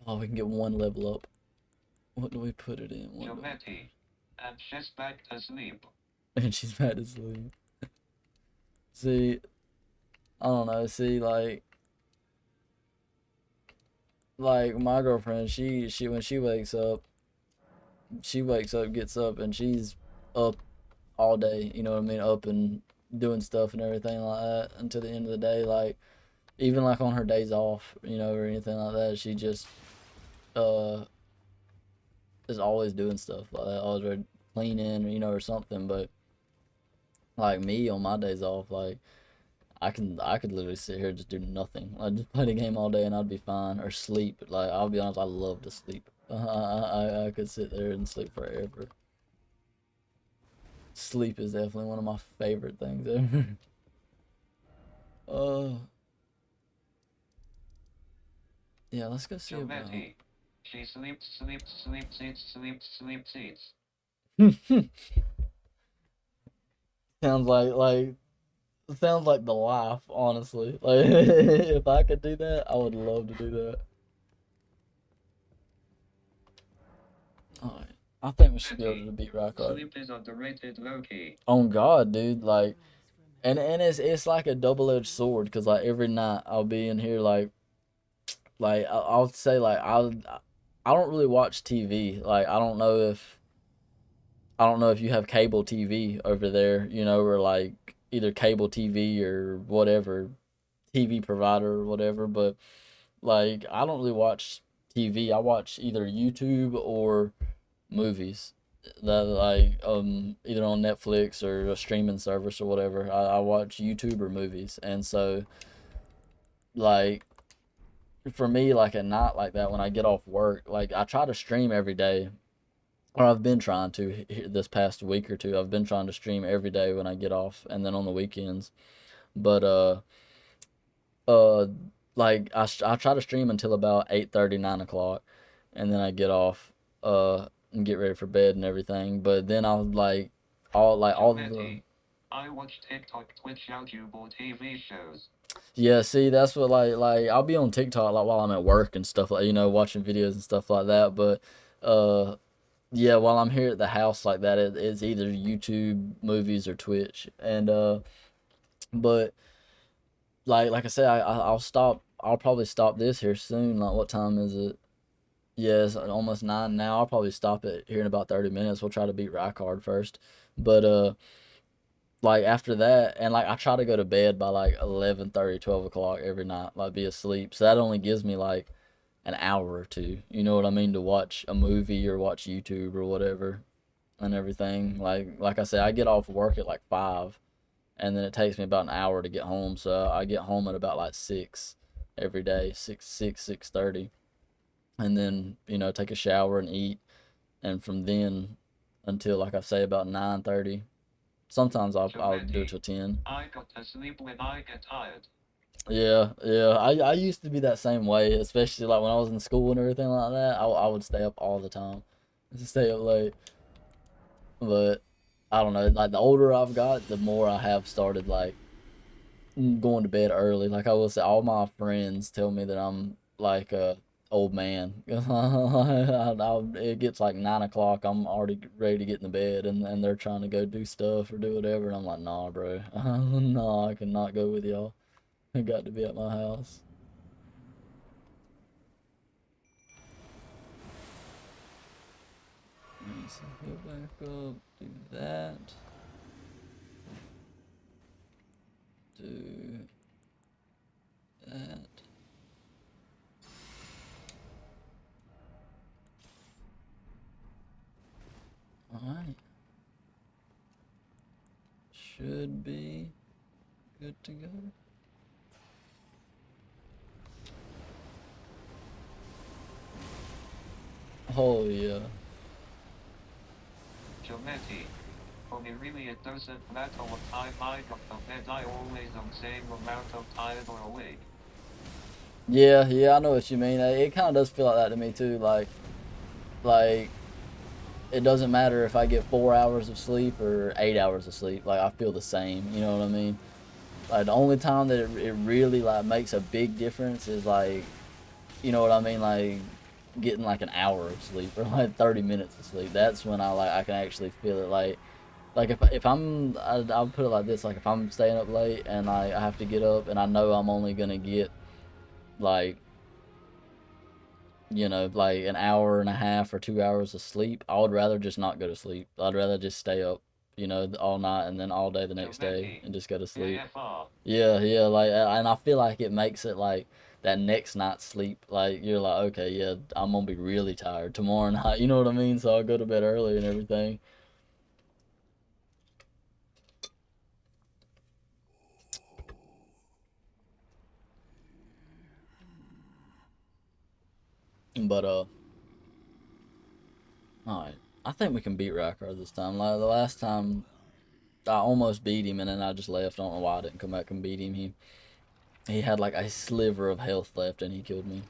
[SPEAKER 2] Oh, we can get one level up. What do we put it in?
[SPEAKER 1] Jameti. And she's back to sleep.
[SPEAKER 2] And she's back to sleep. See, I don't know. See, like my girlfriend, she when she wakes up, gets up, and she's up all day. You know what I mean? Up and doing stuff and everything like that until the end of the day. Like even like on her days off, you know, or anything like that, she just uh is always doing stuff like that, always cleaning, you know, or something. But like me on my days off, like I could literally sit here and just do nothing. Like just play the game all day and I'd be fine, or sleep. Like I'll be honest, I love to sleep. I could sit there and sleep forever. Sleep is definitely one of my favorite things ever. Yeah, let's go see about.
[SPEAKER 1] She sleeps, eats.
[SPEAKER 2] Sounds like the life, honestly. Like if I could do that, I would love to do that. Alright. I think we should be able to beat Rockard.
[SPEAKER 1] Sleep is underrated, low-key.
[SPEAKER 2] On God, dude, like and it's like a double-edged sword because like every night I'll be in here like I'll say like I don't really watch TV. Like I don't know if you have cable TV over there, you know, or like either cable TV or whatever TV provider or whatever, but like I don't really watch TV. I watch either YouTube or movies. that like either on Netflix or a streaming service or whatever. I watch YouTuber movies, and so like for me, like at night like that when I get off work, like I try to stream every day, or I've been trying to this past week or two. I've been trying to stream every day when I get off, and then on the weekends. But uh, like I try to stream until about 8:30, 9 o'clock, and then I get off and get ready for bed and everything. But then I'll all the
[SPEAKER 1] Jovetti, I watch TikTok, Twitch, YouTube, or TV shows.
[SPEAKER 2] yeah, see, that's what like I'll be on TikTok like while I'm at work and stuff like watching videos and stuff like that. But uh yeah, while I'm here at the house like that, it's either YouTube, movies, or Twitch. And but like I said, I'll stop. I'll probably stop this here soon. Like, what time is it? Yeah, it's almost 9 now. I'll probably stop it here in about 30 minutes. We'll try to beat Rycard first. But like after that, and like I try to go to bed by like 11:30, 12 o'clock every night, like be asleep. So that only gives me like an hour or two. You know what I mean, to watch a movie or watch YouTube or whatever and everything. Like I said, I get off work at like 5, and then it takes me about an hour to get home. So I get home at about like 6 every day, 6:30, and then take a shower and eat, and from then until like I say about 9:30. Sometimes I'll do it
[SPEAKER 1] Jovetti,
[SPEAKER 2] till 10.
[SPEAKER 1] I got to sleep when I get tired.
[SPEAKER 2] Yeah, yeah. I used to be that same way, especially like when I was in school and everything like that. I would stay up all the time, just stay up late. But I don't know. Like the older I've got, the more I have started like going to bed early. Like I will say, all my friends tell me that I'm like a old man. It gets like 9 o'clock. I'm already ready to get in the bed, and they're trying to go do stuff or do whatever, and I'm like, nah, bro, nah, I cannot go with y'all. I got to be at my house. So go back up, do that, do that. Alright. Should be good to go. Oh yeah.
[SPEAKER 1] Jovetti, for me really it doesn't matter what time I got to bed, I always am same amount of tired or awake.
[SPEAKER 2] Yeah, yeah, I know what you mean. It kind of does feel like that to me too. Like it doesn't matter if I get 4 hours of sleep or 8 hours of sleep. Like I feel the same. You know what I mean? Like the only time that it really like makes a big difference is like, you know what I mean? Like getting like an hour of sleep or like 30 minutes of sleep. That's when I can actually feel it. Like if I'll put it like this. Like if I'm staying up late and I have to get up and I know I'm only gonna get like like an hour and a half or 2 hours of sleep, I would rather just not go to sleep. I'd rather just stay up, all night and then all day the next day
[SPEAKER 1] Jovetti,
[SPEAKER 2] and just go to sleep.
[SPEAKER 1] AFR.
[SPEAKER 2] Yeah, yeah, like, and I feel like it makes it like that next night's sleep. Like you're like, okay, yeah, I'm gonna be really tired tomorrow night. You know what I mean? So I'll go to bed early and everything. But all right, I think we can beat Rackard this time. Like the last time, I almost beat him and then I just left. I don't know why I didn't come back and beat him. He had like a sliver of health left and he killed me.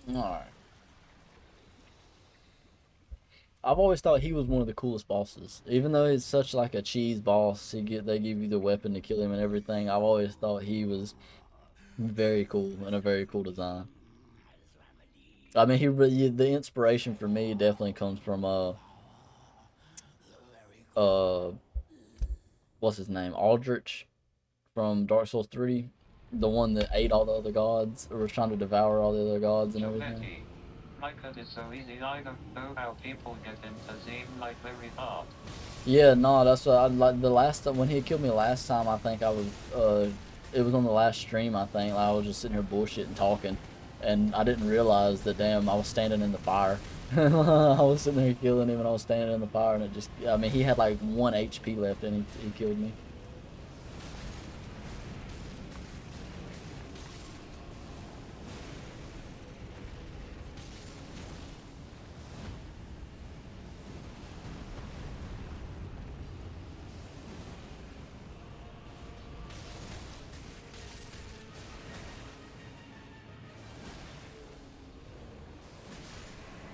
[SPEAKER 2] Alright. I've always thought he was one of the coolest bosses. Even though he's such like a cheese boss, they give you the weapon to kill him and everything. I've always thought he was very cool and a very cool design. I mean, the inspiration for me definitely comes from uh what's his name, Aldrich from Dark Souls 3, the one that ate all the other gods or was trying to devour all the other gods and everything.
[SPEAKER 1] Jovetti, Minecraft is so easy, I don't know how people get into seem like very hard.
[SPEAKER 2] Yeah, no, that's what I like. The last time when he killed me last time, I think I was it was on the last stream, I think. Like, I was just sitting here bullshitting, talking, and I didn't realize that damn I was standing in the fire. I was sitting there killing him, and I was standing in the fire, and it just, I mean, he had like 1 HP left, and he killed me.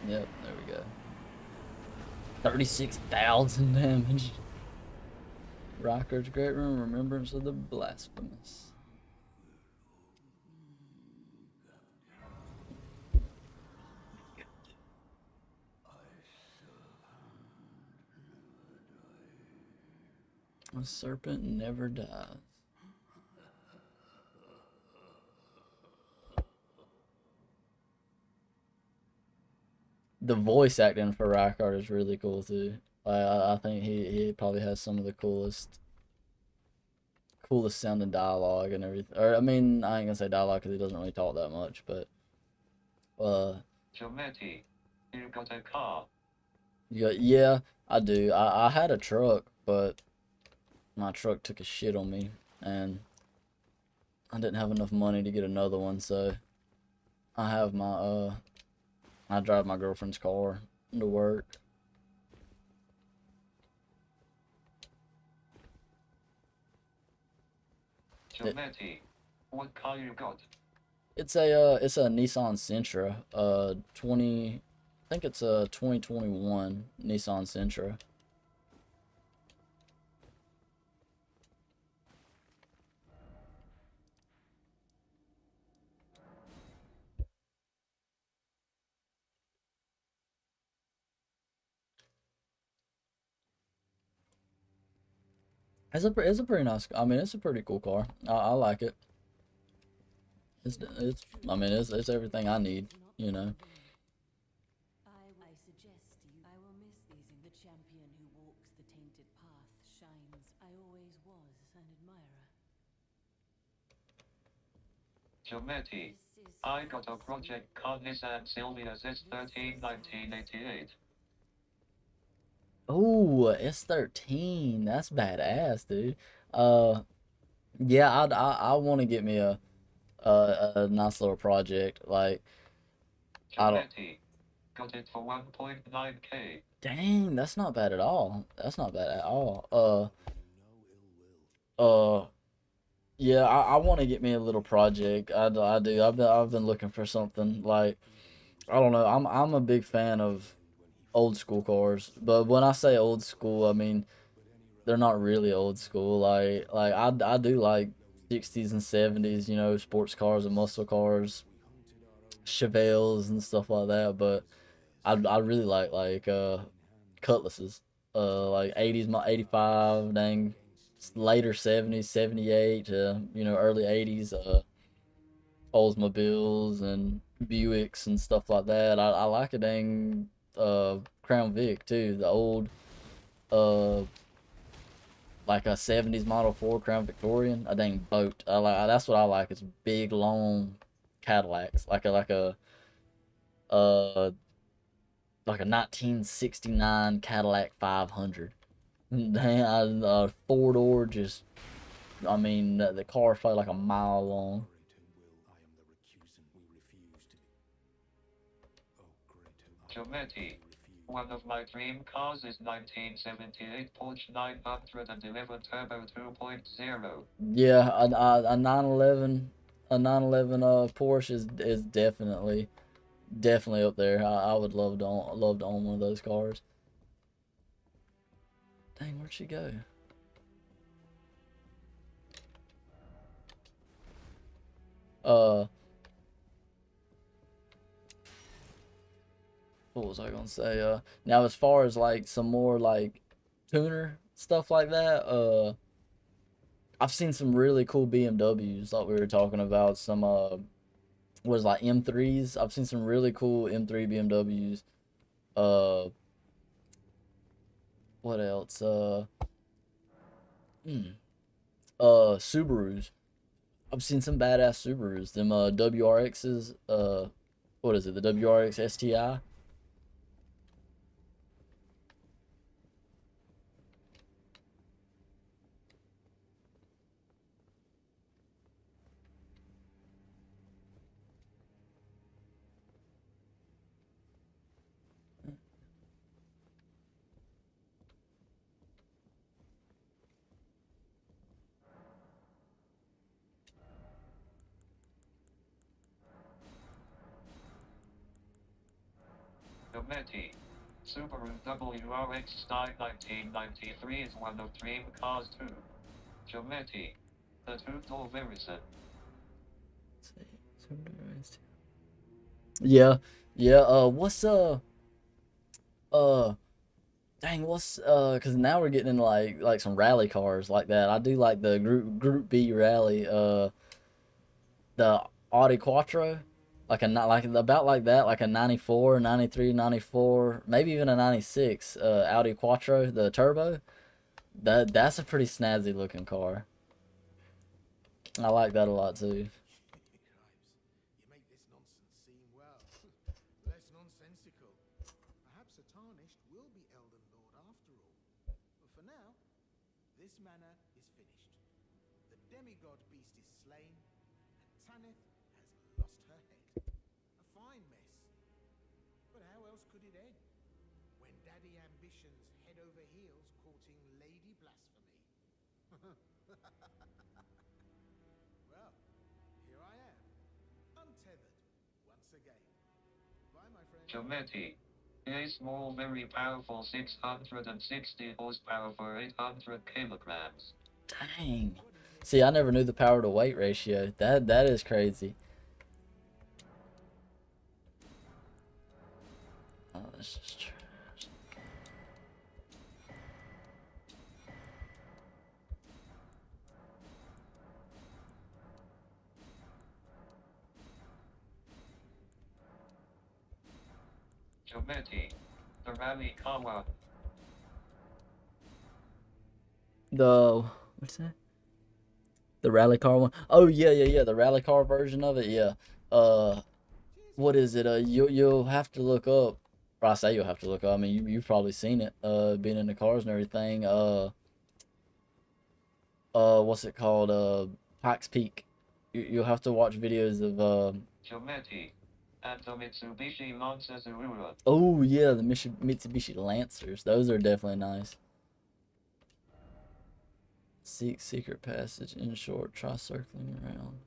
[SPEAKER 2] Yep, there we go. 36,000 damage. Rocker's Great Room, Remembrance of the Blasphemous. A serpent never dies. The voice acting for Rykard is really cool too. I think he probably has some of the coolest sounding dialogue and everything. Or I mean, I ain't gonna say dialogue because he doesn't really talk that much, but
[SPEAKER 1] Giamatti, you got a car?
[SPEAKER 2] Yeah, I do. I had a truck, but my truck took a shit on me, and I didn't have enough money to get another one, so I have my I drive my girlfriend's car to work.
[SPEAKER 1] Giamatti, what car you got?
[SPEAKER 2] It's a Nissan Sentra, 20, I think it's a 2021 Nissan Sentra. It's a pretty nice. I mean, it's a pretty cool car. I like it. It's I mean, it's everything I need. You know.
[SPEAKER 4] I suggest you. I will miss these. The champion who walks the tainted path shines. I always was an admirer.
[SPEAKER 1] Giamatti, I got a project called Nissan Silvia S13 1988.
[SPEAKER 2] Oh, S13. That's badass, dude. Uh, yeah, I want to get me a nice little project. Like, I don't.
[SPEAKER 1] Giamatti, got it for 1.9k.
[SPEAKER 2] Dang, that's not bad at all. That's not bad at all. Uh, yeah, I want to get me a little project. I do. I've been looking for something like, I don't know. I'm a big fan of old school cars, but when I say old school, I mean they're not really old school. I do like 60s and 70s, you know, sports cars and muscle cars, Chevelles and stuff like that. But I really like Cutlasses, like 80s, my 85, dang, later 70s, 78 to, you know, early 80s, Oldsmobiles and Buicks and stuff like that. I like a dang Crown Vic too, the old uh like a 70s Model 4 Crown Victorian, a dang boat. I like that's what I like. It's big long Cadillacs, uh like a 1969 Cadillac 500. Dang, four door, just, I mean, the car is probably like a mile long.
[SPEAKER 1] Giamatti, one of my dream cars is 1978 Porsche 911 Turbo 2.0.
[SPEAKER 2] Yeah, a 911, a 911 Porsche is definitely up there. I would love to own one of those cars. Dang, where'd she go? Uh, what was I gonna say? Now as far as like some more like tuner stuff like that, I've seen some really cool BMWs like we were talking about. Some was like M3s. I've seen some really cool M3 BMWs. Uh, what else? Hmm. Subarus. I've seen some badass Subarus. Them WRXs. What is it? The WRX STI.
[SPEAKER 1] Dometi. Subaru WRX Style 1993 is one of dream cars too. Dometi. The two-door Verison.
[SPEAKER 2] Yeah, yeah. What's uh, dang, cause now we're getting into like some rally cars like that. I do like the Group B rally. The Audi Quattro, like like about like that, like a 94, 93, 94, maybe even a 96 Audi Quattro, the turbo. That's a pretty snazzy looking car. I like that a lot too.
[SPEAKER 5] You make this nonsense seem, well, less nonsensical. Perhaps a Tarnished will be Elden Lord after all. But for now, this manor is finished. The demigod beast is slain, and Tanith has lost her head. A fine mess. But how else could it end? When Daddy Ambition's head over heels courting Lady Blasphemy. Well, here I am, untethered, once again. Goodbye, my friend.
[SPEAKER 1] Dometi. A small, very powerful 660 horsepower for 800 kilograms.
[SPEAKER 2] Dang. See, I never knew the power to weight ratio. That is crazy. Oh, this is trash.
[SPEAKER 1] Dometi. The Rally Kawa.
[SPEAKER 2] The what's that? The rally car one? Oh yeah, yeah, yeah. The rally car version of it. Yeah. What is it? You'll have to look up. Or I say you'll have to look up. I mean, you've probably seen it. Being in the cars and everything. What's it called? Pikes Peak. You'll have to watch videos of
[SPEAKER 1] Dometi. And the Mitsubishi Lancer Zurura.
[SPEAKER 2] Oh yeah, the Mitsubishi Lancers. Those are definitely nice. Seek secret passage. In short, try circling around.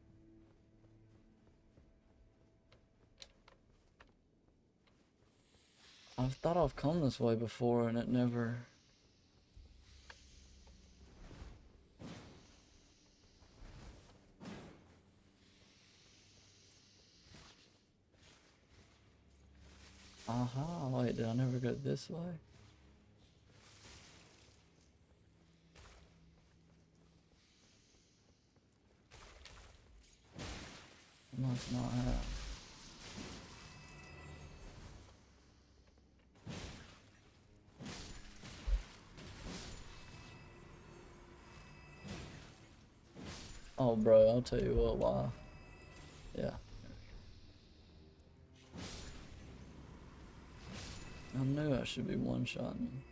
[SPEAKER 2] I've thought I've come this way before and it never. Aha, wait, did I never go this way? Must not have. Oh, bro, I'll tell you what, why. Yeah. I knew I should be one-shotting.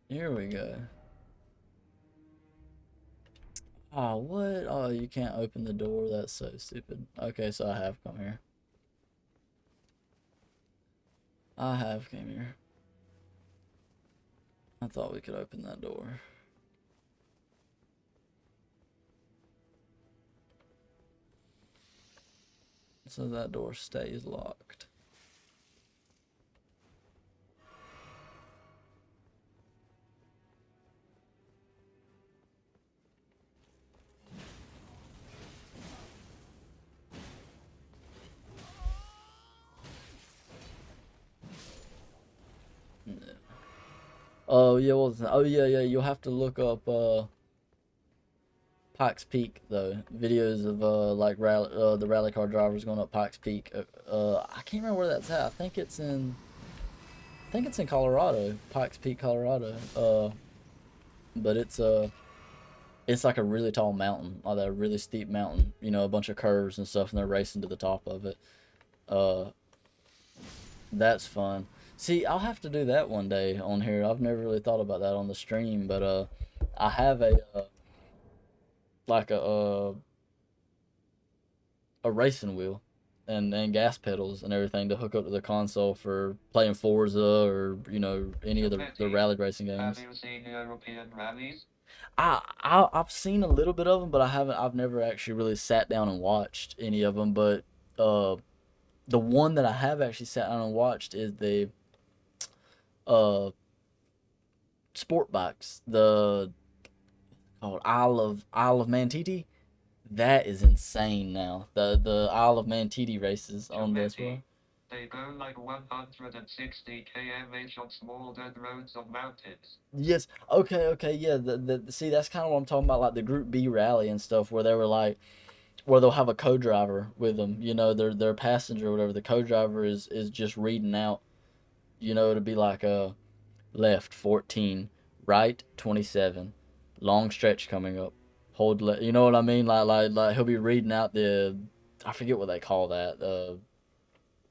[SPEAKER 2] Here we go. Oh, what? Oh, you can't open the door. That's so stupid. Okay, so I have come here. I have came here. I thought we could open that door. So that door stays locked. Oh yeah, well, oh yeah, yeah. You'll have to look up Pikes Peak though. Videos of like the rally car drivers going up Pikes Peak. I can't remember where that's at. I think it's in Colorado, Pikes Peak, Colorado. But it's like a really tall mountain, like a really steep mountain. You know, a bunch of curves and stuff, and they're racing to the top of it. Uh, that's fun. See, I'll have to do that one day on here. I've never really thought about that on the stream, but I have like a racing wheel and gas pedals and everything to hook up to the console for playing Forza or any of the
[SPEAKER 1] Giovanni,
[SPEAKER 2] rally racing
[SPEAKER 1] have
[SPEAKER 2] games.
[SPEAKER 1] you seen European rallies?
[SPEAKER 2] I've seen a little bit of them, but I've never actually really sat down and watched any of them. But uh, the one that I have actually sat down and watched is the uh sport bikes, the called Isle of Man TT. That is insane now. The Isle of Man TT races on this one.
[SPEAKER 1] Giovanni, they go like 160 km on small dirt roads on mountains.
[SPEAKER 2] Yes. Okay. Okay. Yeah. The see, that's kind of what I'm talking about, like the Group B rally and stuff, where they were like, where they'll have a co-driver with them. You know, their passenger or whatever. The co-driver is just reading out. You know, it'll be like left 14, right 27, long stretch coming up. Hold. You know what I mean? Like he'll be reading out the. I forget what they call that.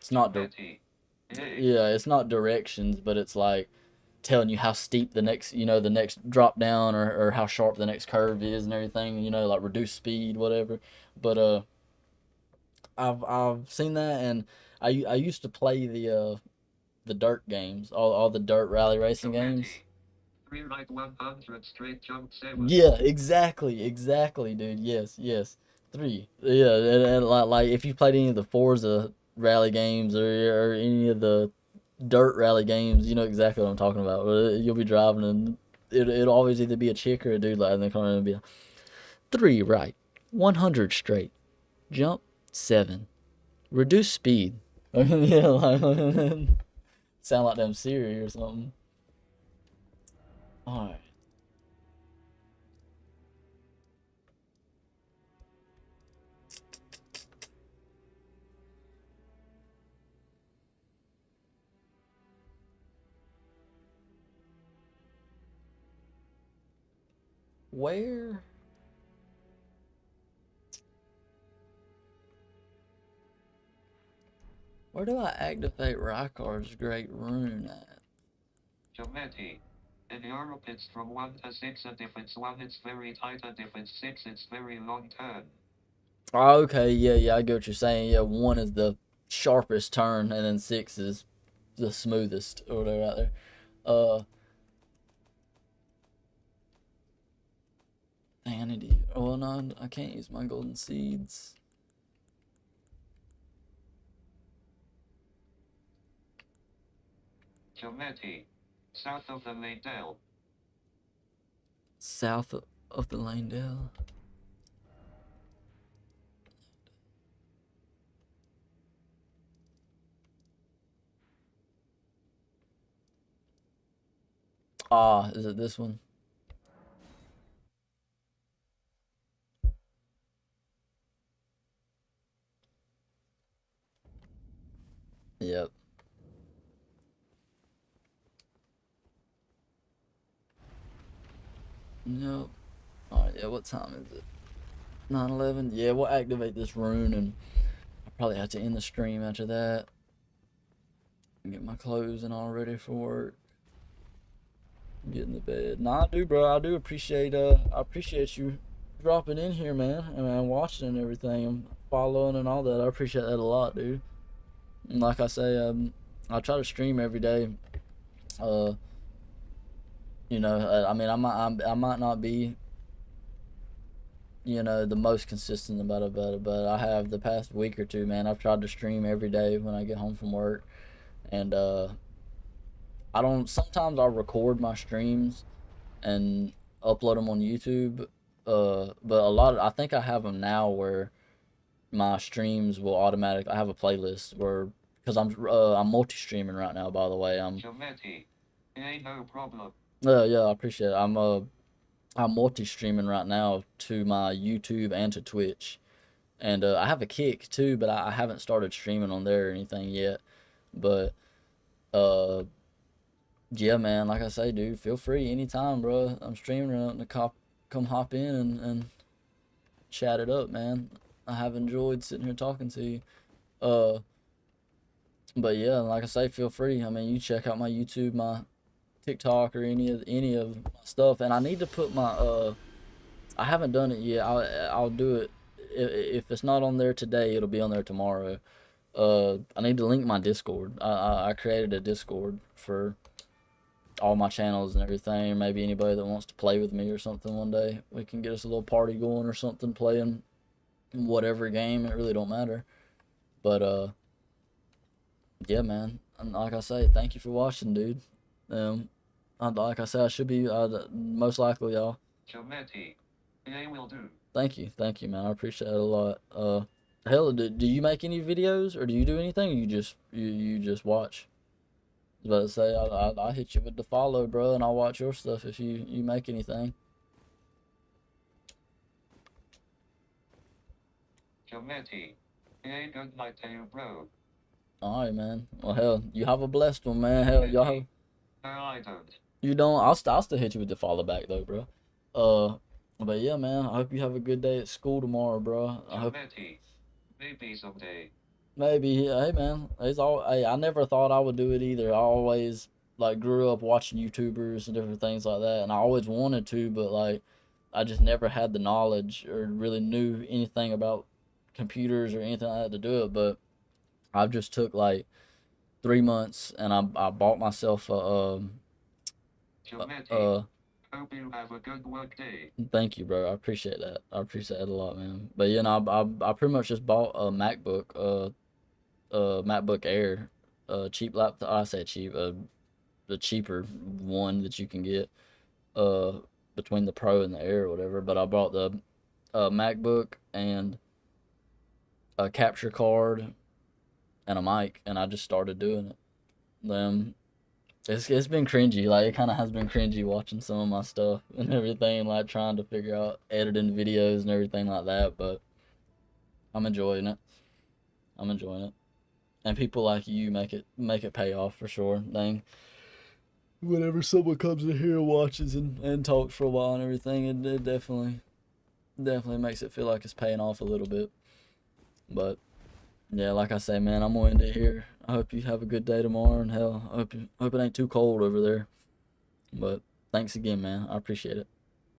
[SPEAKER 2] It's not.
[SPEAKER 1] Giovanni, hey,
[SPEAKER 2] Yeah, it's not directions, but it's like telling you how steep the next drop down or how sharp the next curve is and everything, like reduce speed, whatever. But I've seen that, and I used to play the dirt games, all the dirt rally racing games.
[SPEAKER 1] Giovanni, 3 right 100 straight jump 7.
[SPEAKER 2] Yeah, exactly, dude. Yes, yes. Three. Yeah, and like if you played any of the Forza rally games or any of the dirt rally games, you know exactly what I'm talking about. You'll be driving and it'll always either be a chick or a dude like in the corner and be like, 3 right, 100 straight, jump 7, reduce speed. Yeah, like, sound like them Siri or something. All right, where where do I activate Rykar's Great Rune at?
[SPEAKER 1] Giovanni, in Europe it's from 1 to 6, and if it's 1 it's very tight, and if it's 6 it's very long turn.
[SPEAKER 2] Oh, okay, yeah, I get what you're saying. Yeah, 1 is the sharpest turn, and then 6 is the smoothest or whatever out there. Uh, Dang, I need to. Oh no, I can't use my golden seeds.
[SPEAKER 1] Giovanni, south of the Lindell.
[SPEAKER 2] South of the Langdale. Ah, is it this one? Yep. Nope. Alright, yeah, what time is it? 9:11. Yeah, we'll activate this rune, and I'll probably have to end the stream after that. And get my clothes and all ready for work. Get in the bed. Nah, I do, bro. I do appreciate I appreciate you dropping in here, man, and watching and everything, and following and all that. I appreciate that a lot, dude. And like I say, I try to stream every day. Uh, I mean, I might not be, the most consistent about it, but I have the past week or two, man. I've tried to stream every day when I get home from work, and I don't. Sometimes I'll record my streams and upload them on YouTube. But I think I have them now where my streams will automatically. I have a playlist where because I'm multi-streaming right now. By the way, I'm.
[SPEAKER 1] Giovanni, ain't no problem.
[SPEAKER 2] Yeah, I appreciate it. I'm multi-streaming right now to my YouTube and to Twitch. And I have a Kick too, but I haven't started streaming on there or anything yet. But uh, yeah, man, like I say, dude, feel free anytime, bro. I'm streaming to come hop in and chat it up, man. I have enjoyed sitting here talking to you. Uh, but yeah, like I say, feel free. I mean, you check out my YouTube, my TikTok, or any of my stuff. And I need to put my I haven't done it yet. I'll do it. If it's not on there today, it'll be on there tomorrow. I need to link my Discord. I created a Discord for all my channels and everything. Maybe anybody that wants to play with me or something one day, we can get us a little party going or something, playing whatever game. It really don't matter. But yeah, man. And like I say, thank you for watching, dude. Like I said, I should be most likely, y'all.
[SPEAKER 1] Geometry. They will do.
[SPEAKER 2] Thank you, man. I appreciate it a lot. Hell, do you make any videos or do you do anything? Or you just watch? I was about to say, I hit you with the follow, bro, and I'll watch your stuff if you make anything.
[SPEAKER 1] Geometry. Hey, good night to you, bro.
[SPEAKER 2] All right, man. Well, hell, you have a blessed one, man. Hell, y'all have.
[SPEAKER 1] No, I don't.
[SPEAKER 2] You don't. I'll still hit you with the follow back though, bro. But yeah, man. I hope you have a good day at school tomorrow, bro. I hope.
[SPEAKER 1] Geometry. Maybe someday.
[SPEAKER 2] Maybe. Yeah, hey, man. It's all. Hey, I never thought I would do it either. I always like grew up watching YouTubers and different things like that, and I always wanted to, but like, I just never had the knowledge or really knew anything about computers or anything like that to do it. But I've just took like 3 months, and I bought myself a
[SPEAKER 1] Geometry. Hope you have a good work day.
[SPEAKER 2] Thank you, bro. I appreciate that. I appreciate it a lot, man. But you know, I pretty much just bought a MacBook Air, cheap laptop. I say cheap, the cheaper one that you can get, between the Pro and the Air or whatever. But I bought the MacBook and a capture card and a mic, and I just started doing it. Then it's been cringy. Like, it kind of has been cringy watching some of my stuff and everything, like trying to figure out editing videos and everything like that. But I'm enjoying it. I'm enjoying it. And people like you make it pay off for sure. Dang. Whenever someone comes in here and watches and talks for a while and everything, it definitely makes it feel like it's paying off a little bit. But yeah, like I say, man, I'm gonna end it here. I hope you have a good day tomorrow, and hell, I hope it ain't too cold over there. But thanks again, man. I appreciate it.